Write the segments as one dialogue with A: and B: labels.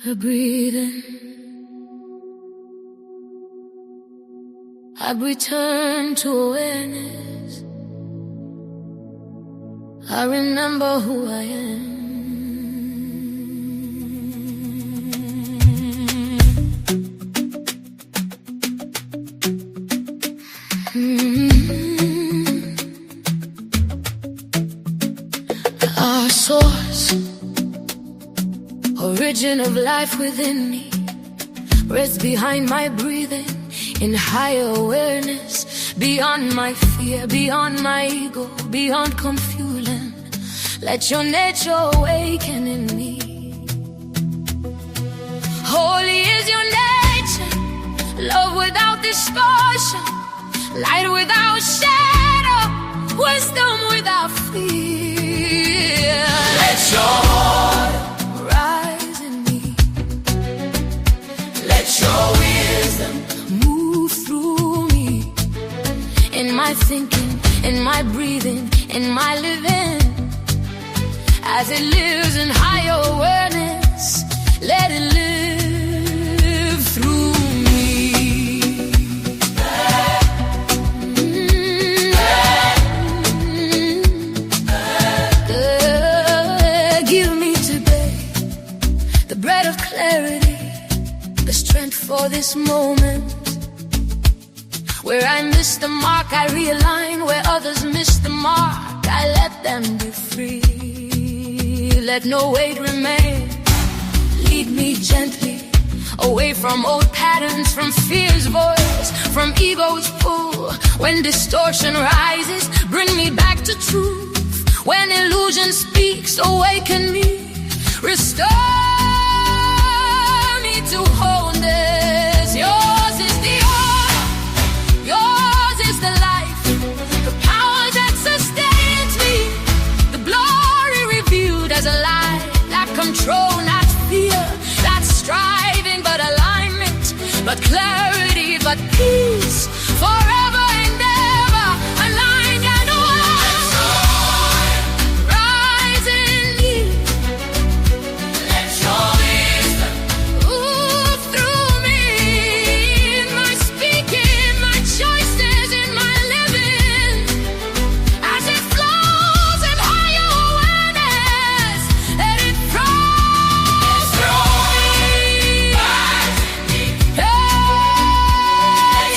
A: I breathe in. I return to awareness. I remember who I am. Our source, origin of life within me, rests behind my breathing, in higher awareness, beyond my fear, beyond my ego, beyond confusion. Let your nature awaken in me. Holy is your nature, love without distortion, light without shadow, wisdom without fear. Let your heart rise in me. Let your wisdom move through me. In my thinking, in my breathing, in my living. As it lives in higher awareness, let it live through me. Give me today the bread of clarity, the strength for this moment. Where I miss the mark, I realign. Where others miss the mark, I let them be free. Let no weight remain. Lead me gently away from old patterns, from fear's voice, from ego's pull. When distortion rises, bring me back to truth. When illusion speaks, awaken me. Restore me to wholeness. Yours is the order, yours is the life, the power that sustains me, the glory revealed as a light, that control, not fear, not striving, but alignment, but clarity, but peace, forever and ever, aligned and one. Rise in me. Let your wisdom move through me, in my speaking, my choices, in my living, as it flows in higher awareness, let it flow through me. Rise in me. Let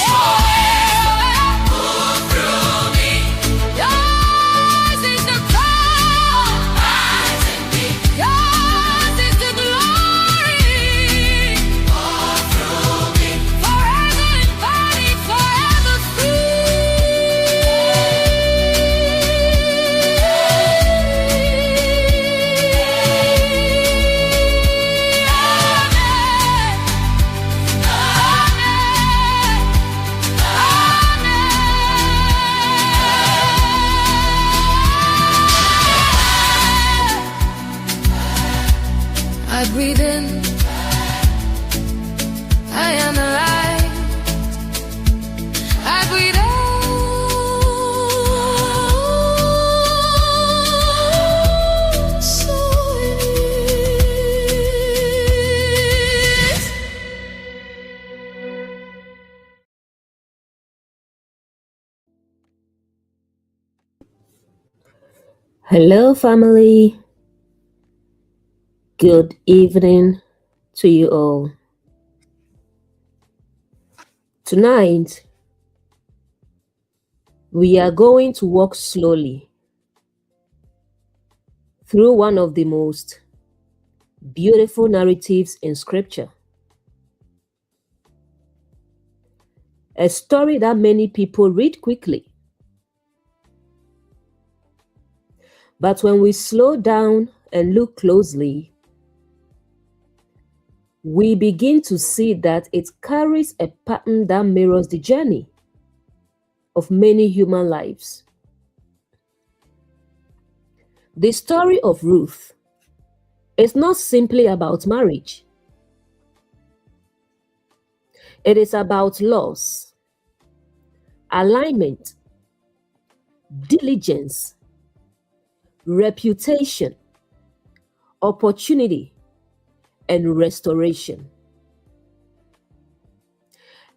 A: your wisdom move through me. Yours is the power. Rise in me. Yours is the glory. Move through me. Forever embodied, forever free. I breathe in, I am alive. I breathe out, so it is.
B: Hello, family. Good evening to you all. Tonight, we are going to walk slowly through one of the most beautiful narratives in Scripture. A story that many people read quickly. But when we slow down and look closely, we begin to see that it carries a pattern that mirrors the journey of many human lives. The story of Ruth is not simply about marriage. It is about loss, alignment, diligence, reputation, opportunity, and restoration.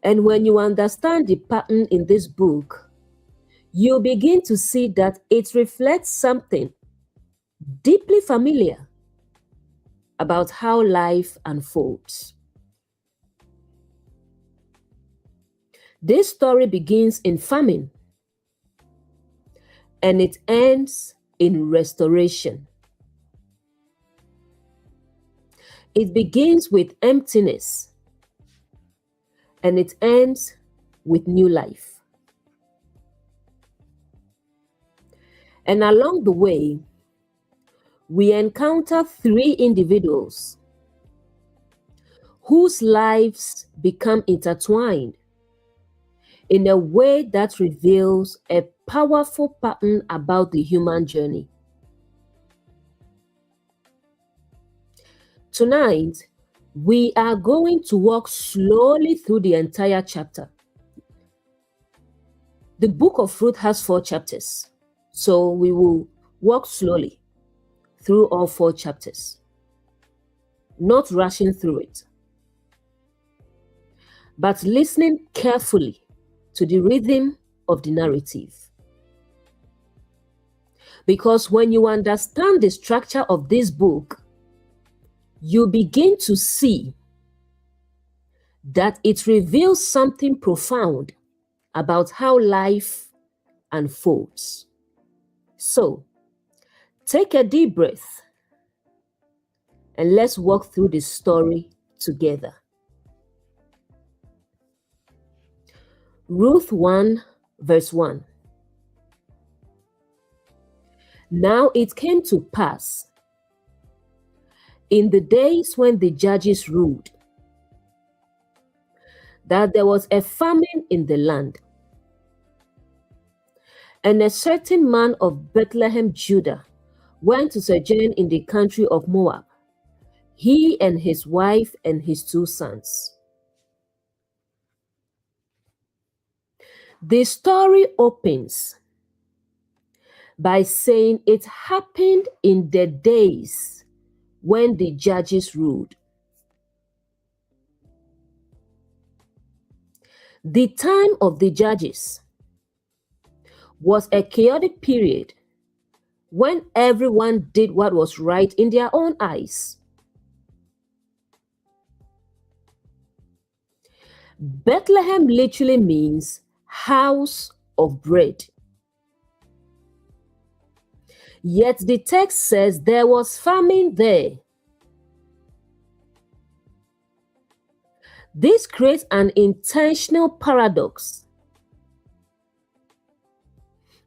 B: And when you understand the pattern in this book, you begin to see that it reflects something deeply familiar about how life unfolds. This story begins in famine and it ends in restoration. It begins with emptiness and it ends with new life. And along the way, we encounter three individuals whose lives become intertwined in a way that reveals a powerful pattern about the human journey. Tonight, we are going to walk slowly through the entire chapter. The book of Ruth has 4 chapters, so we will walk slowly through all 4 chapters, not rushing through it, but listening carefully to the rhythm of the narrative. Because when you understand the structure of this book, you begin to see that it reveals something profound about how life unfolds. So, take a deep breath and let's walk through the story together. Ruth 1, verse 1. Now it came to pass in the days when the judges ruled that there was a famine in the land. And a certain man of Bethlehem, Judah, went to sojourn in the country of Moab, he and his wife and his 2 sons. The story opens by saying it happened in the days when the judges ruled. The time of the judges was a chaotic period when everyone did what was right in their own eyes. Bethlehem literally means house of bread. Yet the text says there was famine there. This creates an intentional paradox.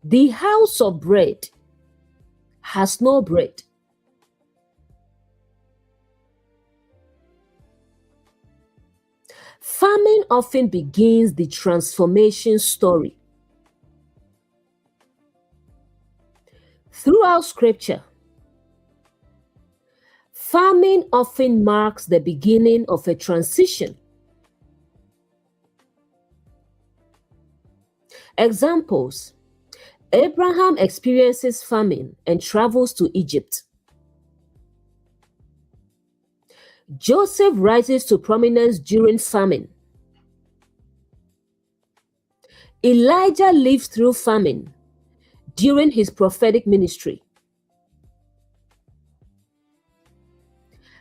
B: The house of bread has no bread. Famine often begins the transformation story. Throughout Scripture, famine often marks the beginning of a transition. Examples: Abraham experiences famine and travels to Egypt. Joseph rises to prominence during famine. Elijah lives through famine during his prophetic ministry.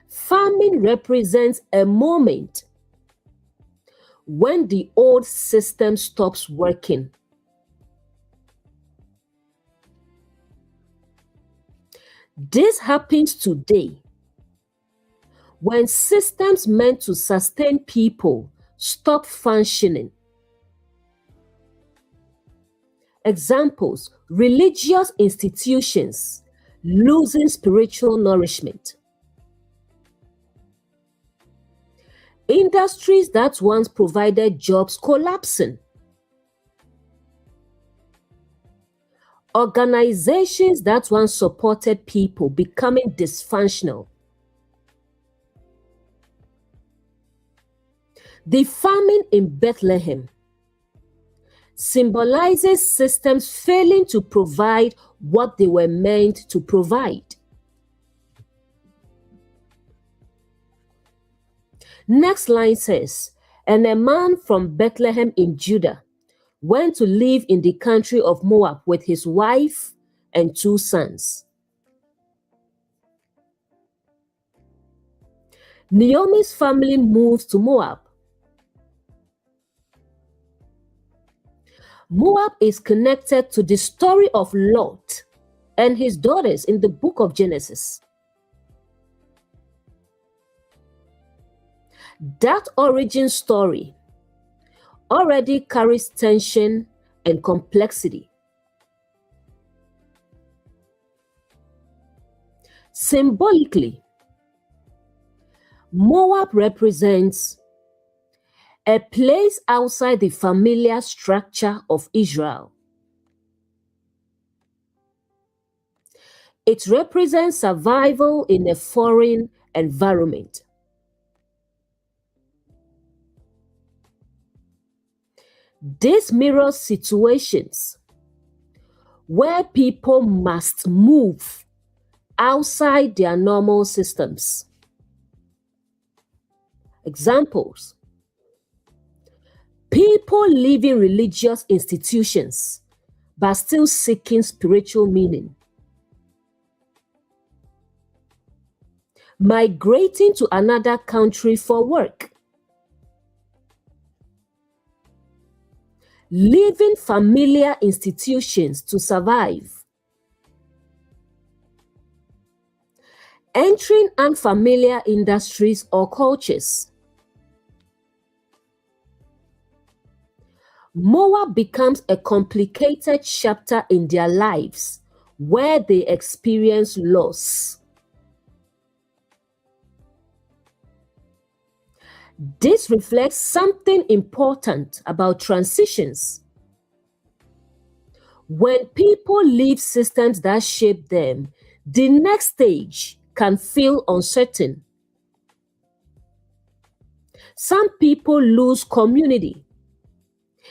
B: Famine represents a moment when the old system stops working. This happens today when systems meant to sustain people stop functioning. Examples: religious institutions losing spiritual nourishment. Industries that once provided jobs collapsing. Organizations that once supported people becoming dysfunctional. The famine in Bethlehem symbolizes systems failing to provide what they were meant to provide. Next line says, and a man from Bethlehem in Judah went to live in the country of Moab with his wife and 2 sons. Naomi's family moves to Moab. Moab is connected to the story of Lot and his daughters in the book of Genesis. That origin story already carries tension and complexity. Symbolically, Moab represents a place outside the familiar structure of Israel. It represents survival in a foreign environment. This mirrors situations where people must move outside their normal systems. Examples: people leaving religious institutions but still seeking spiritual meaning. Migrating to another country for work. Leaving familiar institutions to survive. Entering unfamiliar industries or cultures. Moab becomes a complicated chapter in their lives where they experience loss. This reflects something important about transitions. When people leave systems that shape them, the next stage can feel uncertain. Some people lose community.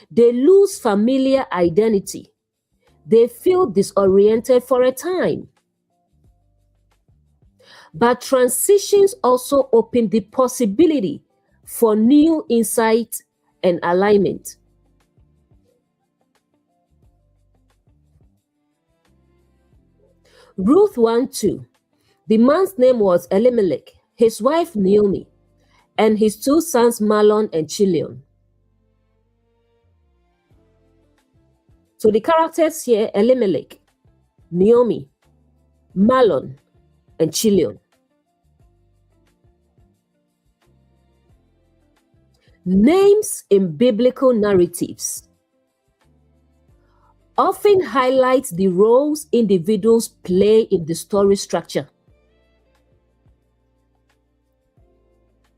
B: They lose familiar identity. They feel disoriented for a time. But transitions also open the possibility for new insight and alignment. Ruth 1:2. The man's name was Elimelech, his wife Naomi, and his 2 sons Mahlon and Chilion. So the characters here: Elimelech, Naomi, Mahlon, and Chilion. Names in biblical narratives often highlight the roles individuals play in the story structure.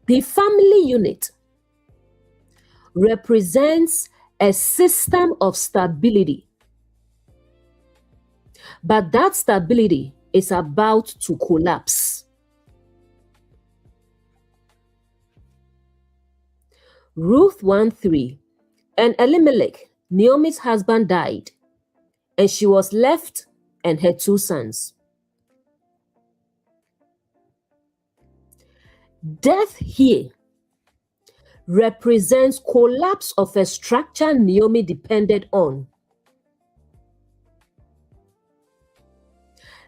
B: The family unit represents a system of stability, but that stability is about to collapse. Ruth 1:3. And Elimelech, Naomi's husband, died, and she was left and her 2 sons. Death here represents collapse of a structure Naomi depended on.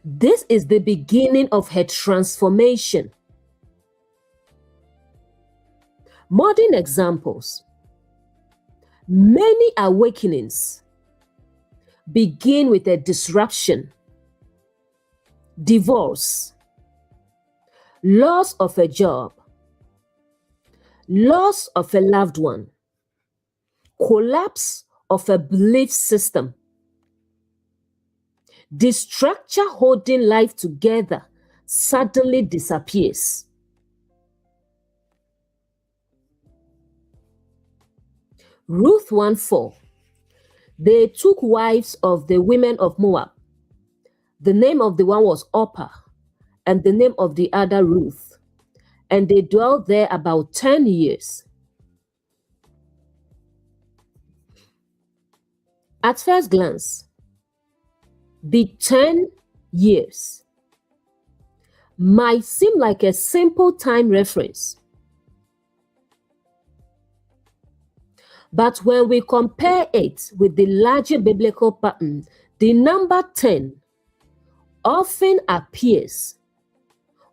B: This is the beginning of her transformation. Modern examples. Many awakenings begin with a disruption, divorce, loss of a job, loss of a loved one, collapse of a belief system. The structure holding life together suddenly disappears. Ruth 1:4. They took wives of the women of Moab. The name of the one was Orpah, and the name of the other Ruth, and they dwelt there about 10 years. At first glance, the 10 years might seem like a simple time reference. But when we compare it with the larger biblical pattern, the number 10 often appears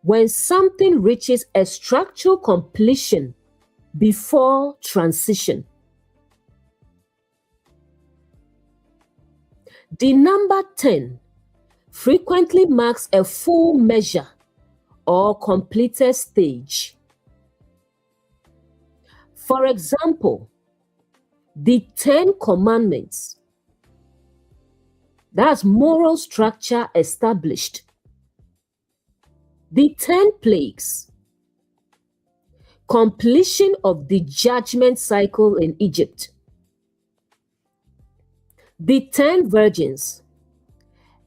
B: when something reaches a structural completion before transition. The number 10 frequently marks a full measure or completed stage. For example, the 10 Commandments, that's moral structure established. The 10 Plagues, completion of the judgment cycle in Egypt. The 10 Virgins,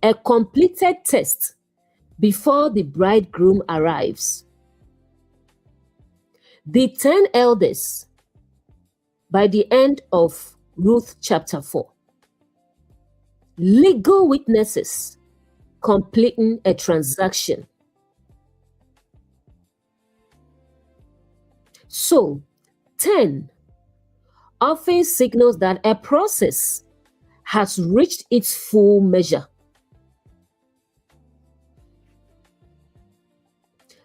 B: a completed test before the bridegroom arrives. The 10 Elders, by the end of Ruth chapter 4. Legal witnesses, completing a transaction. So, 10 often signals that a process has reached its full measure.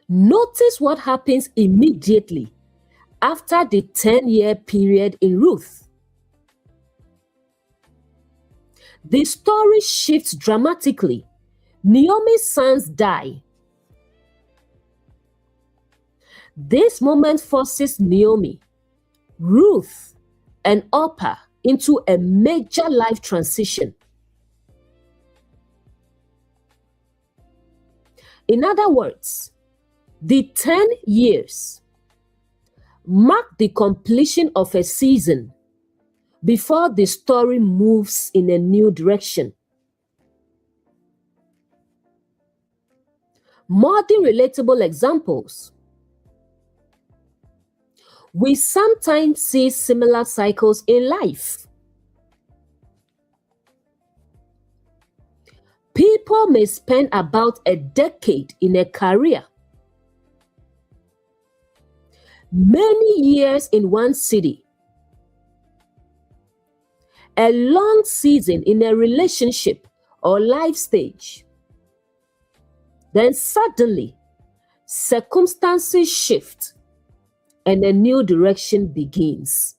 B: Notice what happens immediately after the 10-year period in Ruth. The story shifts dramatically. Naomi's sons die. This moment forces Naomi, Ruth, and Orpah into a major life transition. In other words, the 10 years mark the completion of a season before the story moves in a new direction. Modern relatable examples. We sometimes see similar cycles in life. People may spend about a decade in a career, many years in one city, a long season in a relationship or life stage. Then suddenly, circumstances shift and a new direction begins.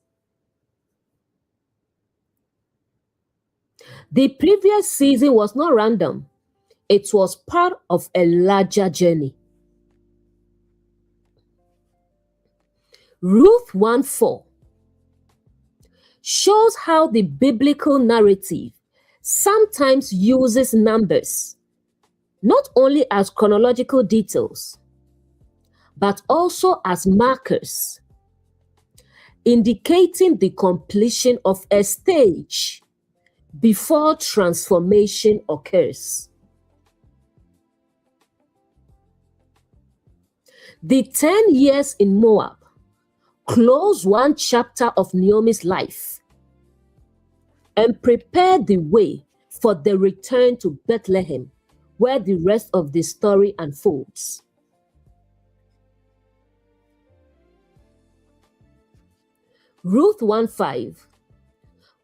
B: The previous season was not random. It was part of a larger journey. Ruth 1:4 shows how the biblical narrative sometimes uses numbers, not only as chronological details, but also as markers, indicating the completion of a stage before transformation occurs. The 10 years in Moab close one chapter of Naomi's life and prepare the way for the return to Bethlehem, where the rest of the story unfolds. Ruth 1:5.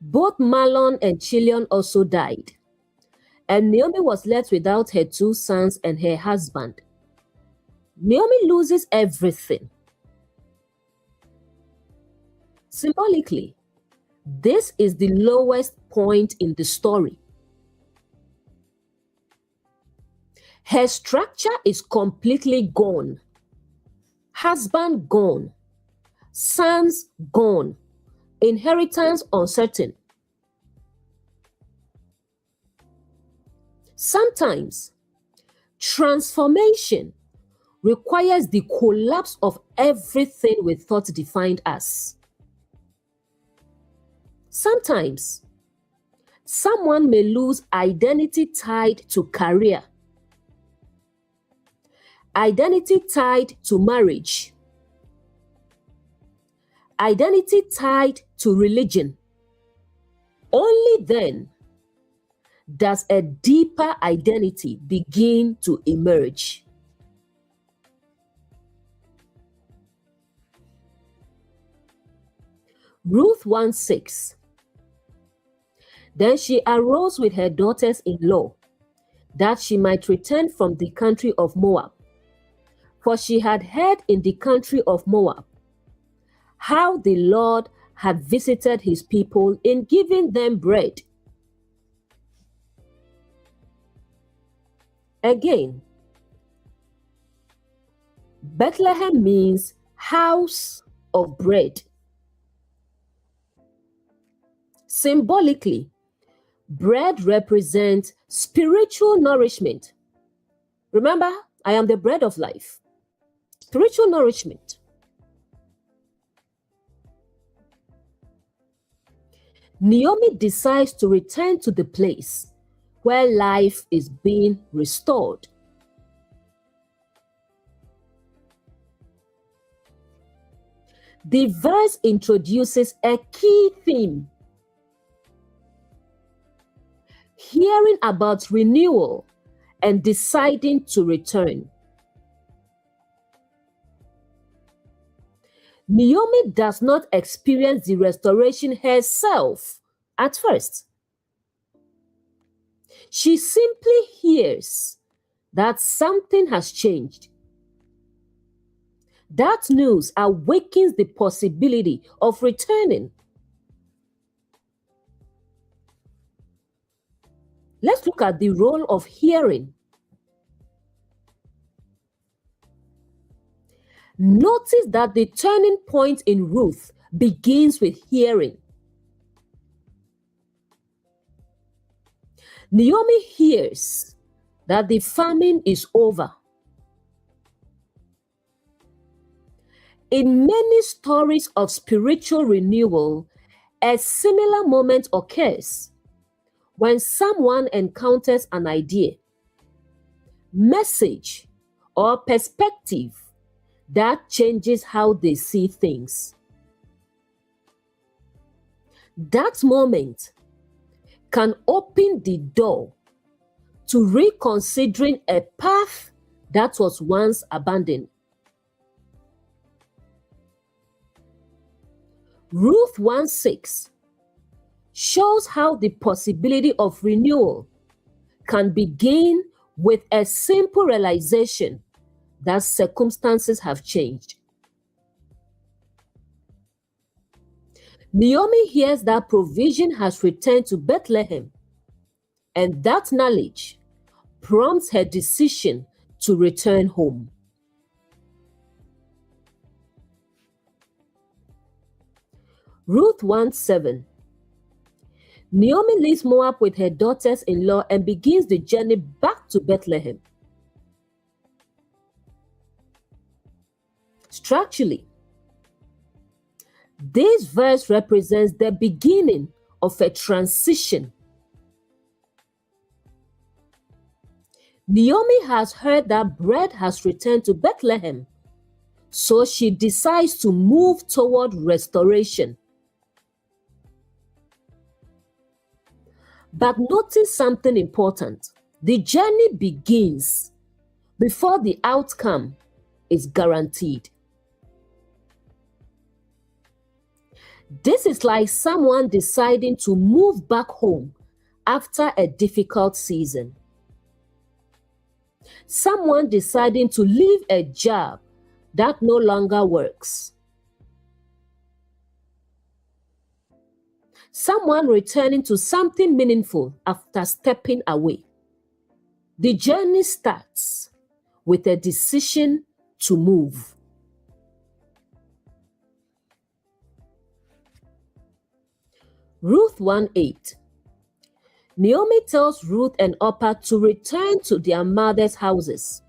B: Both Mahlon and Chilion also died, and Naomi was left without her 2 sons and her husband. Naomi loses everything. Symbolically, this is the lowest point in the story. Her structure is completely gone. Husband gone. Sons gone. Inheritance uncertain. Sometimes, transformation requires the collapse of everything we thought defined us. Sometimes, someone may lose identity tied to career, identity tied to marriage, identity tied to religion. Only then does a deeper identity begin to emerge. Ruth 1:6. Then she arose with her daughters-in-law, that she might return from the country of Moab. For she had heard in the country of Moab how the Lord had visited his people in giving them bread. Again, Bethlehem means house of bread. Symbolically, bread represents spiritual nourishment. Remember, I am the bread of life. Spiritual nourishment. Naomi decides to return to the place where life is being restored. The verse introduces a key theme: hearing about renewal and deciding to return. Naomi does not experience the restoration herself at first. She simply hears that something has changed. That news awakens the possibility of returning. Let's look at the role of hearing. Notice that the turning point in Ruth begins with hearing. Naomi hears that the famine is over. In many stories of spiritual renewal, a similar moment occurs when someone encounters an idea, message, or perspective that changes how they see things. That moment can open the door to reconsidering a path that was once abandoned. Ruth 1:6 shows how the possibility of renewal can begin with a simple realization that circumstances have changed. Naomi hears that provision has returned to Bethlehem, and that knowledge prompts her decision to return home. Ruth 1:7. Naomi leaves Moab with her daughters-in-law and begins the journey back to Bethlehem. Structurally, this verse represents the beginning of a transition. Naomi has heard that bread has returned to Bethlehem, so she decides to move toward restoration. But notice something important. The journey begins before the outcome is guaranteed. This is like someone deciding to move back home after a difficult season. Someone deciding to leave a job that no longer works. Someone returning to something meaningful after stepping away. The journey starts with a decision to move. Ruth 1:8. Naomi tells Ruth and Orpah to return to their mother's houses.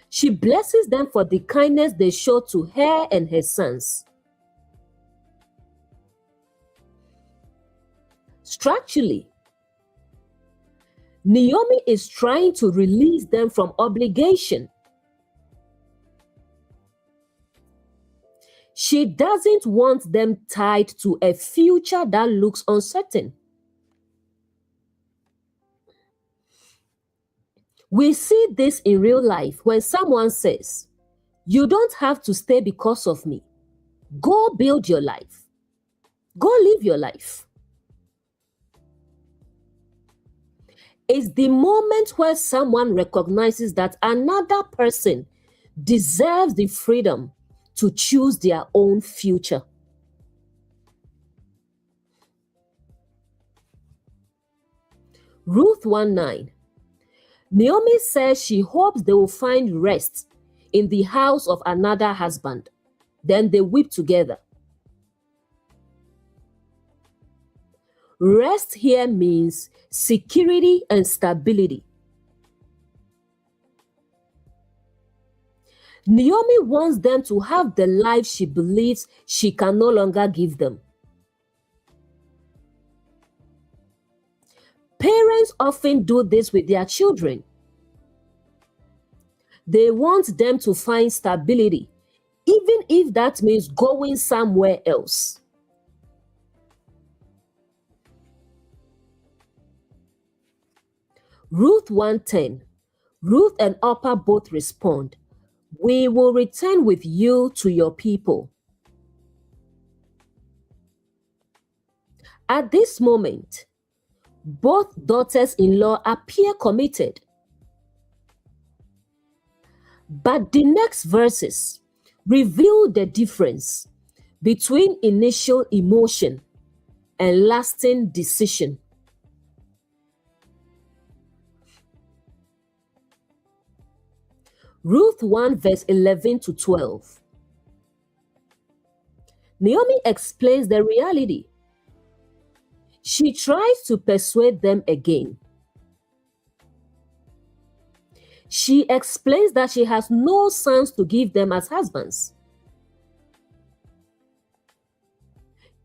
B: She blesses them for the kindness they showed to her and her sons. Structurally, Naomi is trying to release them from obligation. She doesn't want them tied to a future that looks uncertain. We see this in real life when someone says, "You don't have to stay because of me. Go build your life. Go live your life. It's the moment where someone recognizes that another person deserves the freedom to choose their own future. Ruth 1:9. Naomi says she hopes they will find rest in the house of another husband. Then they weep together. Rest here means security and stability. Naomi wants them to have the life she believes she can no longer give them. Parents often do this with their children. They want them to find stability, even if that means going somewhere else. Ruth 1:10. Ruth and Orpah both respond, "We will return with you to your people." At this moment, both daughters-in-law appear committed. But the next verses reveal the difference between initial emotion and lasting decision. Ruth 1 verse 11 to 12. Naomi explains the reality. She tries to persuade them again. She explains that she has no sons to give them as husbands.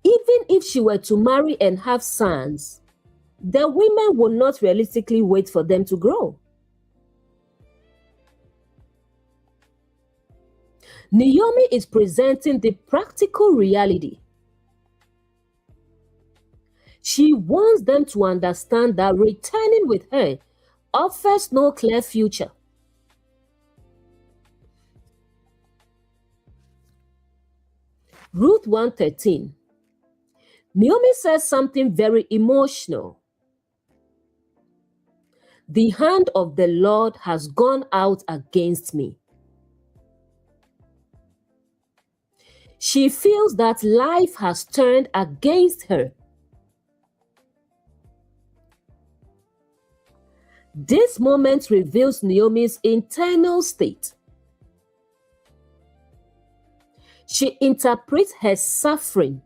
B: Even if she were to marry and have sons, the women would not realistically wait for them to grow. Naomi is presenting the practical reality. She wants them to understand that returning with her offers no clear future. Ruth 1:13. Naomi says something very emotional. The hand of the Lord has gone out against me. She feels that life has turned against her. This moment reveals Naomi's internal state. She interprets her suffering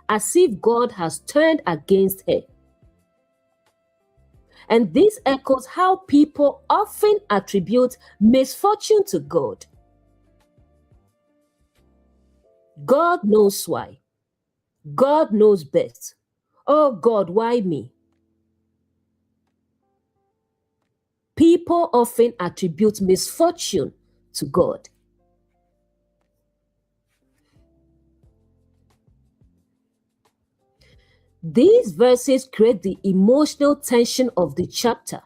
B: as if God has turned against her. And this echoes how people often attribute misfortune to God. God knows why. God knows best. Oh God, why me? People often attribute misfortune to God. These verses create the emotional tension of the chapter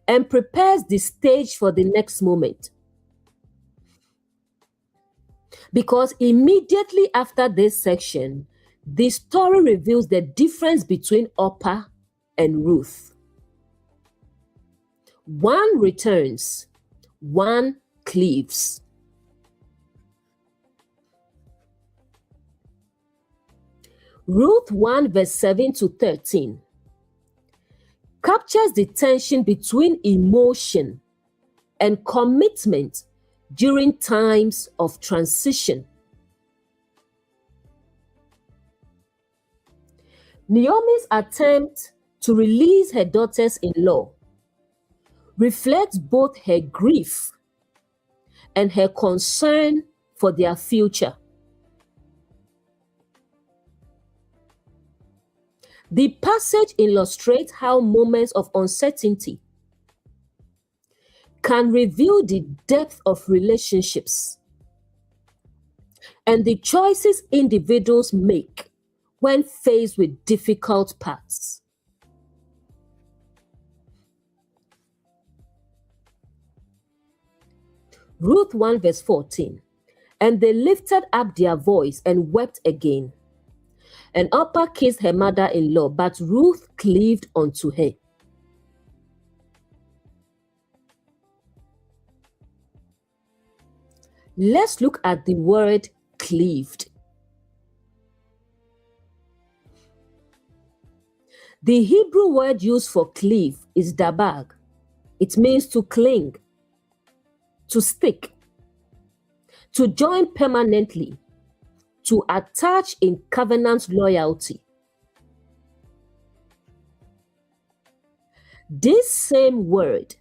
B: and prepares the stage for the next moment. Because immediately after this section, the story reveals the difference between Orpah and Ruth. One returns, one cleaves. Ruth 1 verse 7 to 13 captures the tension between emotion and commitment during times of transition. Naomi's attempt to release her daughters-in-law reflects both her grief and her concern for their future. The passage illustrates how moments of uncertainty can reveal the depth of relationships and the choices individuals make when faced with difficult paths. Ruth 1 verse 14. And they lifted up their voice and wept again. And Orpah kissed her mother-in-law, but Ruth cleaved unto her. Let's look at the word cleaved. The Hebrew word used for cleave is dabag. It means to cling, to stick, to join permanently, to attach in covenant loyalty. This same word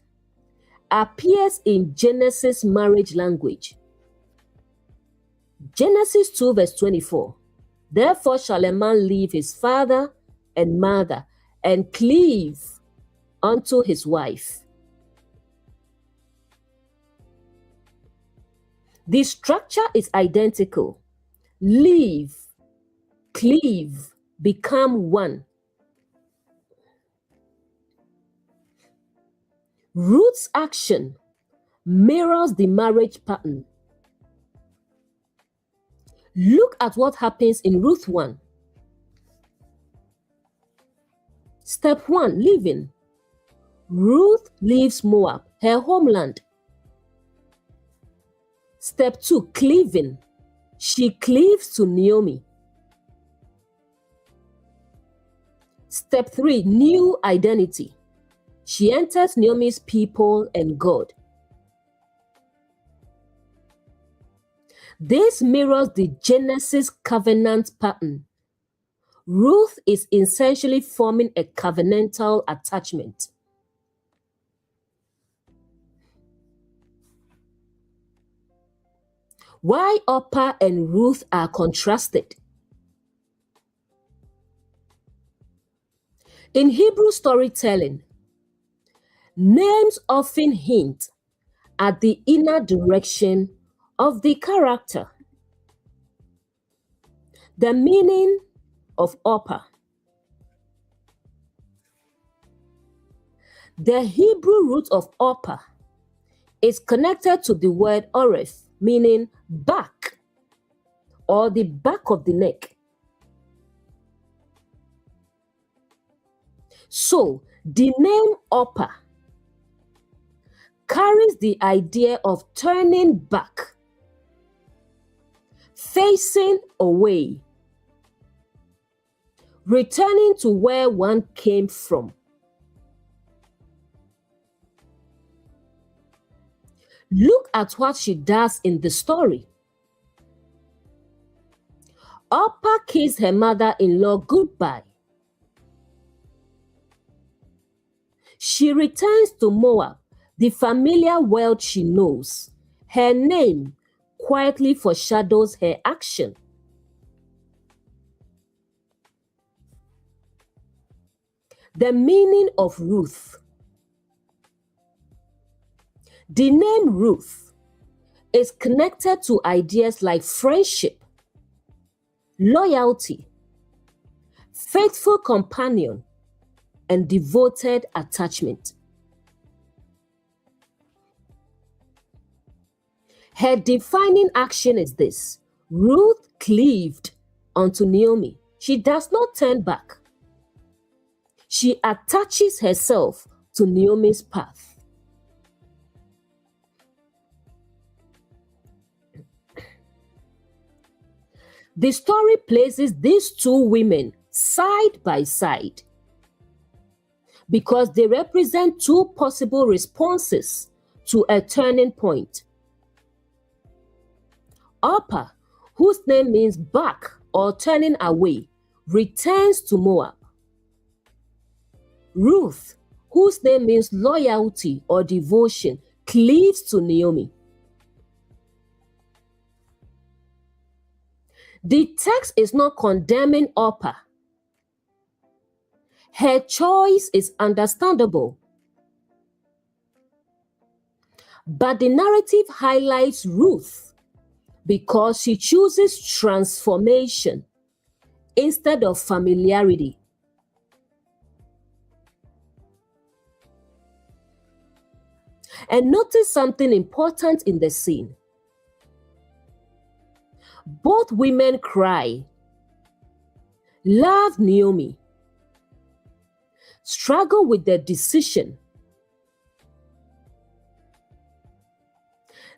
B: appears in Genesis marriage language. Genesis 2 verse 24. Therefore shall a man leave his father and mother and cleave unto his wife. The structure is identical. Leave, cleave, become one. Ruth's action mirrors the marriage pattern. Look at what happens in Ruth 1. Step 1, leaving. Ruth leaves Moab, her homeland. Step 2, cleaving. She cleaves to Naomi. Step 3, new identity. She enters Naomi's people and God. This mirrors the Genesis covenant pattern. Ruth is essentially forming a covenantal attachment. Why Orpah and Ruth are contrasted? In Hebrew storytelling, names often hint at the inner direction of the character. The meaning of Orpah. The Hebrew root of Orpah is connected to the word oref, meaning back or the back of the neck. So, the name Orpah carries the idea of turning back, facing away, returning to where one came from. Look at what she does in the story. Orpah kissed her mother-in-law goodbye. She returns to Moab, the familiar world she knows. Her name quietly foreshadows her action. The meaning of Ruth. The name Ruth is connected to ideas like friendship, loyalty, faithful companion, and devoted attachment. Her defining action is this: Ruth cleaved unto Naomi. She does not turn back. She attaches herself to Naomi's path. The story places these two women side by side because they represent two possible responses to a turning point. Orpah, whose name means back or turning away, returns to Moab. Ruth, whose name means loyalty or devotion, cleaves to Naomi. The text is not condemning Orpah. Her choice is understandable. But the narrative highlights Ruth because she chooses transformation instead of familiarity. And notice something important in the scene. Both women cry, love Naomi, struggle with their decision.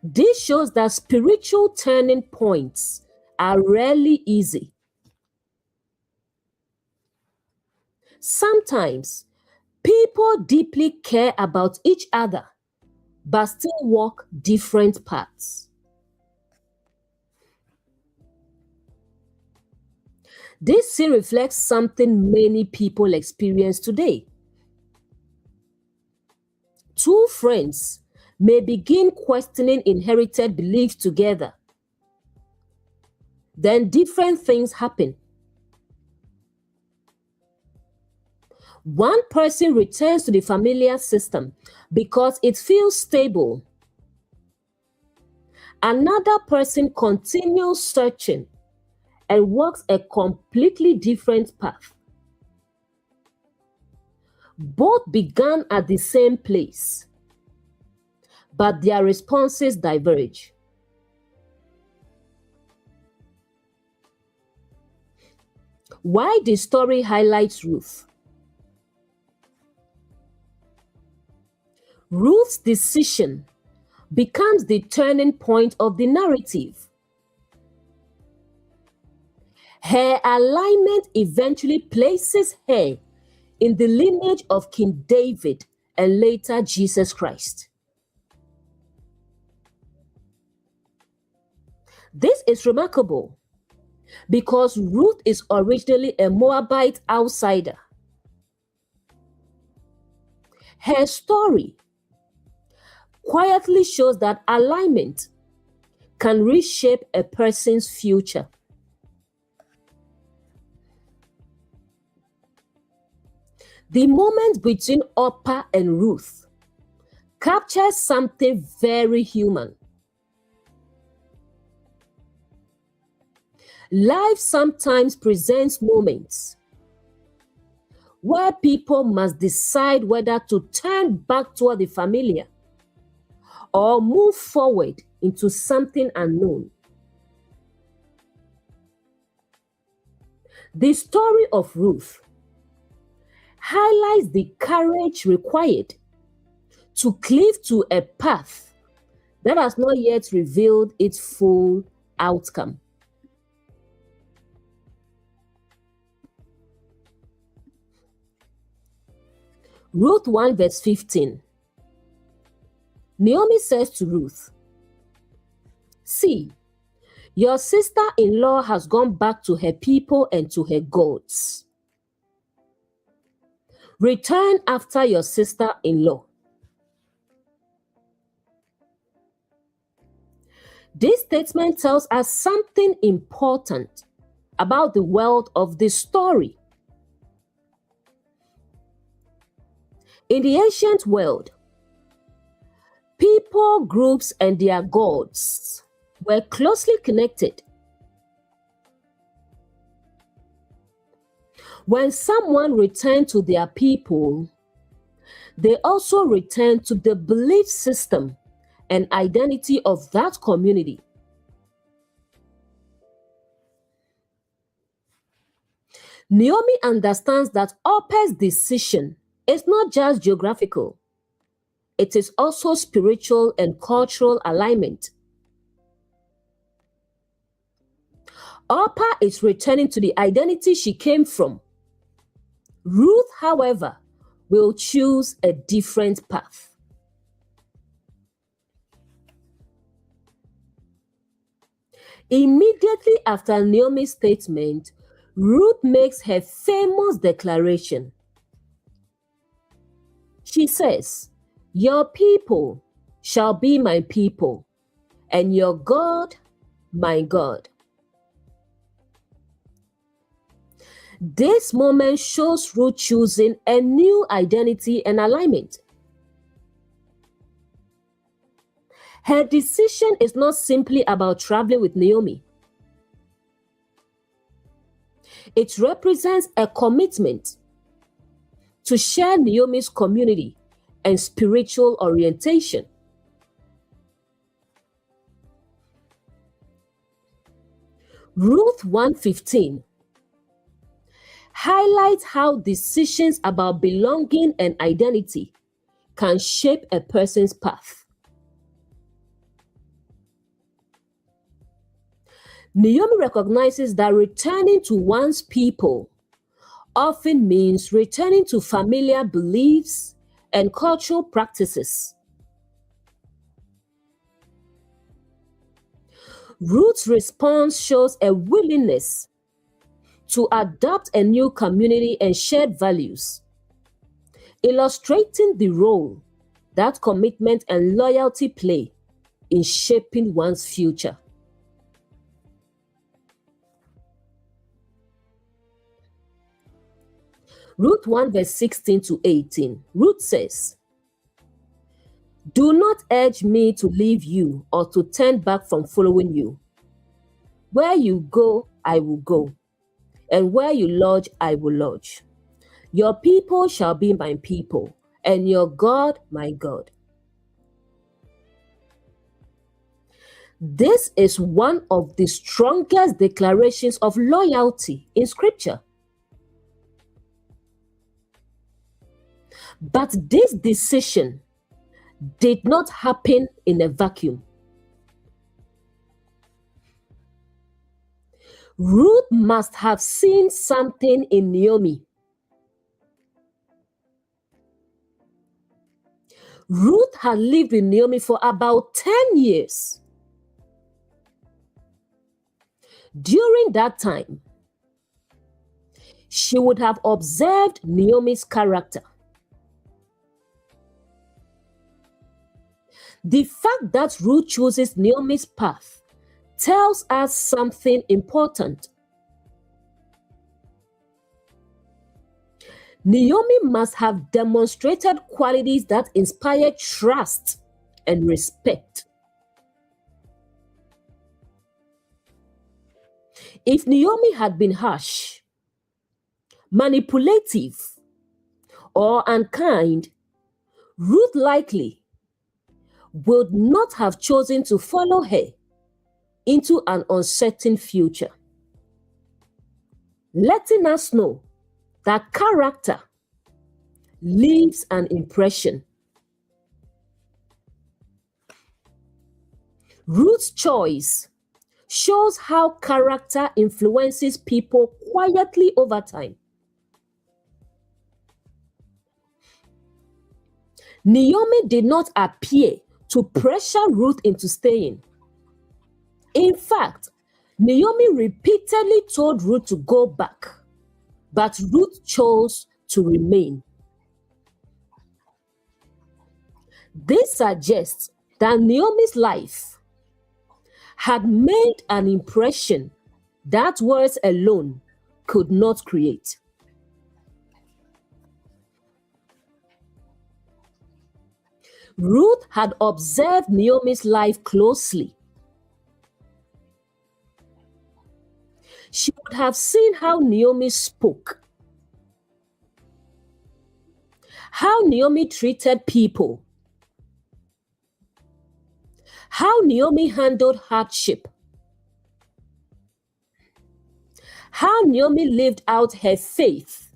B: This shows that spiritual turning points are rarely easy. Sometimes people deeply care about each other, but still walk different paths. This scene reflects something many people experience today. Two friends may begin questioning inherited beliefs together. Then different things happen. One person returns to the familiar system because it feels stable. Another person continues searching and walks a completely different path. Both began at the same place, but their responses diverge. Why the story highlights Ruth? Ruth's decision becomes the turning point of the narrative. Her alignment eventually places her in the lineage of King David and later Jesus Christ. This is remarkable because Ruth is originally a Moabite outsider. Her story quietly shows that alignment can reshape a person's future. The moment between Orpah and Ruth captures something very human. Life sometimes presents moments where people must decide whether to turn back toward the familiar or move forward into something unknown. The story of Ruth highlights the courage required to cleave to a path that has not yet revealed its full outcome. Ruth 1 verse 15. Naomi says to Ruth, "See, your sister-in-law has gone back to her people and to her gods. Return after your sister-in-law." This statement tells us something important about the world of this story. In the ancient world, people, groups, and their gods were closely connected. When someone returned to their people, they also returned to the belief system and identity of that community. Naomi understands that Orpah's decision is not just geographical, it is also spiritual and cultural alignment. Orpah is returning to the identity she came from. Ruth, however, will choose a different path. Immediately after Naomi's statement, Ruth makes her famous declaration. She says, "Your people shall be my people, and your God, my God." This moment shows Ruth choosing a new identity and alignment. Her decision is not simply about traveling with Naomi. It represents a commitment to share Naomi's community and spiritual orientation. Ruth 1:15 highlights how decisions about belonging and identity can shape a person's path. Naomi recognizes that returning to one's people often means returning to familiar beliefs and cultural practices. Ruth's response shows a willingness to adopt a new community and shared values, illustrating the role that commitment and loyalty play in shaping one's future. Ruth 1 verse 16 to 18. Ruth says, "Do not urge me to leave you or to turn back from following you. Where you go, I will go, and where you lodge, I will lodge. Your people shall be my people, and your God, my God." This is one of the strongest declarations of loyalty in Scripture. But this decision did not happen in a vacuum. Ruth must have seen something in Naomi. Ruth had lived with Naomi for about 10 years. During that time, she would have observed Naomi's character. The fact that Ruth chooses Naomi's path tells us something important. Naomi must have demonstrated qualities that inspire trust and respect. If Naomi had been harsh, manipulative, or unkind, Ruth likely would not have chosen to follow her into an uncertain future, letting us know that character leaves an impression. Ruth's choice shows how character influences people quietly over time. Naomi did not appear to pressure Ruth into staying. In fact, Naomi repeatedly told Ruth to go back, but Ruth chose to remain. This suggests that Naomi's life had made an impression that words alone could not create. Ruth had observed Naomi's life closely. She would have seen how Naomi spoke, how Naomi treated people, how Naomi handled hardship, how Naomi lived out her faith.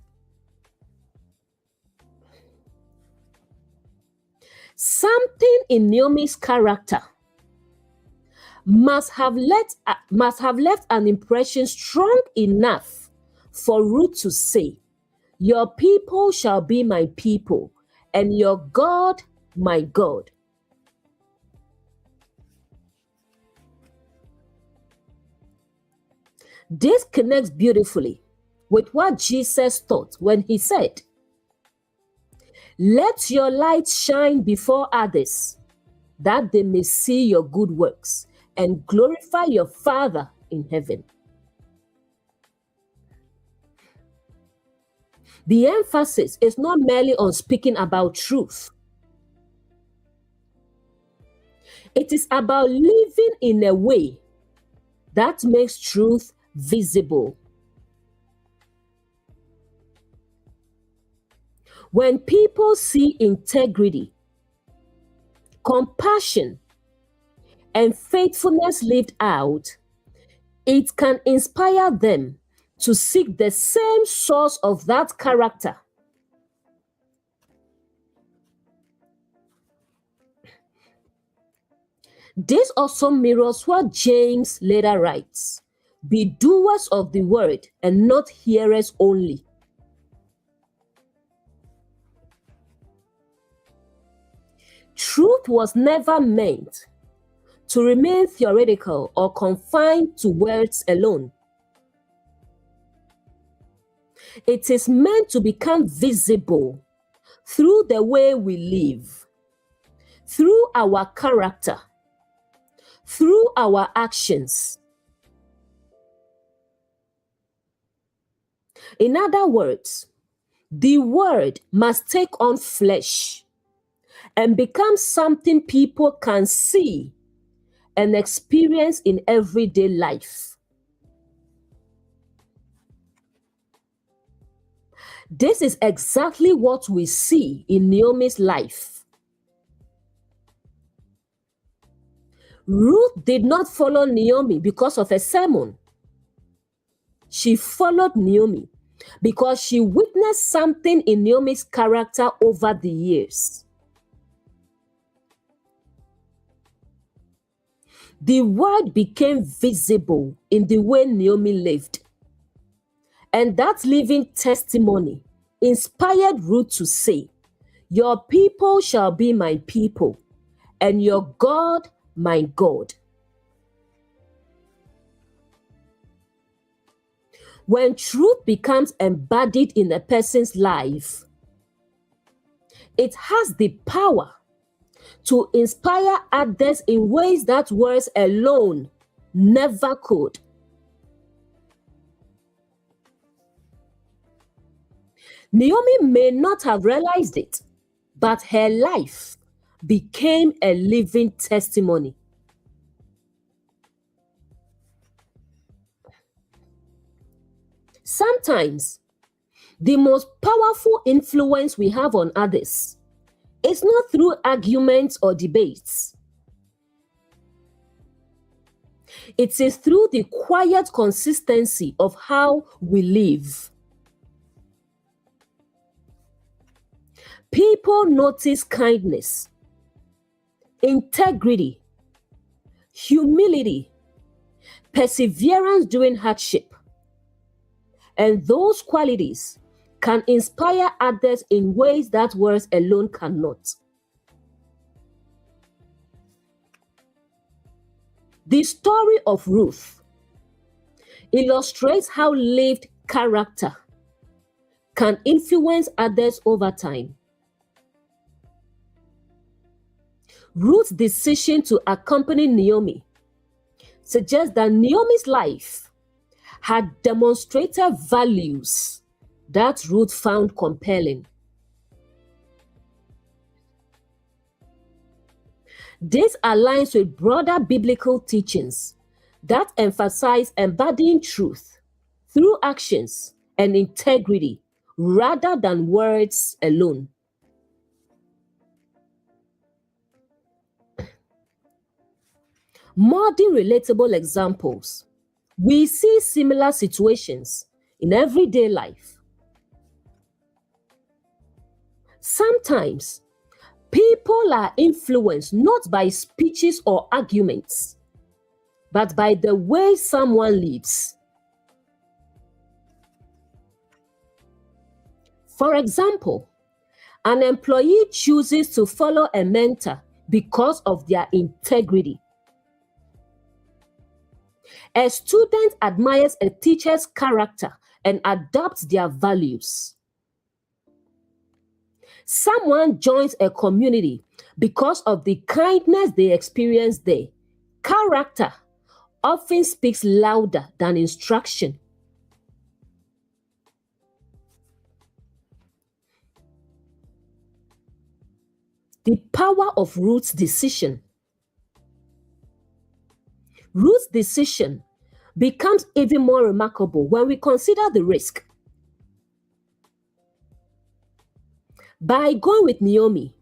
B: Something in Naomi's character must have left an impression strong enough for Ruth to say, "Your people shall be my people, and your God, my God." This connects beautifully with what Jesus taught when he said, "Let your light shine before others, that they may see your good works and glorify your Father in heaven." The emphasis is not merely on speaking about truth. It is about living in a way that makes truth visible. When people see integrity, compassion, and faithfulness lived out, It can inspire them to seek the same source of that character. This also mirrors what James later writes: be doers of the word and not hearers only. Truth was never meant to remain theoretical or confined to words alone. It is meant to become visible through the way we live, through our character, through our actions. In other words, the word must take on flesh and become something people can see and experience in everyday life. This is exactly what we see in Naomi's life. Ruth did not follow Naomi because of a sermon. She followed Naomi because she witnessed something in Naomi's character over the years. The word became visible in the way Naomi lived. And that living testimony inspired Ruth to say, "Your people shall be my people, and your God my God." When truth becomes embodied in a person's life, it has the power to inspire others in ways that words alone never could. Naomi may not have realized it, but her life became a living testimony. Sometimes, the most powerful influence we have on others is not through arguments or debates. It is through the quiet consistency of how we live. People notice kindness, integrity, humility, perseverance during hardship. And those qualities can inspire others in ways that words alone cannot. The story of Ruth illustrates how lived character can influence others over time. Ruth's decision to accompany Naomi suggests that Naomi's life had demonstrated values that Ruth found compelling. This aligns with broader biblical teachings that emphasize embodying truth through actions and integrity rather than words alone. Modern relatable examples. We see similar situations in everyday life. Sometimes, people are influenced not by speeches or arguments, but by the way someone lives. For example, an employee chooses to follow a mentor because of their integrity. A student admires a teacher's character and adopts their values. Someone joins a community because of the kindness they experience there. Character often speaks louder than instruction. The power of Ruth's decision. Ruth's decision becomes even more remarkable when we consider the risk. By going with Naomi,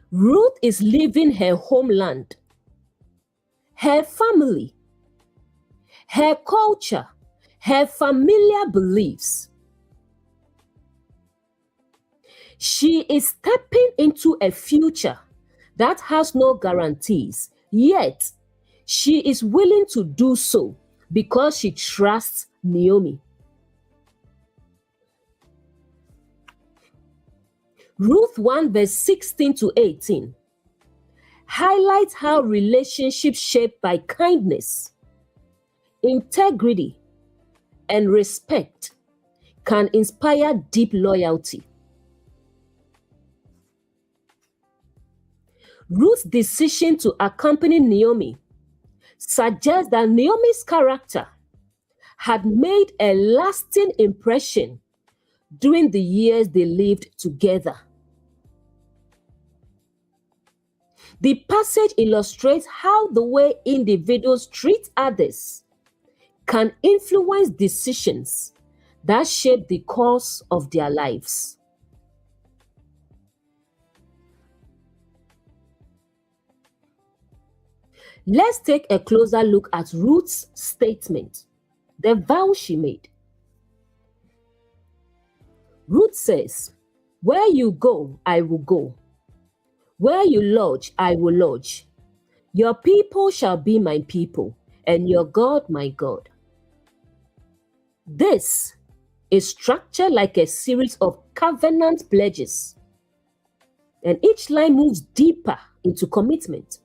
B: Ruth is leaving her homeland, her family, her culture, her familiar beliefs. She is stepping into a future that has no guarantees, yet she is willing to do so because she trusts Naomi. Ruth 1 verse 16 to 18 highlights how relationships shaped by kindness, integrity, and respect can inspire deep loyalty. Ruth's decision to accompany Naomi suggests that Naomi's character had made a lasting impression during the years they lived together. The passage illustrates how the way individuals treat others can influence decisions that shape the course of their lives. Let's take a closer look at Ruth's statement, the vow she made. Ruth says, "Where you go, I will go. Where you lodge, I will lodge. Your people shall be my people, and your God my God." This is structured like a series of covenant pledges, and each line moves deeper into commitment.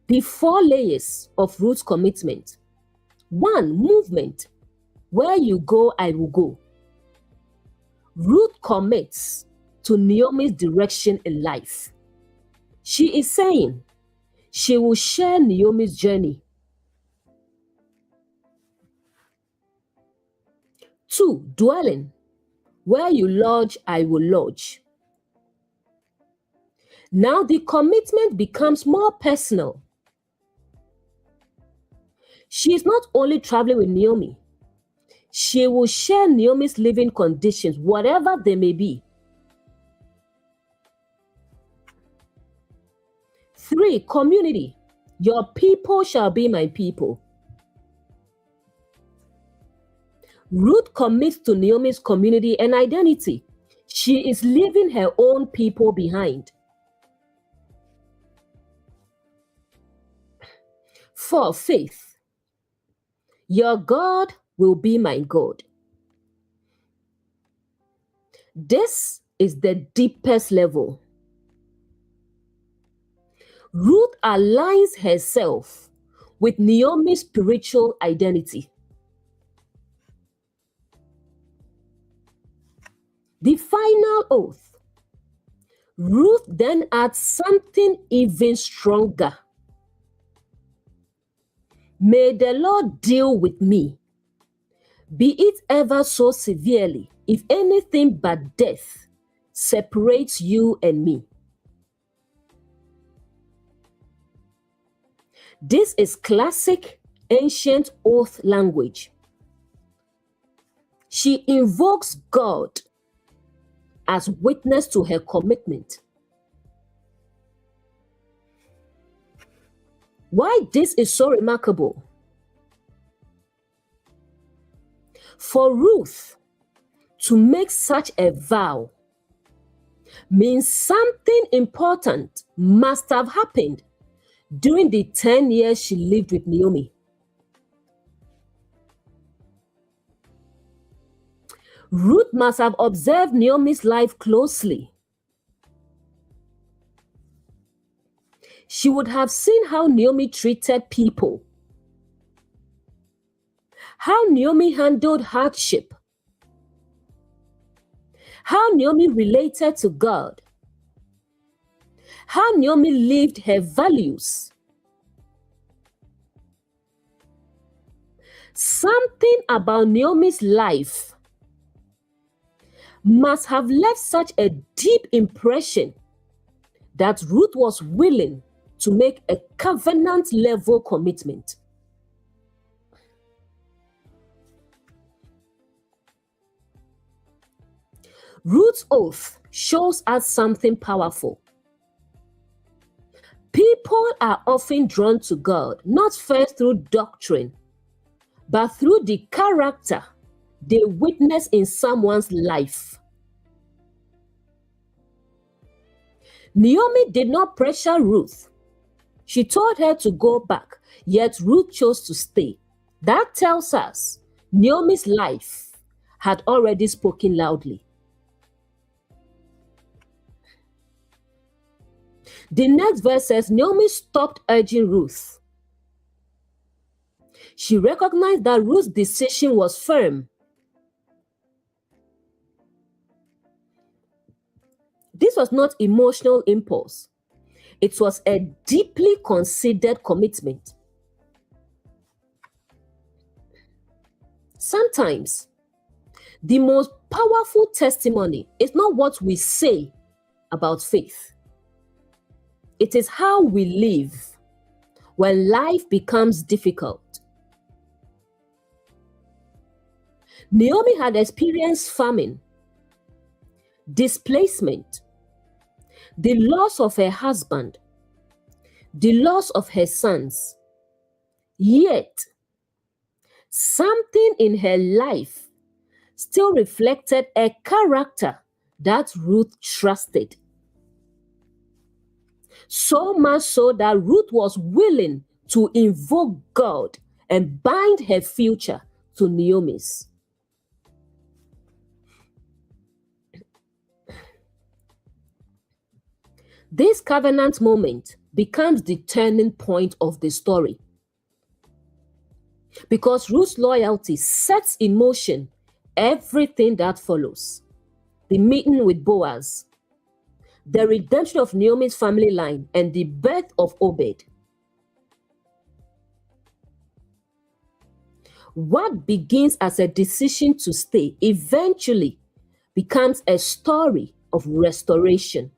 B: The 4 layers of Ruth's commitment. 1, movement. Where you go, I will go. Ruth commits to Naomi's direction in life. She is saying she will share Naomi's journey. 2, dwelling. Where you lodge, I will lodge. Now the commitment becomes more personal. She is not only traveling with Naomi, she will share Naomi's living conditions, whatever they may be. 3, community. Your people shall be my people. Ruth commits to Naomi's community and identity. She is leaving her own people behind. 4, faith. Your God will be my God. This is the deepest level. Ruth aligns herself with Naomi's spiritual identity. The final oath. Ruth then adds something even stronger. May the Lord deal with me, be it ever so severely, if anything but death separates you and me. This is classic ancient oath language. She invokes God as witness to her commitment. Why this is so remarkable? For Ruth to make such a vow means something important must have happened during the 10 years she lived with Naomi. Ruth must have observed Naomi's life closely. She would have seen how Naomi treated people, how Naomi handled hardship, how Naomi related to God, how Naomi lived her values. Something about Naomi's life must have left such a deep impression that Ruth was willing to make a covenant level commitment. Ruth's oath shows us something powerful. People People are often drawn to God, not first through doctrine, but through the character they witness in someone's life. Naomi did not pressure Ruth. She told her to go back, yet Ruth chose to stay. That tells us Naomi's life had already spoken loudly. The next verse says, Naomi stopped urging Ruth. She recognized that Ruth's decision was firm. This was not emotional impulse. It was a deeply considered commitment. Sometimes, the most powerful testimony is not what we say about faith. It is how we live when life becomes difficult. Naomi had experienced famine, displacement, the loss of her husband, the loss of her sons. Yet, something in her life still reflected a character that Ruth trusted. So much so that Ruth was willing to invoke God and bind her future to Naomi's. This covenant moment becomes the turning point of the story, because Ruth's loyalty sets in motion everything that follows. The meeting with Boaz, the redemption of Naomi's family line, and the birth of Obed. What begins as a decision to stay eventually becomes a story of restoration.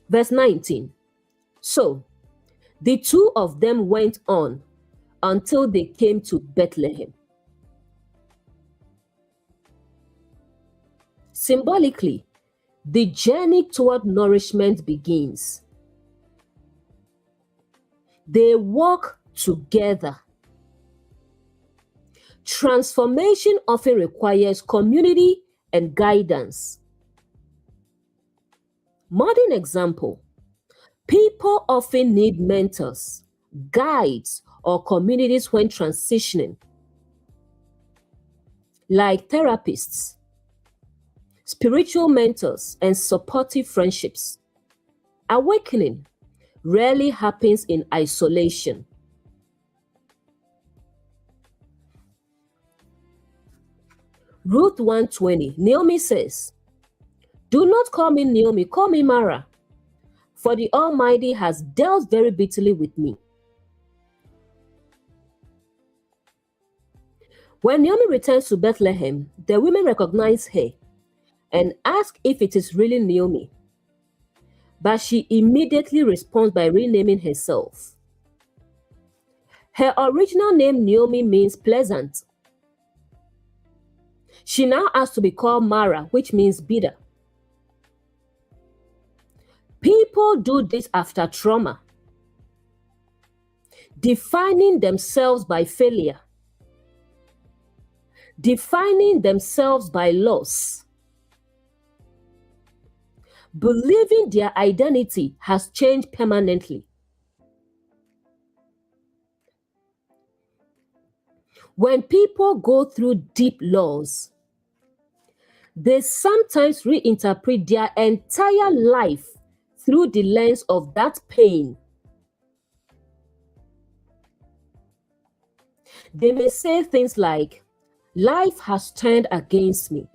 B: Verse 19. So, the two of them went on until they came to Bethlehem. Symbolically, the journey toward nourishment begins. They walk together. Transformation often requires community and guidance. Modern example, people often need mentors, guides, or communities when transitioning, like therapists, spiritual mentors, and supportive friendships. Awakening rarely happens in isolation. Ruth 1:20, Naomi says, "Do not call me Naomi, call me Mara, for the Almighty has dealt very bitterly with me." When Naomi returns to Bethlehem, the women recognize her and ask if it is really Naomi. But she immediately responds by renaming herself. Her original name, Naomi, means pleasant. She now asks to be called Mara, which means bitter. People do this after trauma, defining themselves by failure, defining themselves by loss, believing their identity has changed permanently. When people go through deep loss, they sometimes reinterpret their entire life through the lens of that pain. They may say things like, "Life has turned against me.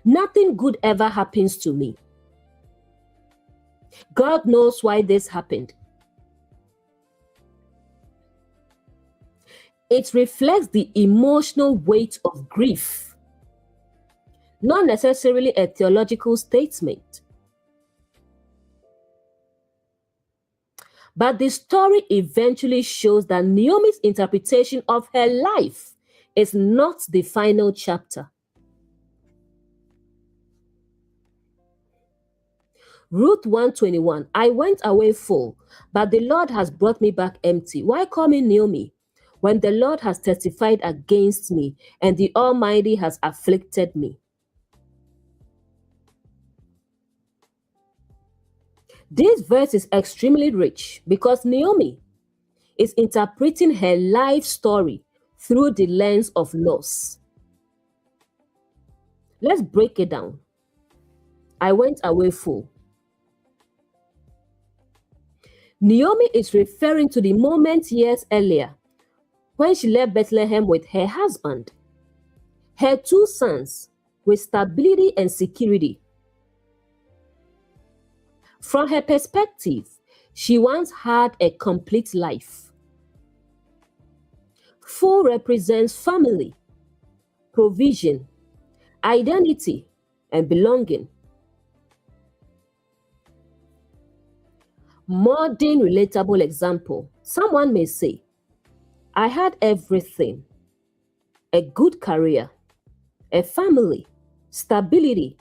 B: Nothing good ever happens to me. God knows why this happened." It reflects the emotional weight of grief, not necessarily a theological statement. But the story eventually shows that Naomi's interpretation of her life is not the final chapter. Ruth 121, I went away full, but the Lord has brought me back empty. Why call me Naomi when the Lord has testified against me and the Almighty has afflicted me? This verse is extremely rich because Naomi is interpreting her life story through the lens of loss. Let's break it down. I went away full. Naomi is referring to the moment years earlier when she left Bethlehem with her husband, her two sons, with stability and security. From her perspective, she once had a complete life. Full represents family, provision, identity, and belonging. Modern relatable example. Someone may say, I had everything: a good career, a family, stability,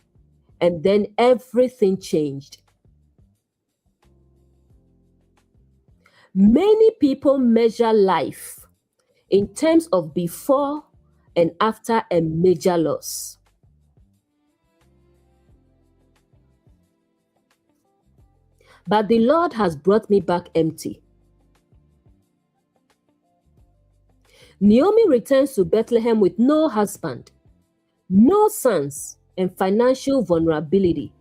B: and then everything changed. Many people measure life in terms of before and after a major loss. But the Lord has brought me back empty. Naomi returns to Bethlehem with no husband, no sons, and financial vulnerability.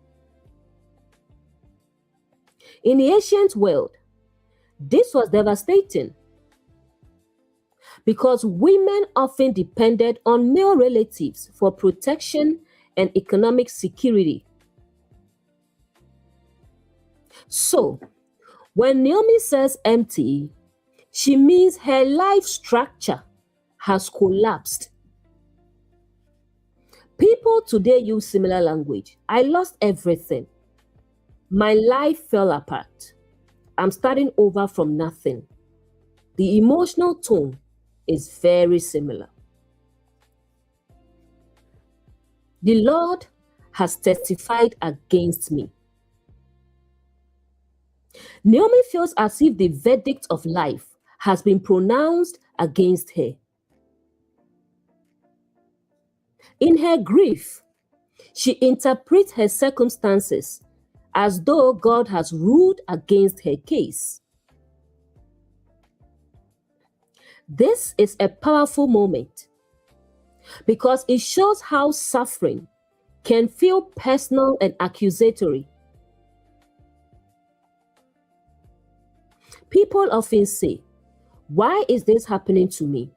B: In the ancient world, this was devastating because women often depended on male relatives for protection and economic security. So, when Naomi says empty, she means her life structure has collapsed. People today use similar language. I lost everything. My life fell apart. I'm starting over from nothing. The emotional tone is very similar. The Lord has testified against me. Naomi feels as if the verdict of life has been pronounced against her. In her grief, she interprets her circumstances as though God has ruled against her case. This is a powerful moment because it shows how suffering can feel personal and accusatory. People often say, why is this happening to me?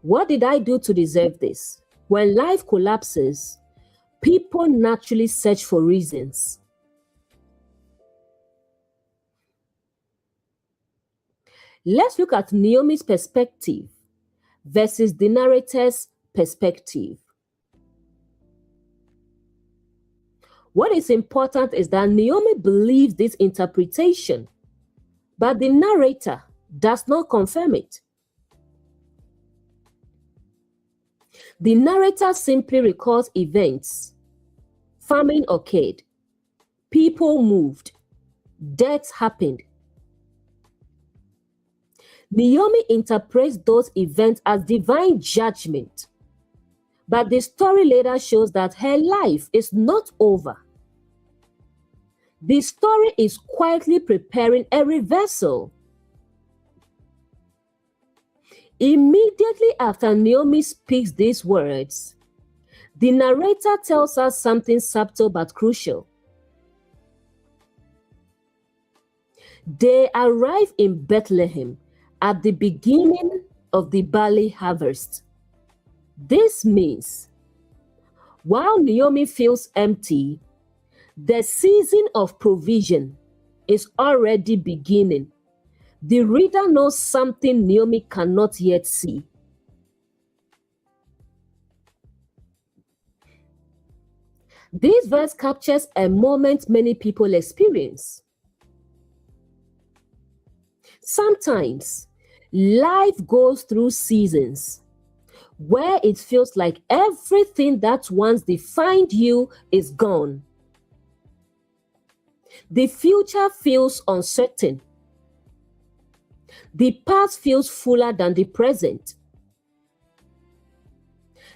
B: What did I do to deserve this? When life collapses, people naturally search for reasons. Let's look at Naomi's perspective versus the narrator's perspective. What is important is that Naomi believes this interpretation, but the narrator does not confirm it. The narrator simply records events. Famine occurred. People moved. Deaths happened. Naomi interprets those events as divine judgment. But the story later shows that her life is not over. The story is quietly preparing a reversal. Immediately after Naomi speaks these words, the narrator tells us something subtle but crucial. They arrive in Bethlehem at the beginning of the barley harvest. This means, while Naomi feels empty, the season of provision is already beginning. The reader knows something Naomi cannot yet see. This verse captures a moment many people experience. Sometimes life goes through seasons where it feels like everything that once defined you is gone. The future feels uncertain. The past feels fuller than the present.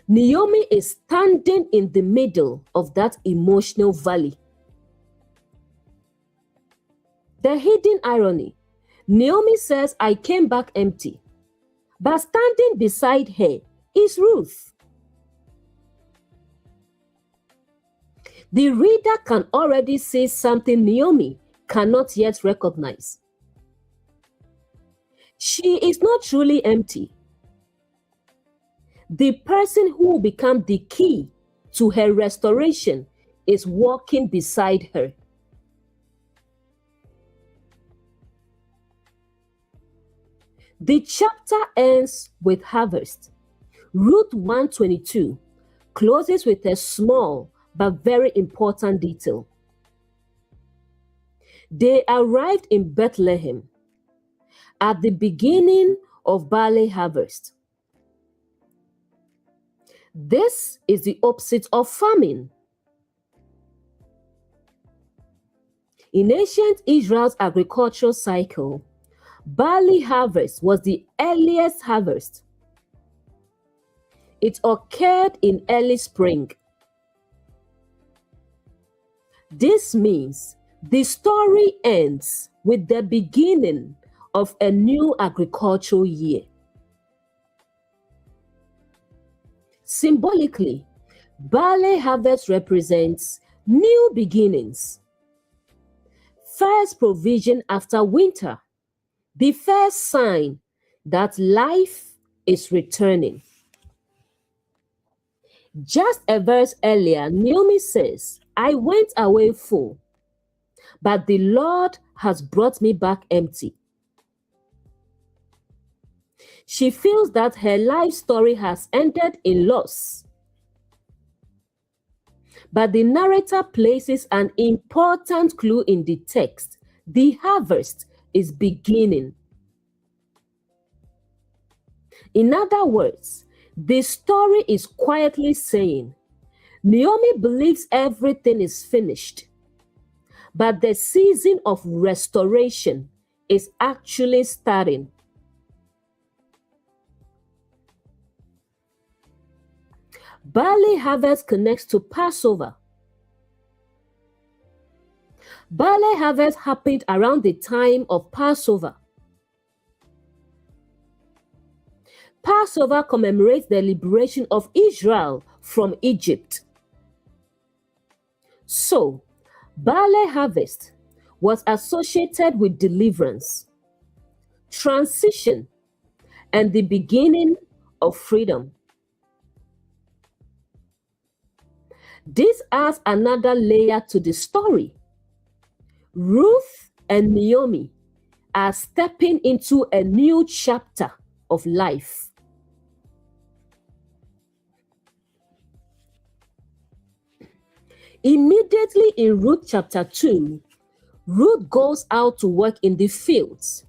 B: Naomi is standing in the middle of that emotional valley. The hidden irony. Naomi says, I came back empty. But standing beside her is Ruth. The reader can already see something Naomi cannot yet recognize. She is not truly empty. The person who will become the key to her restoration is walking beside her. The chapter ends with harvest. Ruth 1:22 closes with a small but very important detail. They arrived in Bethlehem at the beginning of barley harvest. This is the opposite of famine. In ancient Israel's agricultural cycle, barley harvest was the earliest harvest. It occurred in early spring. This means the story ends with the beginning of a new agricultural year. Symbolically, barley harvest represents new beginnings. First provision after winter. The first sign that life is returning. Just a verse earlier, Naomi says, I went away full, but the Lord has brought me back empty. She feels that her life story has ended in loss. But the narrator places an important clue in the text. The harvest is beginning. In other words, the story is quietly saying, Naomi believes everything is finished, but the season of restoration is actually starting. Barley harvest connects to Passover. Barley harvest happened around the time of Passover. Passover commemorates the liberation of Israel from Egypt. So, barley harvest was associated with deliverance, transition, and the beginning of freedom. This adds another layer to the story. Ruth and Naomi are stepping into a new chapter of life. Immediately in Ruth chapter 2, Ruth goes out to work in the fields.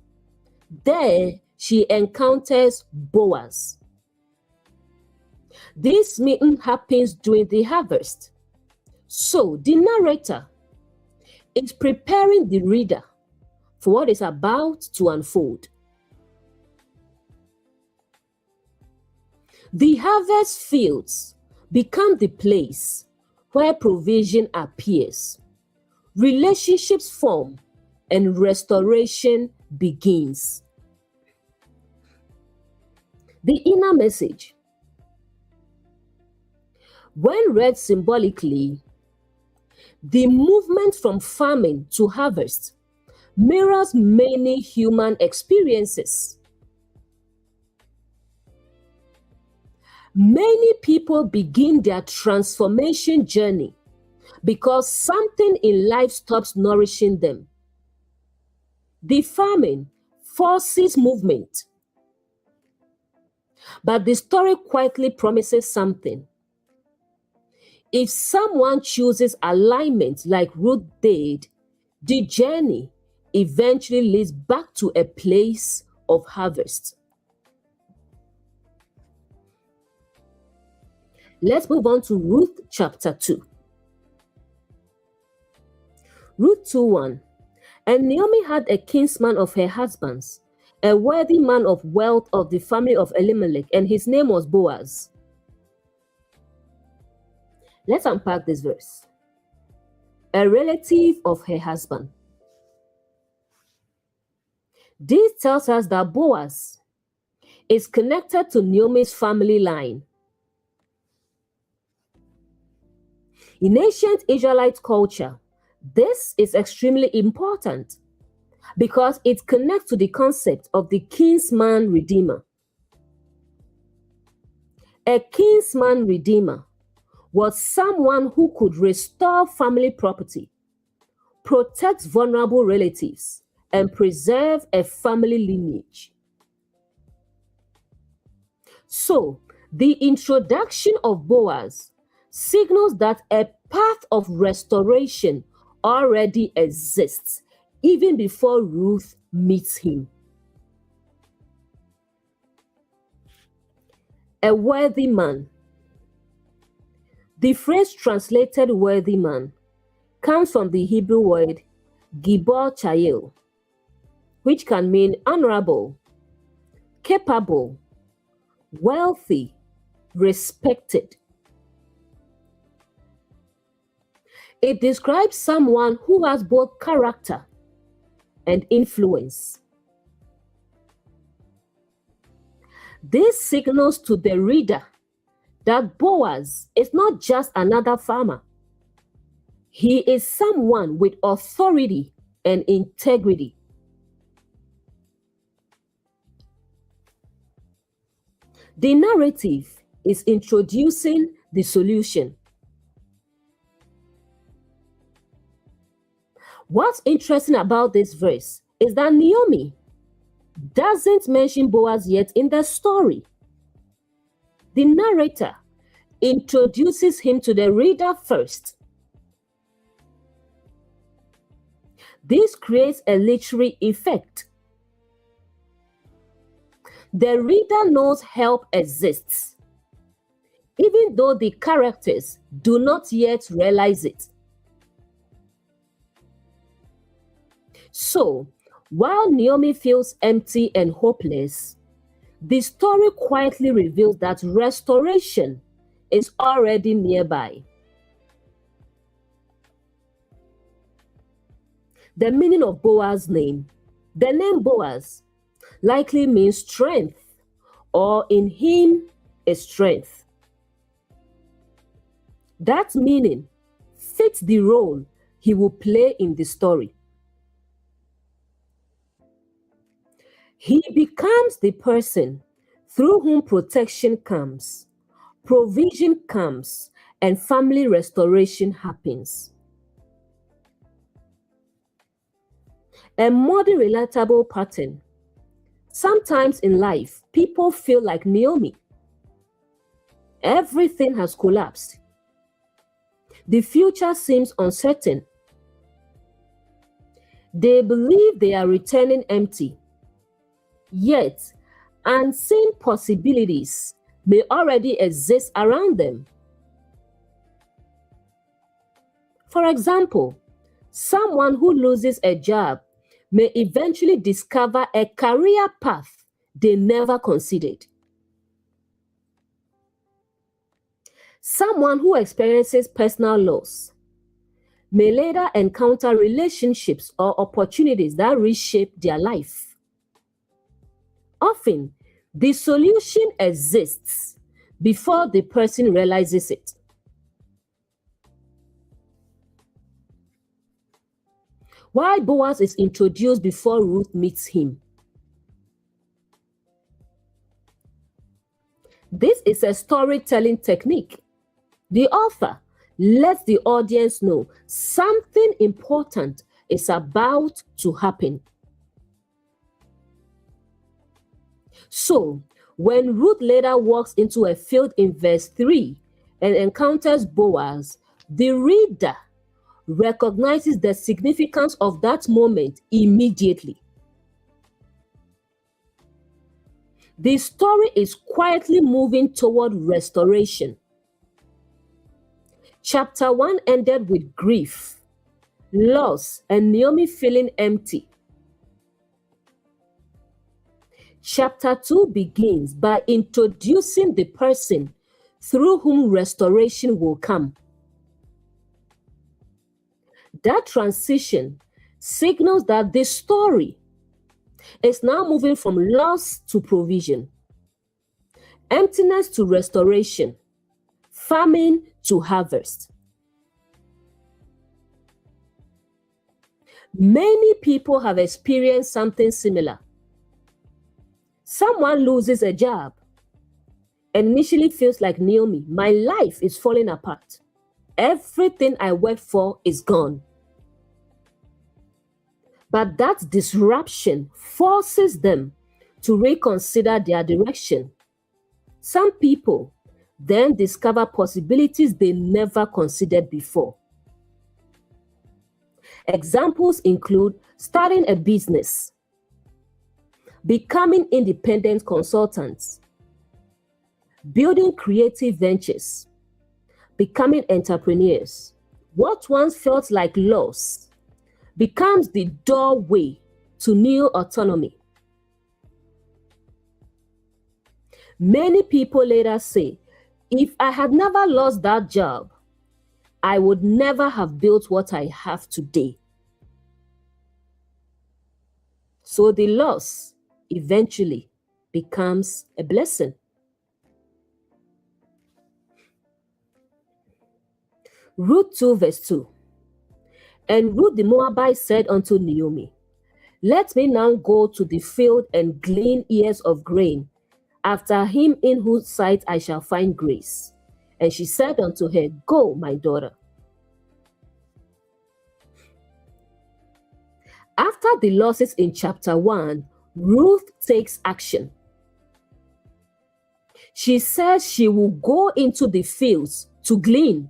B: There, she encounters Boaz. This meeting happens during the harvest. So, the narrator is preparing the reader for what is about to unfold. The harvest fields become the place where provision appears, relationships form, and restoration begins. The inner message. When read symbolically, the movement from famine to harvest mirrors many human experiences. Many people begin their transformation journey because something in life stops nourishing them. The famine forces movement. But the story quietly promises something. If someone chooses alignment like Ruth did, the journey eventually leads back to a place of harvest. Let's move on to Ruth chapter 2. Ruth 2:1. And Naomi had a kinsman of her husband's, a worthy man of wealth of the family of Elimelech, and his name was Boaz. Let's unpack this verse. A relative of her husband. This tells us that Boaz is connected to Naomi's family line. In ancient Israelite culture, this is extremely important because it connects to the concept of the kinsman redeemer. A kinsman redeemer was someone who could restore family property, protect vulnerable relatives, and preserve a family lineage. So, the introduction of Boaz signals that a path of restoration already exists even before Ruth meets him. A worthy man. The phrase translated worthy man comes from the Hebrew word gibor chayil, which can mean honorable, capable, wealthy, respected. It describes someone who has both character and influence. This signals to the reader that Boaz is not just another farmer. He is someone with authority and integrity. The narrative is introducing the solution. What's interesting about this verse is that Naomi doesn't mention Boaz yet in the story. The narrator introduces him to the reader first. This creates a literary effect. The reader knows help exists, even though the characters do not yet realize it. So, while Naomi feels empty and hopeless, the story quietly reveals that restoration is already nearby. The meaning of Boaz's name. The name Boaz likely means strength, or in him is strength. That meaning fits the role he will play in the story. He becomes the person through whom protection comes, provision comes, and family restoration happens. A modern relatable pattern. Sometimes in life, people feel like Naomi. Everything has collapsed. The future seems uncertain. They believe they are returning empty. Yet, unseen possibilities may already exist around them. For example, someone who loses a job may eventually discover a career path they never considered. Someone who experiences personal loss may later encounter relationships or opportunities that reshape their life. Often, the solution exists before the person realizes it. Why Boaz is introduced before Ruth meets him. This is a storytelling technique. The author lets the audience know something important is about to happen. So, when Ruth later walks into a field in verse 3 and encounters Boaz, the reader recognizes the significance of that moment immediately. The story is quietly moving toward restoration. Chapter 1 ended with grief. loss, and Naomi feeling empty. Chapter 2 begins by introducing the person through whom restoration will come. That transition signals that this story is now moving from loss to provision, emptiness to restoration, famine to harvest. Many people have experienced something similar. Someone loses a job and initially feels like Naomi, my life is falling apart. Everything I worked for is gone. But that disruption forces them to reconsider their direction. Some people then discover possibilities they never considered before. Examples include starting a business, becoming independent consultants, building creative ventures, becoming entrepreneurs. What once felt like loss becomes the doorway to new autonomy. Many people later say, if I had never lost that job, I would never have built what I have today. So the loss eventually becomes a blessing. Ruth 2 verse 2. And Ruth the Moabite said unto Naomi, let me now go to the field and glean ears of grain, after him in whose sight I shall find grace. And she said unto her, go, my daughter. After the losses in chapter 1, Ruth takes action. She says she will go into the fields to glean.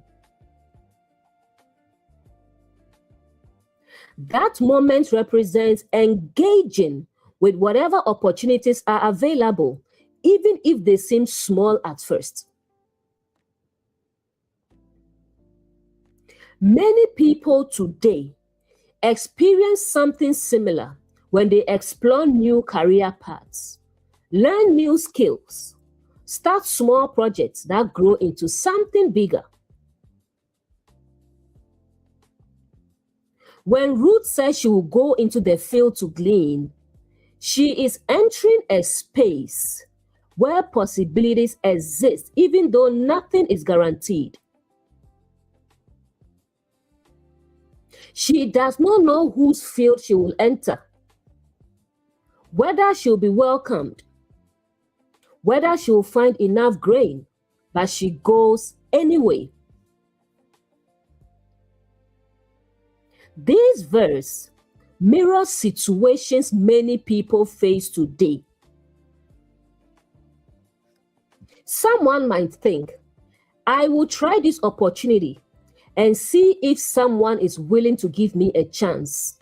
B: That moment represents engaging with whatever opportunities are available, even if they seem small at first. Many people today experience something similar when they explore new career paths, learn new skills, start small projects that grow into something bigger. When Ruth says she will go into the field to glean, she is entering a space where possibilities exist, even though nothing is guaranteed. She does not know whose field she will enter, whether she will be welcomed, whether she will find enough grain, but she goes anyway. This verse mirrors situations many people face today. Someone might think, I will try this opportunity and see if someone is willing to give me a chance.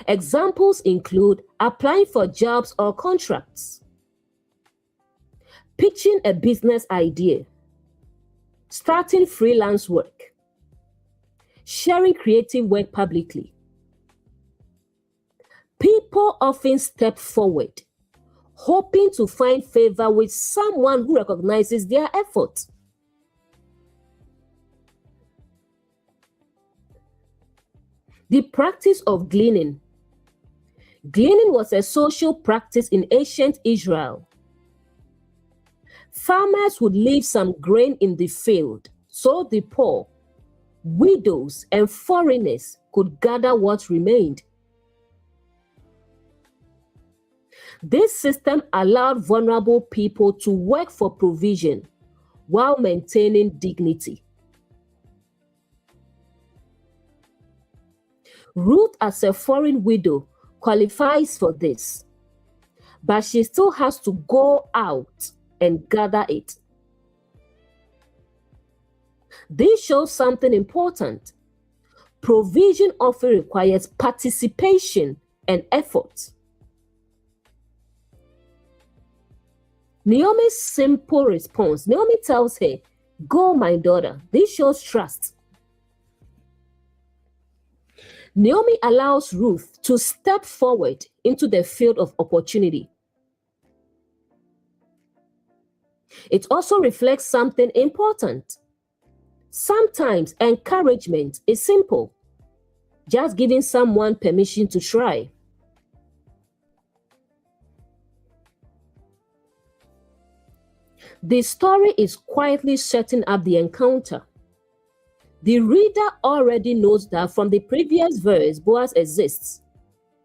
B: Examples include applying for jobs or contracts, pitching a business idea, starting freelance work, sharing creative work publicly. People often step forward, hoping to find favor with someone who recognizes their effort. The practice of gleaning. Gleaning was a social practice in ancient Israel. Farmers would leave some grain in the field so the poor, widows, and foreigners could gather what remained. This system allowed vulnerable people to work for provision while maintaining dignity. Ruth, as a foreign widow, qualifies for this, but she still has to go out and gather it. This shows something important. Provision often requires participation and effort. Naomi's simple response. Naomi tells her, go, my daughter. This shows trust. Naomi allows Ruth to step forward into the field of opportunity. It also reflects something important. Sometimes encouragement is simple, just giving someone permission to try. The story is quietly setting up the encounter. The reader already knows that from the previous verse, Boaz exists.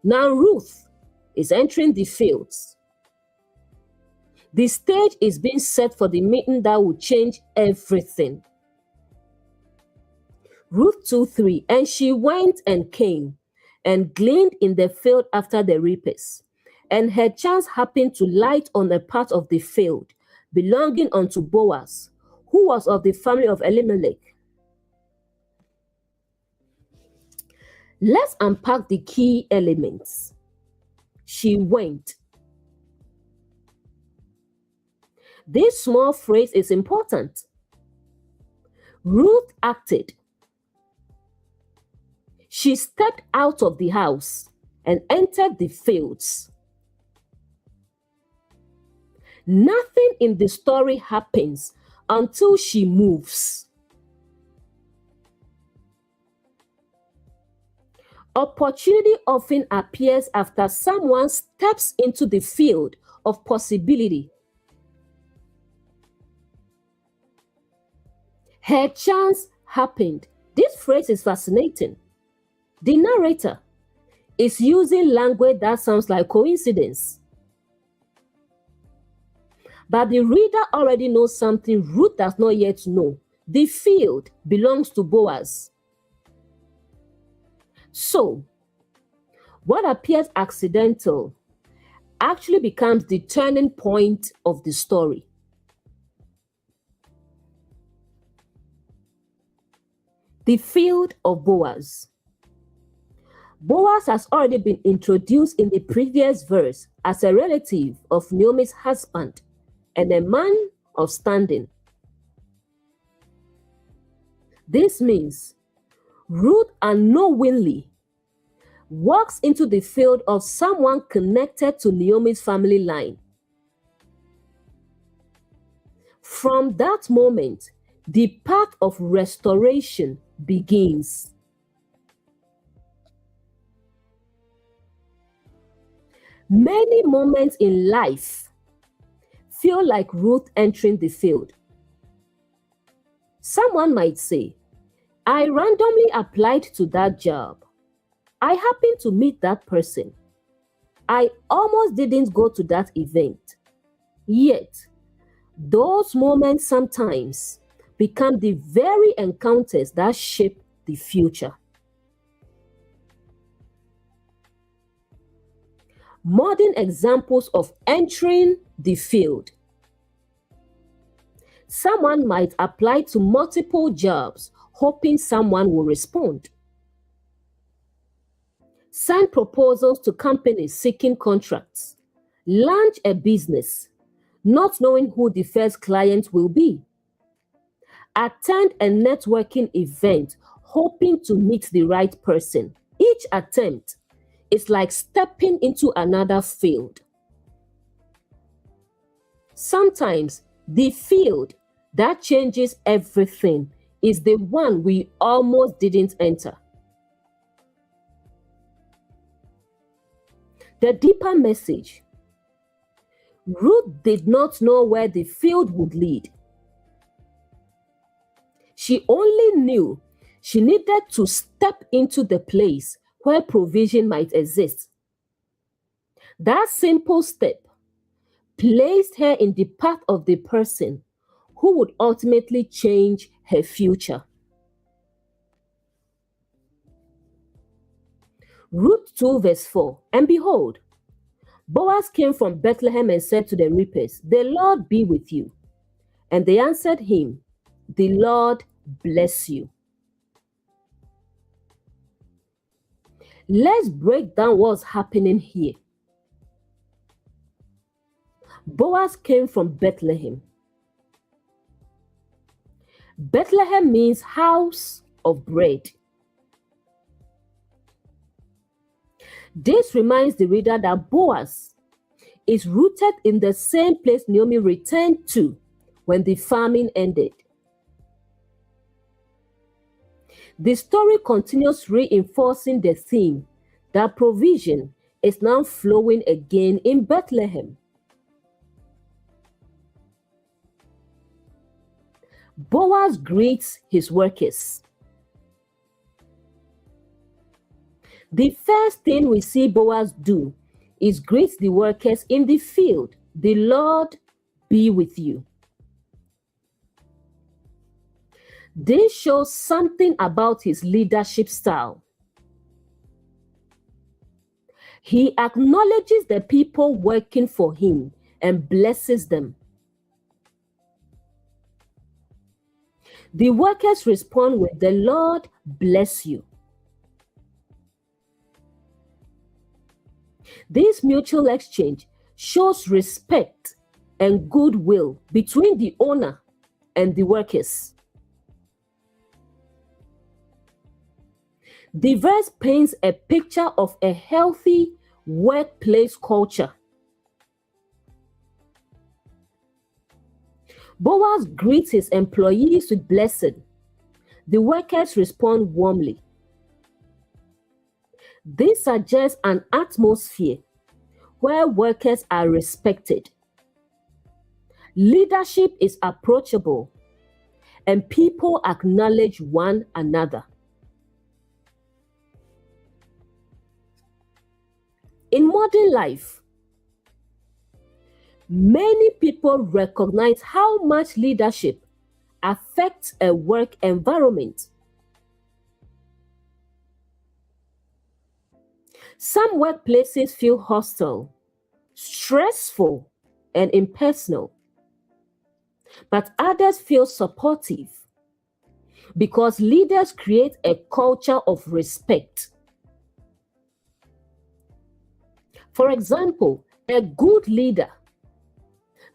B: Now Ruth is entering the fields. The stage is being set for the meeting that will change everything. Ruth 2:3, and she went and came and gleaned in the field after the reapers, and her chance happened to light on a part of the field belonging unto Boaz, who was of the family of Elimelech. Let's unpack the key elements. She went. This small phrase is important. Ruth acted. She stepped out of the house and entered the fields. Nothing in the story happens until she moves. Opportunity often appears after someone steps into the field of possibility. Her chance happened. This phrase is fascinating. The narrator is using language that sounds like coincidence. But the reader already knows something Ruth does not yet know. The field belongs to Boaz. So, what appears accidental actually becomes the turning point of the story. The field of Boaz. Boaz has already been introduced in the previous verse as a relative of Naomi's husband and a man of standing. This means Ruth unknowingly walks into the field of someone connected to Naomi's family line. From that moment, the path of restoration begins. Many moments in life feel like Ruth entering the field. Someone might say, I randomly applied to that job. I happened to meet that person. I almost didn't go to that event. Yet, those moments sometimes become the very encounters that shape the future. Modern examples of entering the field. Someone might apply to multiple jobs, hoping someone will respond. Send proposals to companies seeking contracts. Launch a business, not knowing who the first client will be. Attend a networking event, hoping to meet the right person. Each attempt is like stepping into another field. Sometimes the field that changes everything is the one we almost didn't enter. The deeper message: Ruth did not know where the field would lead. She only knew she needed to step into the place where provision might exist. That simple step placed her in the path of the person who would ultimately change her future. Ruth 2 verse 4, and behold, Boaz came from Bethlehem and said to the reapers, the Lord be with you. And they answered him, the Lord bless you. Let's break down what's happening here. Boaz came from Bethlehem. Bethlehem means house of bread. This reminds the reader that Boaz is rooted in the same place Naomi returned to when the famine ended. The story continues, reinforcing the theme that provision is now flowing again in Bethlehem. Boaz greets his workers. The first thing we see Boaz do is greet the workers in the field. The Lord be with you. This shows something about his leadership style. He acknowledges the people working for him and blesses them. The workers respond with, "The Lord bless you." This mutual exchange shows respect and goodwill between the owner and the workers. The verse paints a picture of a healthy workplace culture. Boaz greets his employees with blessing. The workers respond warmly. This suggests an atmosphere where workers are respected. Leadership is approachable, and people acknowledge one another. In modern life, many people recognize how much leadership affects a work environment. Some workplaces feel hostile, stressful, and impersonal, but others feel supportive because leaders create a culture of respect. For example, a good leader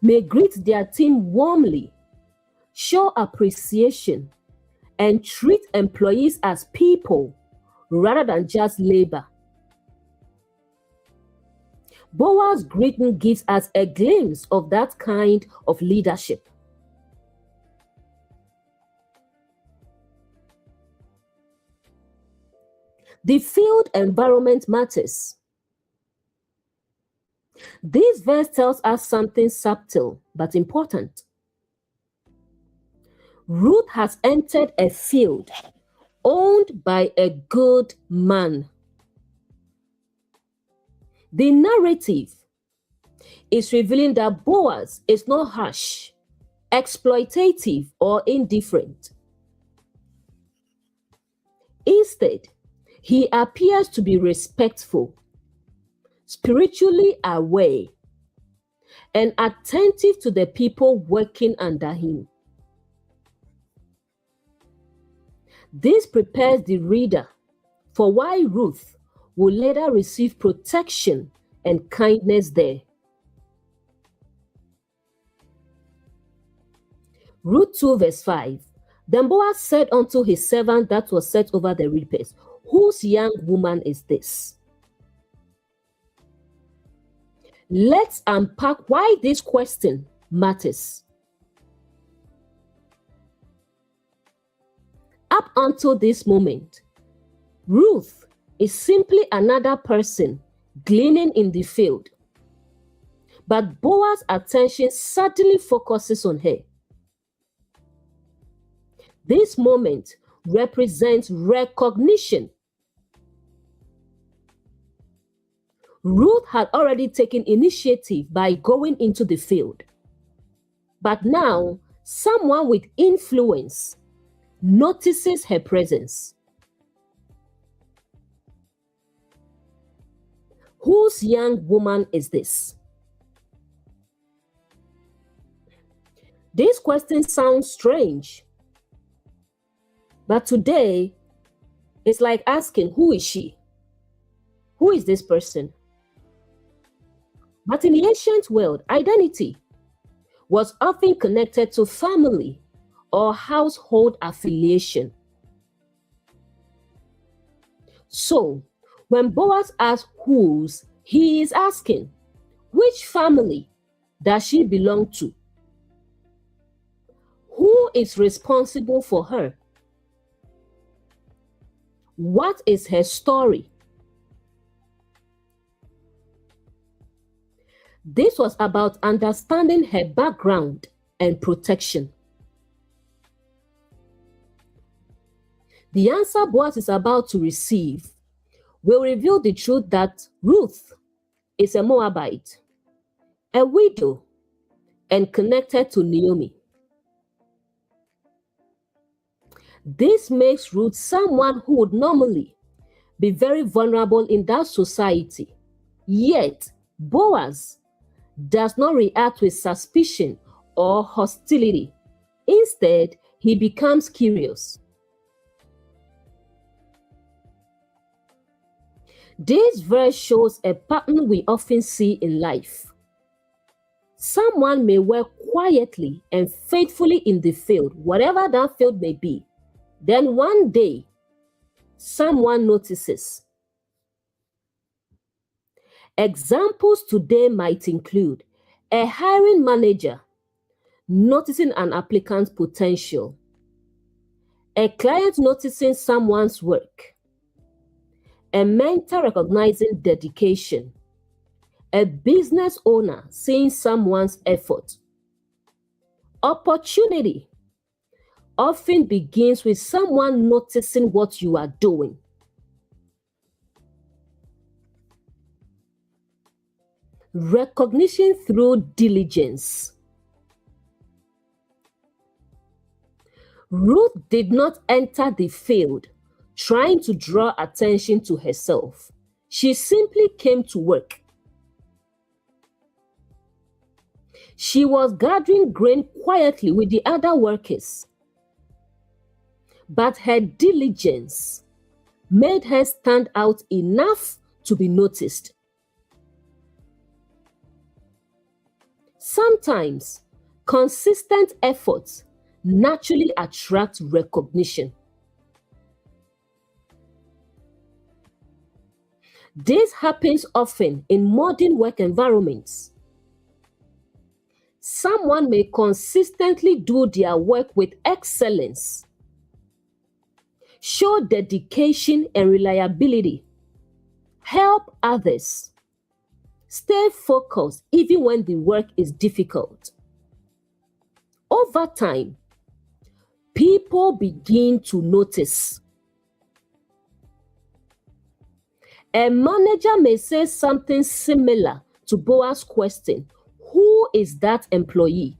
B: may greet their team warmly, show appreciation, and treat employees as people rather than just labor. Boaz's greeting gives us a glimpse of that kind of leadership. The field environment matters. This verse tells us something subtle but important. Ruth has entered a field owned by a good man. The narrative is revealing that Boaz is not harsh, exploitative, or indifferent. Instead, he appears to be respectful, spiritually aware, and attentive to the people working under him. This prepares the reader for why Ruth will later receive protection and kindness there. Ruth 2 verse 5. Then Boaz said unto his servant that was set over the reapers, "Whose young woman is this?" Let's unpack why this question matters. Up until this moment, Ruth is simply another person gleaning in the field. But Boaz's attention suddenly focuses on her. This moment represents recognition. Ruth had already taken initiative by going into the field. But now, someone with influence notices her presence. Whose young woman is this? This question sounds strange. But today, it's like asking, who is she? Who is this person? But in the ancient world, identity was often connected to family or household affiliation. So, When Boaz asks whose, he is asking, which family does she belong to? Who is responsible for her? What is her story? This was about understanding her background and protection. The answer Boaz is about to receive will reveal the truth that Ruth is a Moabite, a widow, and connected to Naomi. This makes Ruth someone who would normally be very vulnerable in that society. Yet, Boaz does not react with suspicion or hostility. Instead, he becomes curious. This verse shows a pattern we often see in life. Someone may work quietly and faithfully in the field, whatever that field may be. Then one day, someone notices. Examples today might include a hiring manager noticing an applicant's potential, a client noticing someone's work, a mentor recognizing dedication, a business owner seeing someone's effort. Opportunity often begins with someone noticing what you are doing. Recognition through diligence. Ruth did not enter the field trying to draw attention to herself. She simply came to work. She was gathering grain quietly with the other workers. But her diligence made her stand out enough to be noticed. Sometimes, consistent efforts naturally attract recognition. This happens often in modern work environments. Someone may consistently do their work with excellence, show dedication and reliability, help others, stay focused even when the work is difficult. Over time, people begin to notice. A manager may say something similar to Boaz's question, who is that employee?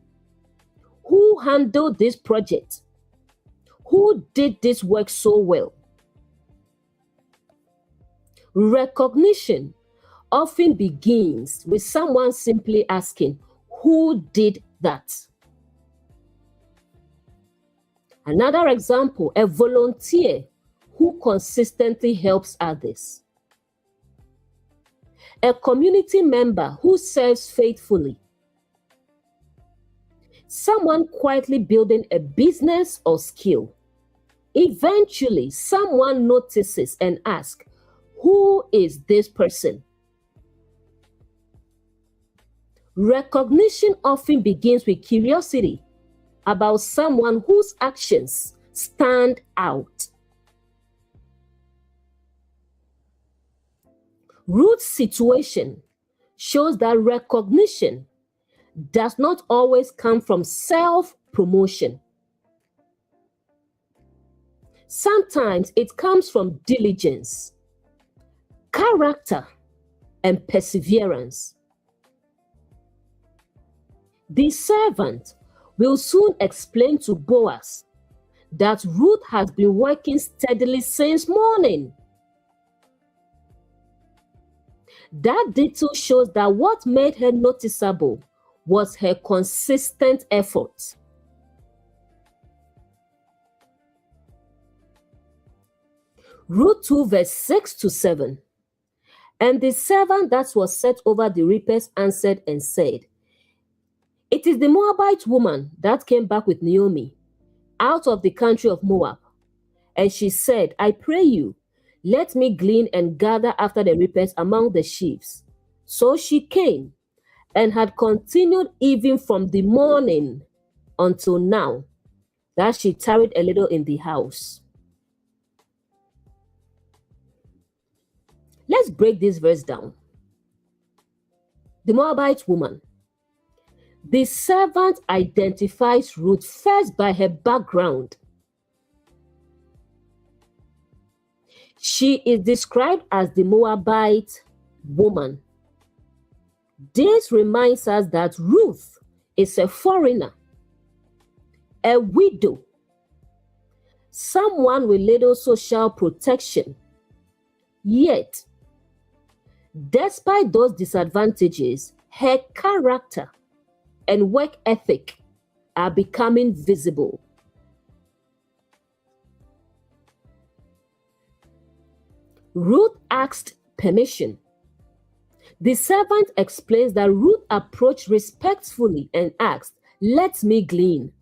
B: Who handled this project? Who did this work so well? Recognition often begins with someone simply asking, who did that? Another example, a volunteer who consistently helps others. A community member who serves faithfully. Someone quietly building a business or skill. Eventually, someone notices and asks, who is this person? Recognition often begins with curiosity about someone whose actions stand out. Ruth's situation shows that recognition does not always come from self-promotion. Sometimes it comes from diligence, character, and perseverance. The servant will soon explain to Boaz that Ruth has been working steadily since morning. That detail shows that what made her noticeable was her consistent effort. Ruth 2 verse 6 to 7. And the servant that was set over the reapers answered and said, it is the Moabite woman that came back with Naomi out of the country of Moab. And she said, I pray you, Let me glean and gather after the reapers among the sheaves. So she came and had continued even from the morning until now, that she tarried a little in the house. Let's break this verse down. The Moabite woman. The servant identifies Ruth first by her background. She is described as the Moabite woman. This reminds us that Ruth is a foreigner, a widow, someone with little social protection. Yet, despite those disadvantages, her character and work ethic are becoming visible. Ruth asked permission. The servant explains that Ruth approached respectfully and asked, "Let me glean."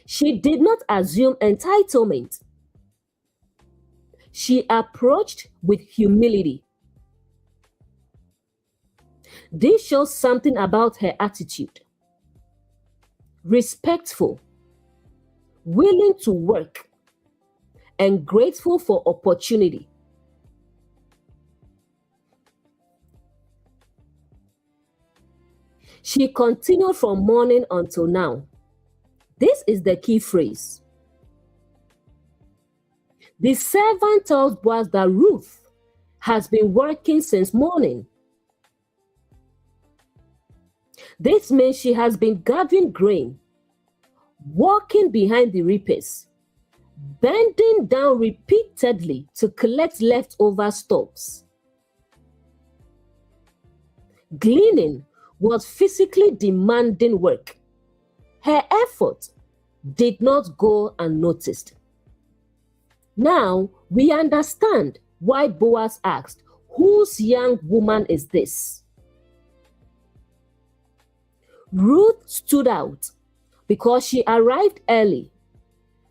B: She did not assume entitlement. She approached with humility. This shows something about her attitude. Respectful, willing to work, and grateful for opportunity. She continued from morning until now. This is the key phrase. The servant tells Boaz that Ruth has been working since morning. This means she has been gathering grain, walking behind the reapers, bending down repeatedly to collect leftover stalks. Gleaning was physically demanding work. Her effort did not go unnoticed. Now we understand why Boaz asked, "Whose young woman is this?" Ruth stood out because she arrived early.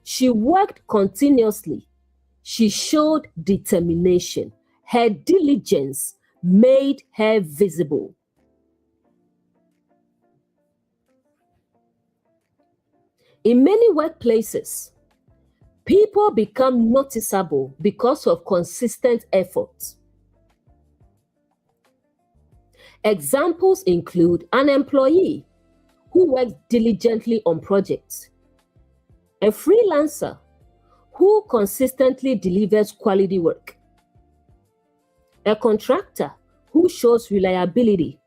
B: She worked continuously. She showed determination. Her diligence made her visible. In many workplaces, people become noticeable because of consistent effort. Examples include an employee who works diligently on projects, a freelancer who consistently delivers quality work, a contractor who shows reliability,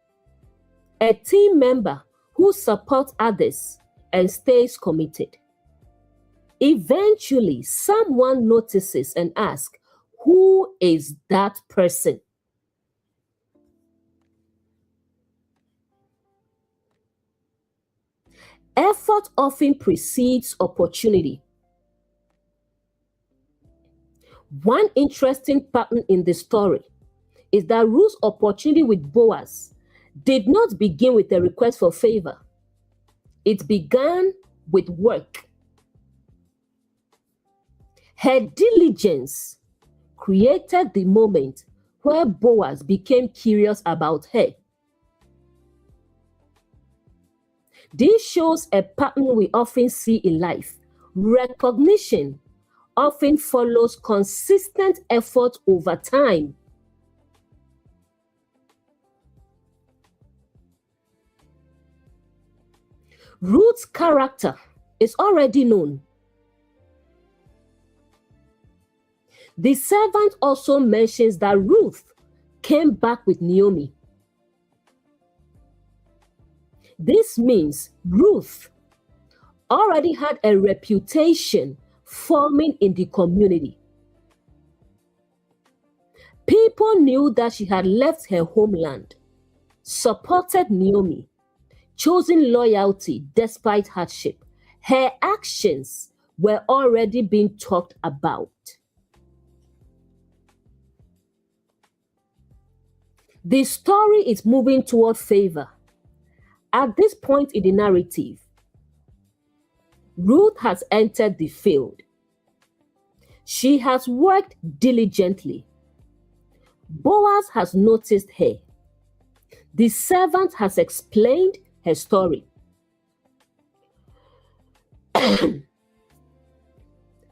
B: a team member who supports others and stays committed. Eventually, someone notices and asks, "Who is that person?" Effort often precedes opportunity. One interesting pattern in the story is that Ruth's opportunity with Boaz did not begin with a request for favor. It began with work. Her diligence created the moment where Boaz became curious about her. This shows a pattern we often see in life. Recognition often follows consistent effort over time. Ruth's character is already known. The servant also mentions that Ruth came back with Naomi. This means Ruth already had a reputation forming in the community. People knew that she had left her homeland, supported Naomi, chosen loyalty despite hardship. Her actions were already being talked about. The story is moving toward favor. At this point in the narrative, Ruth has entered the field. She has worked diligently. Boaz has noticed her. The servant has explained her story.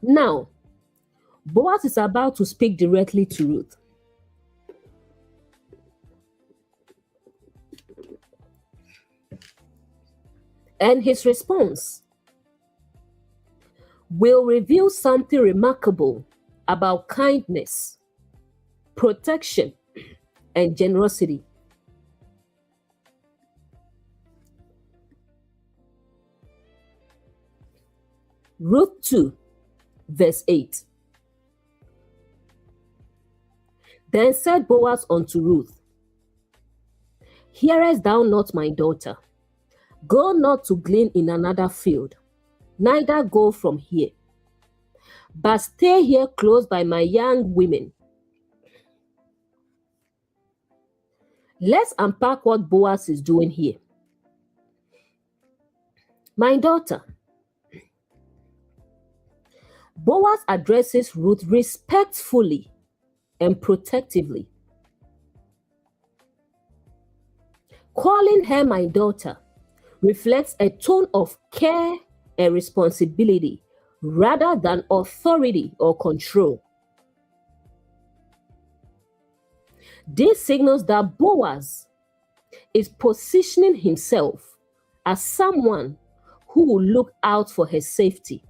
B: Now, Boaz is about to speak directly to Ruth. And his response will reveal something remarkable about kindness, protection, and generosity. Ruth 2, verse 8. Then said Boaz unto Ruth, Hearest thou not, my daughter? Go not to glean in another field, neither go from here, but stay here close by my young women. Let's unpack what Boaz is doing here. My daughter, Boaz addresses Ruth respectfully and protectively. Calling her my daughter reflects a tone of care and responsibility rather than authority or control. This signals that Boaz is positioning himself as someone who will look out for her safety.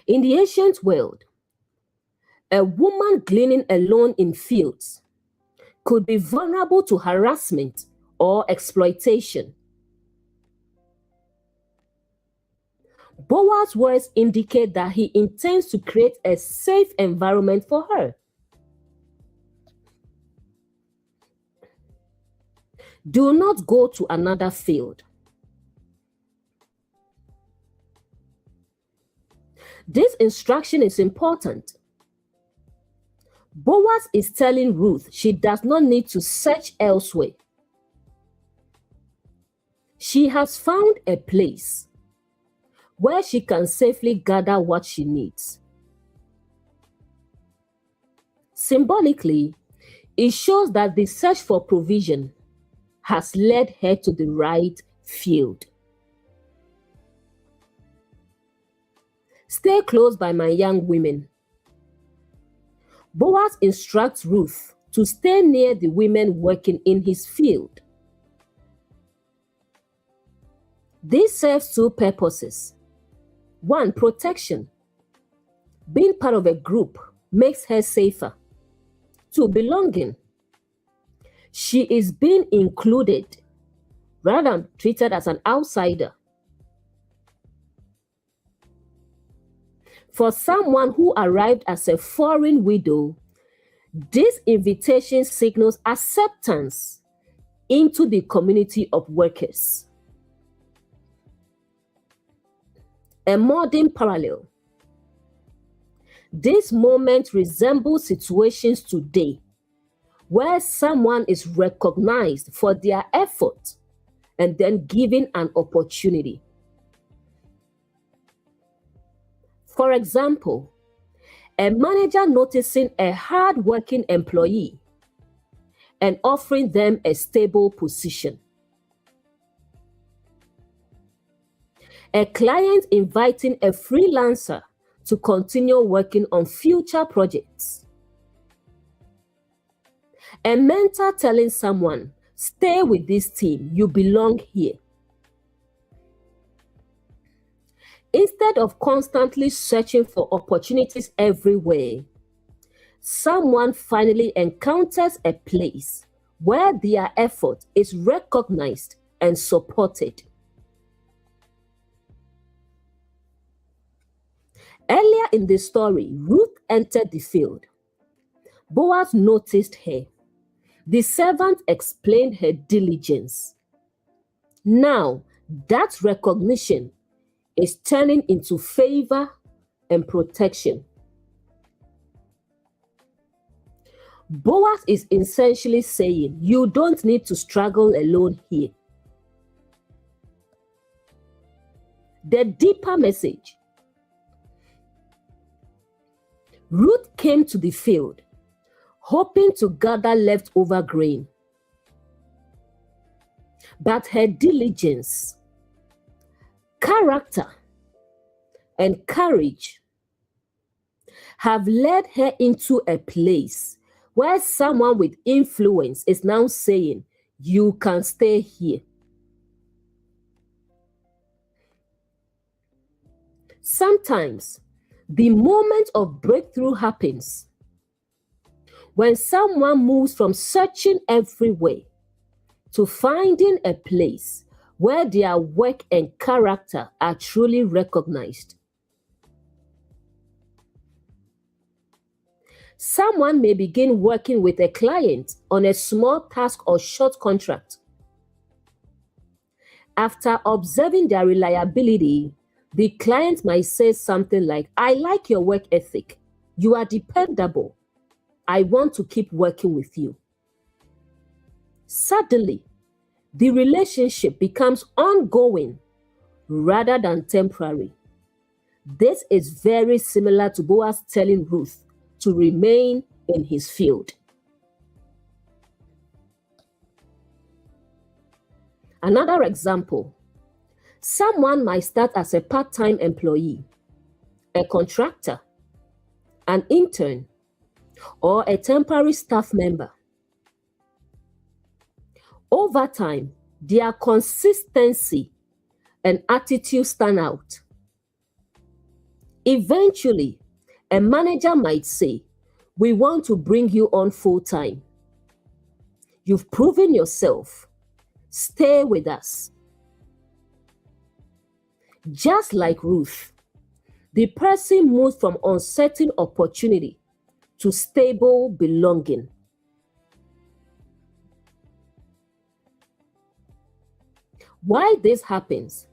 B: In the ancient world, a woman gleaning alone in fields could be vulnerable to harassment or exploitation. Boaz's words indicate that he intends to create a safe environment for her. Do not go to another field. This instruction is important. Boaz is telling Ruth she does not need to search elsewhere. She has found a place where she can safely gather what she needs. Symbolically, it shows that the search for provision has led her to the right field. Stay close by my young women. Boaz instructs Ruth to stay near the women working in his field. This serves two purposes. One, protection. Being part of a group makes her safer. Two, belonging. She is being included rather than treated as an outsider. For someone who arrived as a foreign widow, this invitation signals acceptance into the community of workers. A modern parallel. This moment resembles situations today where someone is recognized for their effort and then given an opportunity. For example, a manager noticing a hard-working employee and offering them a stable position. A client inviting a freelancer to continue working on future projects. A mentor telling someone, stay with this team, you belong here. Instead of constantly searching for opportunities everywhere, someone finally encounters a place where their effort is recognized and supported. Earlier in the story, Ruth entered the field. Boaz noticed her. The servant explained her diligence. Now, that recognition is turning into favor and protection. Boaz is essentially saying, you don't need to struggle alone here. The deeper message. Ruth came to the field, hoping to gather leftover grain. But her diligence, character, and courage have led her into a place where someone with influence is now saying, "You can stay here." Sometimes the moment of breakthrough happens when someone moves from searching everywhere to finding a place where their work and character are truly recognized. Someone may begin working with a client on a small task or short contract. After observing their reliability, the client might say something like, "I like your work ethic. You are dependable. I want to keep working with you." Suddenly, the relationship becomes ongoing rather than temporary. This is very similar to Boaz telling Ruth to remain in his field. Another example, someone might start as a part-time employee, a contractor, an intern, or a temporary staff member. Over time, their consistency and attitude stand out. Eventually, a manager might say, "We want to bring you on full-time. You've proven yourself. Stay with us." Just like Ruth, the person moved from uncertain opportunity to stable belonging. Why this happens?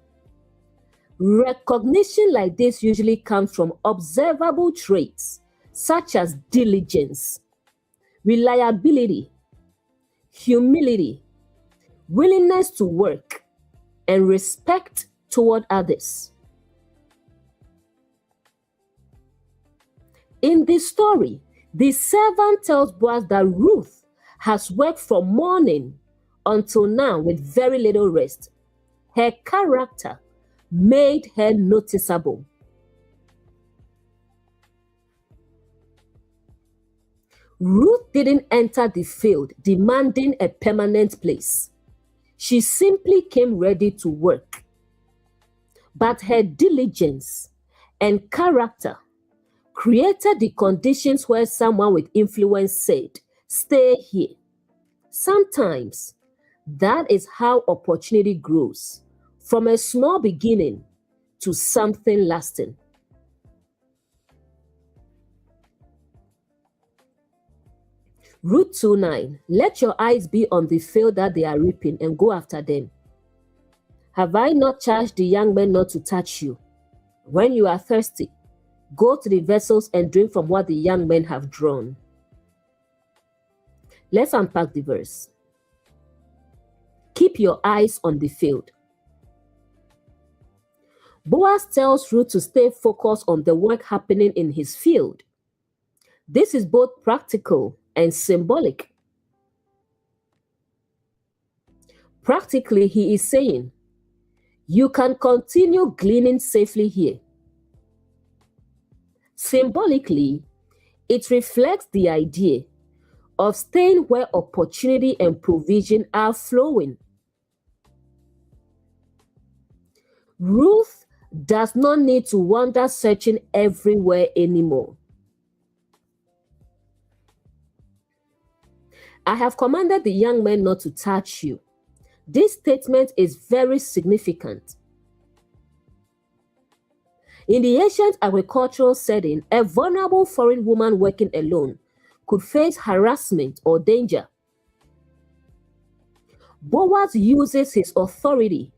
B: Recognition like this usually comes from observable traits such as diligence, reliability, humility, willingness to work, and respect toward others. In this story, the servant tells Boaz that Ruth has worked from morning until now with very little rest. Her character made her noticeable. Ruth didn't enter the field demanding a permanent place. She simply came ready to work. But her diligence and character created the conditions where someone with influence said, "Stay here." Sometimes that is how opportunity grows, from a small beginning to something lasting. Ruth 2:9, "Let your eyes be on the field that they are reaping and go after them. Have I not charged the young men not to touch you? When you are thirsty, go to the vessels and drink from what the young men have drawn." Let's unpack the verse. Keep your eyes on the field. Boaz tells Ruth to stay focused on the work happening in his field. This is both practical and symbolic. Practically, he is saying, you can continue gleaning safely here. Symbolically, it reflects the idea of staying where opportunity and provision are flowing. Ruth does not need to wander searching everywhere anymore. "I have commanded the young men not to touch you." This statement is very significant. In the ancient agricultural setting, a vulnerable foreign woman working alone could face harassment or danger. Boaz uses his authority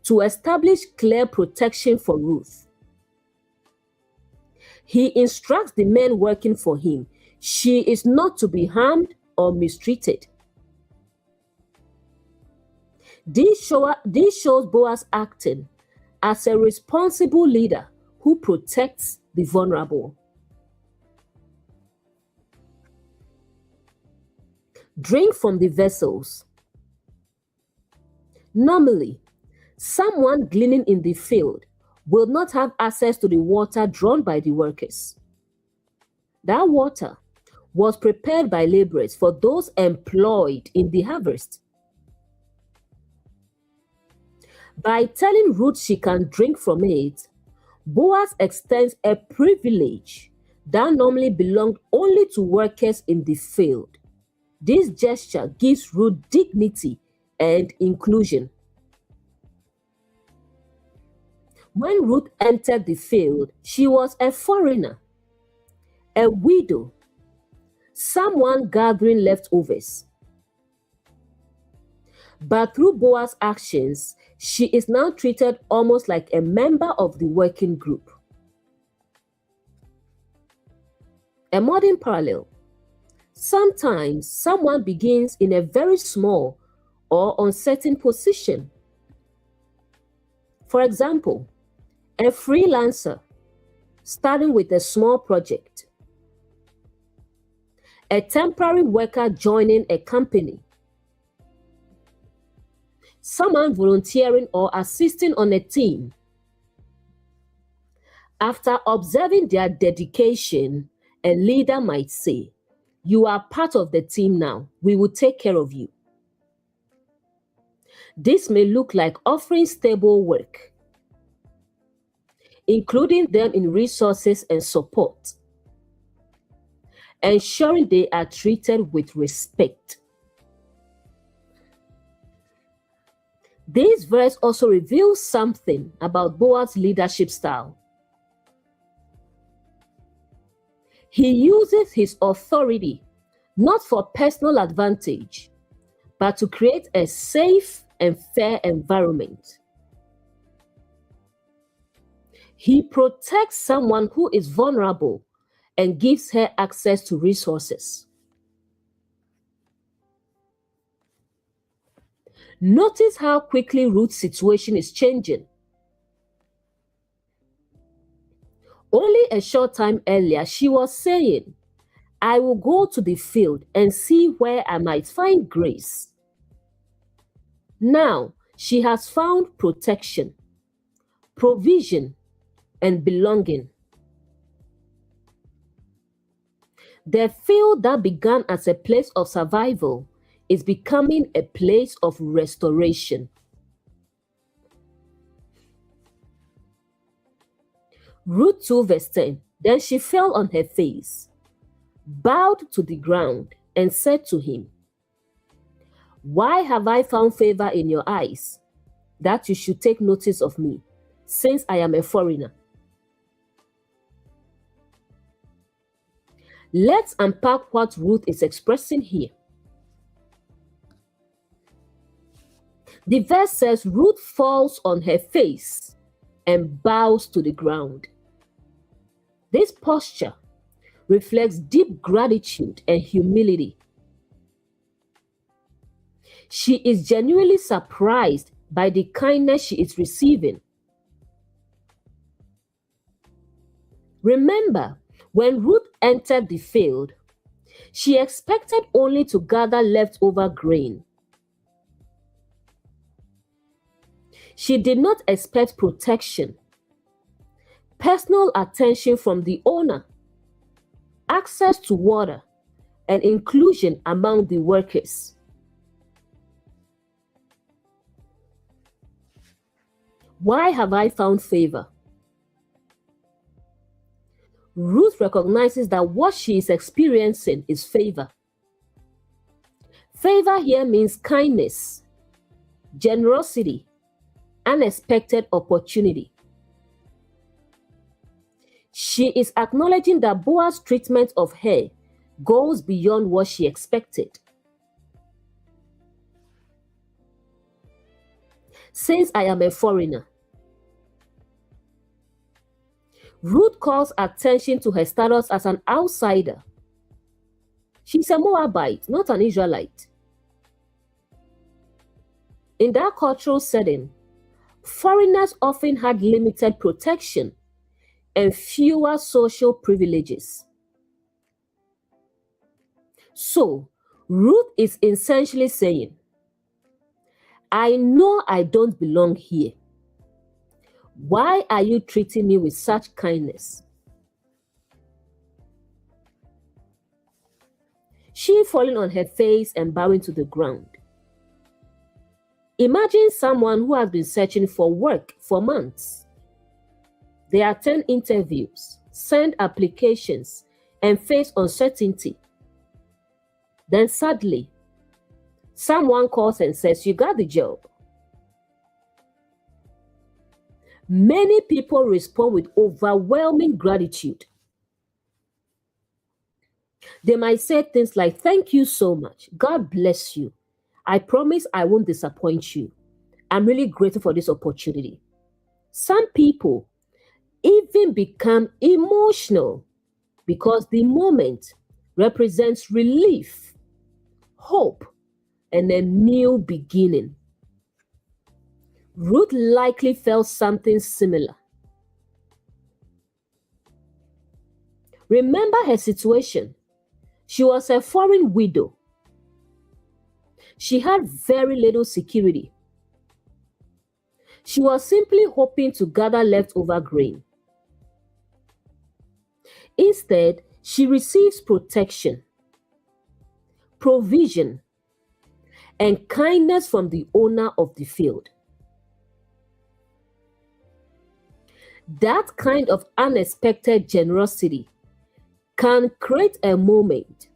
B: to establish clear protection for Ruth. He instructs the men working for him, she is not to be harmed or mistreated. This shows Boaz acting as a responsible leader who protects the vulnerable. Drink from the vessels. Normally, someone gleaning in the field will not have access to the water drawn by the workers. That water was prepared by laborers for those employed in the harvest. By telling Ruth she can drink from it, Boaz extends a privilege that normally belonged only to workers in the field. This gesture gives Ruth dignity and inclusion. When Ruth entered the field, she was a foreigner, a widow, someone gathering leftovers. But through Boaz's actions, she is now treated almost like a member of the working group. A modern parallel. Sometimes someone begins in a very small or uncertain position. For example, a freelancer starting with a small project, a temporary worker joining a company, someone volunteering or assisting on a team. After observing their dedication, a leader might say, "You are part of the team now. We will take care of you." This may look like offering stable work, including them in resources and support, ensuring they are treated with respect. This verse also reveals something about Boaz's leadership style. He uses his authority not for personal advantage, but to create a safe and fair environment. He protects someone who is vulnerable and gives her access to resources. Notice how quickly Ruth's situation is changing. Only a short time earlier, she was saying, "I will go to the field and see where I might find grace." Now, she has found protection, provision, and belonging. The field that began as a place of survival is becoming a place of restoration. Ruth 2 verse 10, then she fell on her face, bowed to the ground, and said to him, "Why have I found favor in your eyes, that you should take notice of me, since I am a foreigner?" Let's unpack what Ruth is expressing here. The verse says Ruth falls on her face and bows to the ground. This posture reflects deep gratitude and humility. She is genuinely surprised by the kindness she is receiving. Remember, when Ruth entered the field, she expected only to gather leftover grain. She did not expect protection, personal attention from the owner, access to water, and inclusion among the workers. Why have I found favor? Ruth recognizes that what she is experiencing is favor. Favor here means kindness, generosity, unexpected opportunity. She is acknowledging that Boaz's treatment of her goes beyond what she expected. Since I am a foreigner, Ruth calls attention to her status as an outsider. She's a Moabite, not an Israelite. In that cultural setting, foreigners often had limited protection and fewer social privileges. So, Ruth is essentially saying, I know I don't belong here. Why are you treating me with such kindness? She falling on her face and bowing to the ground. Imagine someone who has been searching for work for months. They attend interviews, send applications, and face uncertainty. Then suddenly, someone calls and says, you got the job. Many people respond with overwhelming gratitude. They might say things like, thank you so much. God bless you. I promise I won't disappoint you. I'm really grateful for this opportunity. Some people even become emotional because the moment represents relief, hope, and a new beginning. Ruth likely felt something similar. Remember her situation. She was a foreign widow. She had very little security. She was simply hoping to gather leftover grain. Instead, she receives protection, provision, and kindness from the owner of the field. That kind of unexpected generosity can create a moment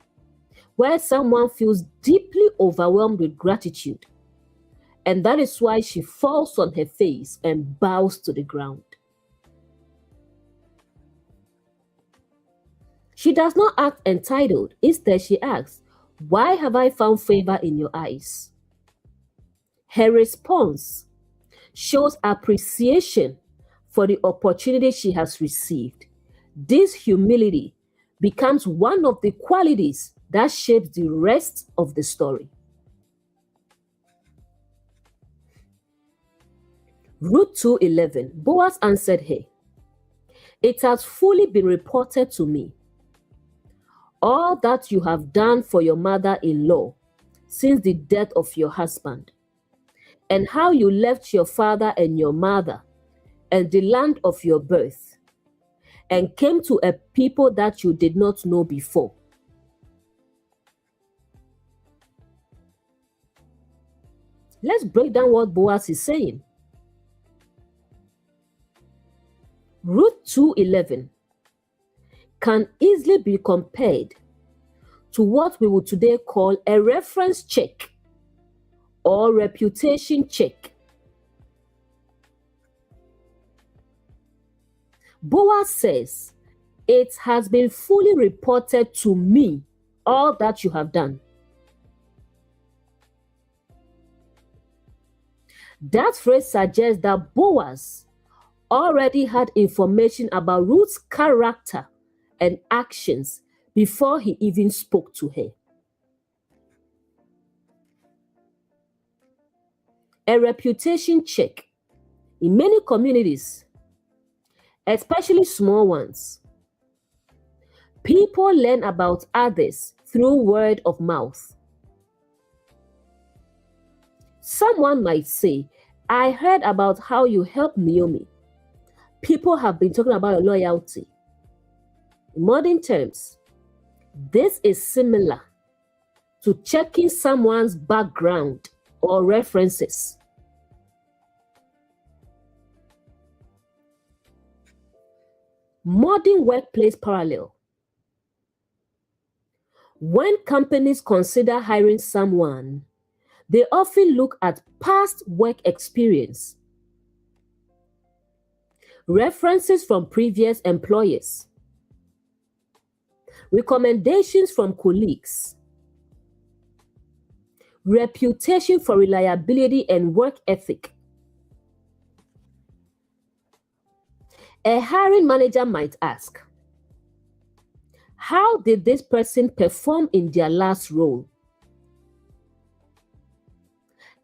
B: where someone feels deeply overwhelmed with gratitude, and that is why she falls on her face and bows to the ground. She does not act entitled. Instead, she asks, why have I found favor in your eyes? Her response shows appreciation for the opportunity she has received. This humility becomes one of the qualities that shapes the rest of the story. Ruth 2:11, Boaz answered her, it has fully been reported to me, all that you have done for your mother-in-law since the death of your husband, and how you left your father and your mother and the land of your birth, and came to a people that you did not know before. Let's break down what Boaz is saying. Ruth 2:11 can easily be compared to what we would today call a reference check or reputation check. Boaz says, it has been fully reported to me all that you have done. That phrase suggests that Boaz already had information about Ruth's character and actions before he even spoke to her. A reputation check. In many communities, especially small ones, people learn about others through word of mouth. Someone might say, I heard about how you helped Naomi. People have been talking about your loyalty. In modern terms, this is similar to checking someone's background or references. Modern workplace parallel. When companies consider hiring someone, they often look at past work experience, references from previous employers, recommendations from colleagues, reputation for reliability and work ethic. A hiring manager might ask, how did this person perform in their last role?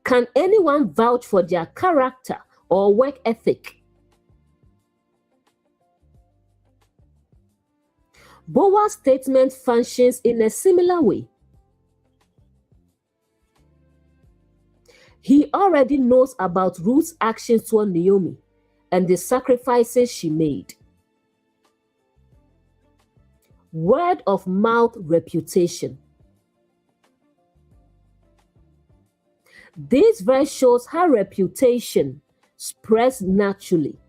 B: Can anyone vouch for their character or work ethic. Boaz's statement functions in a similar way. He already knows about Ruth's actions toward Naomi and the sacrifices she made. Word of mouth reputation. This verse shows how reputation spreads naturally.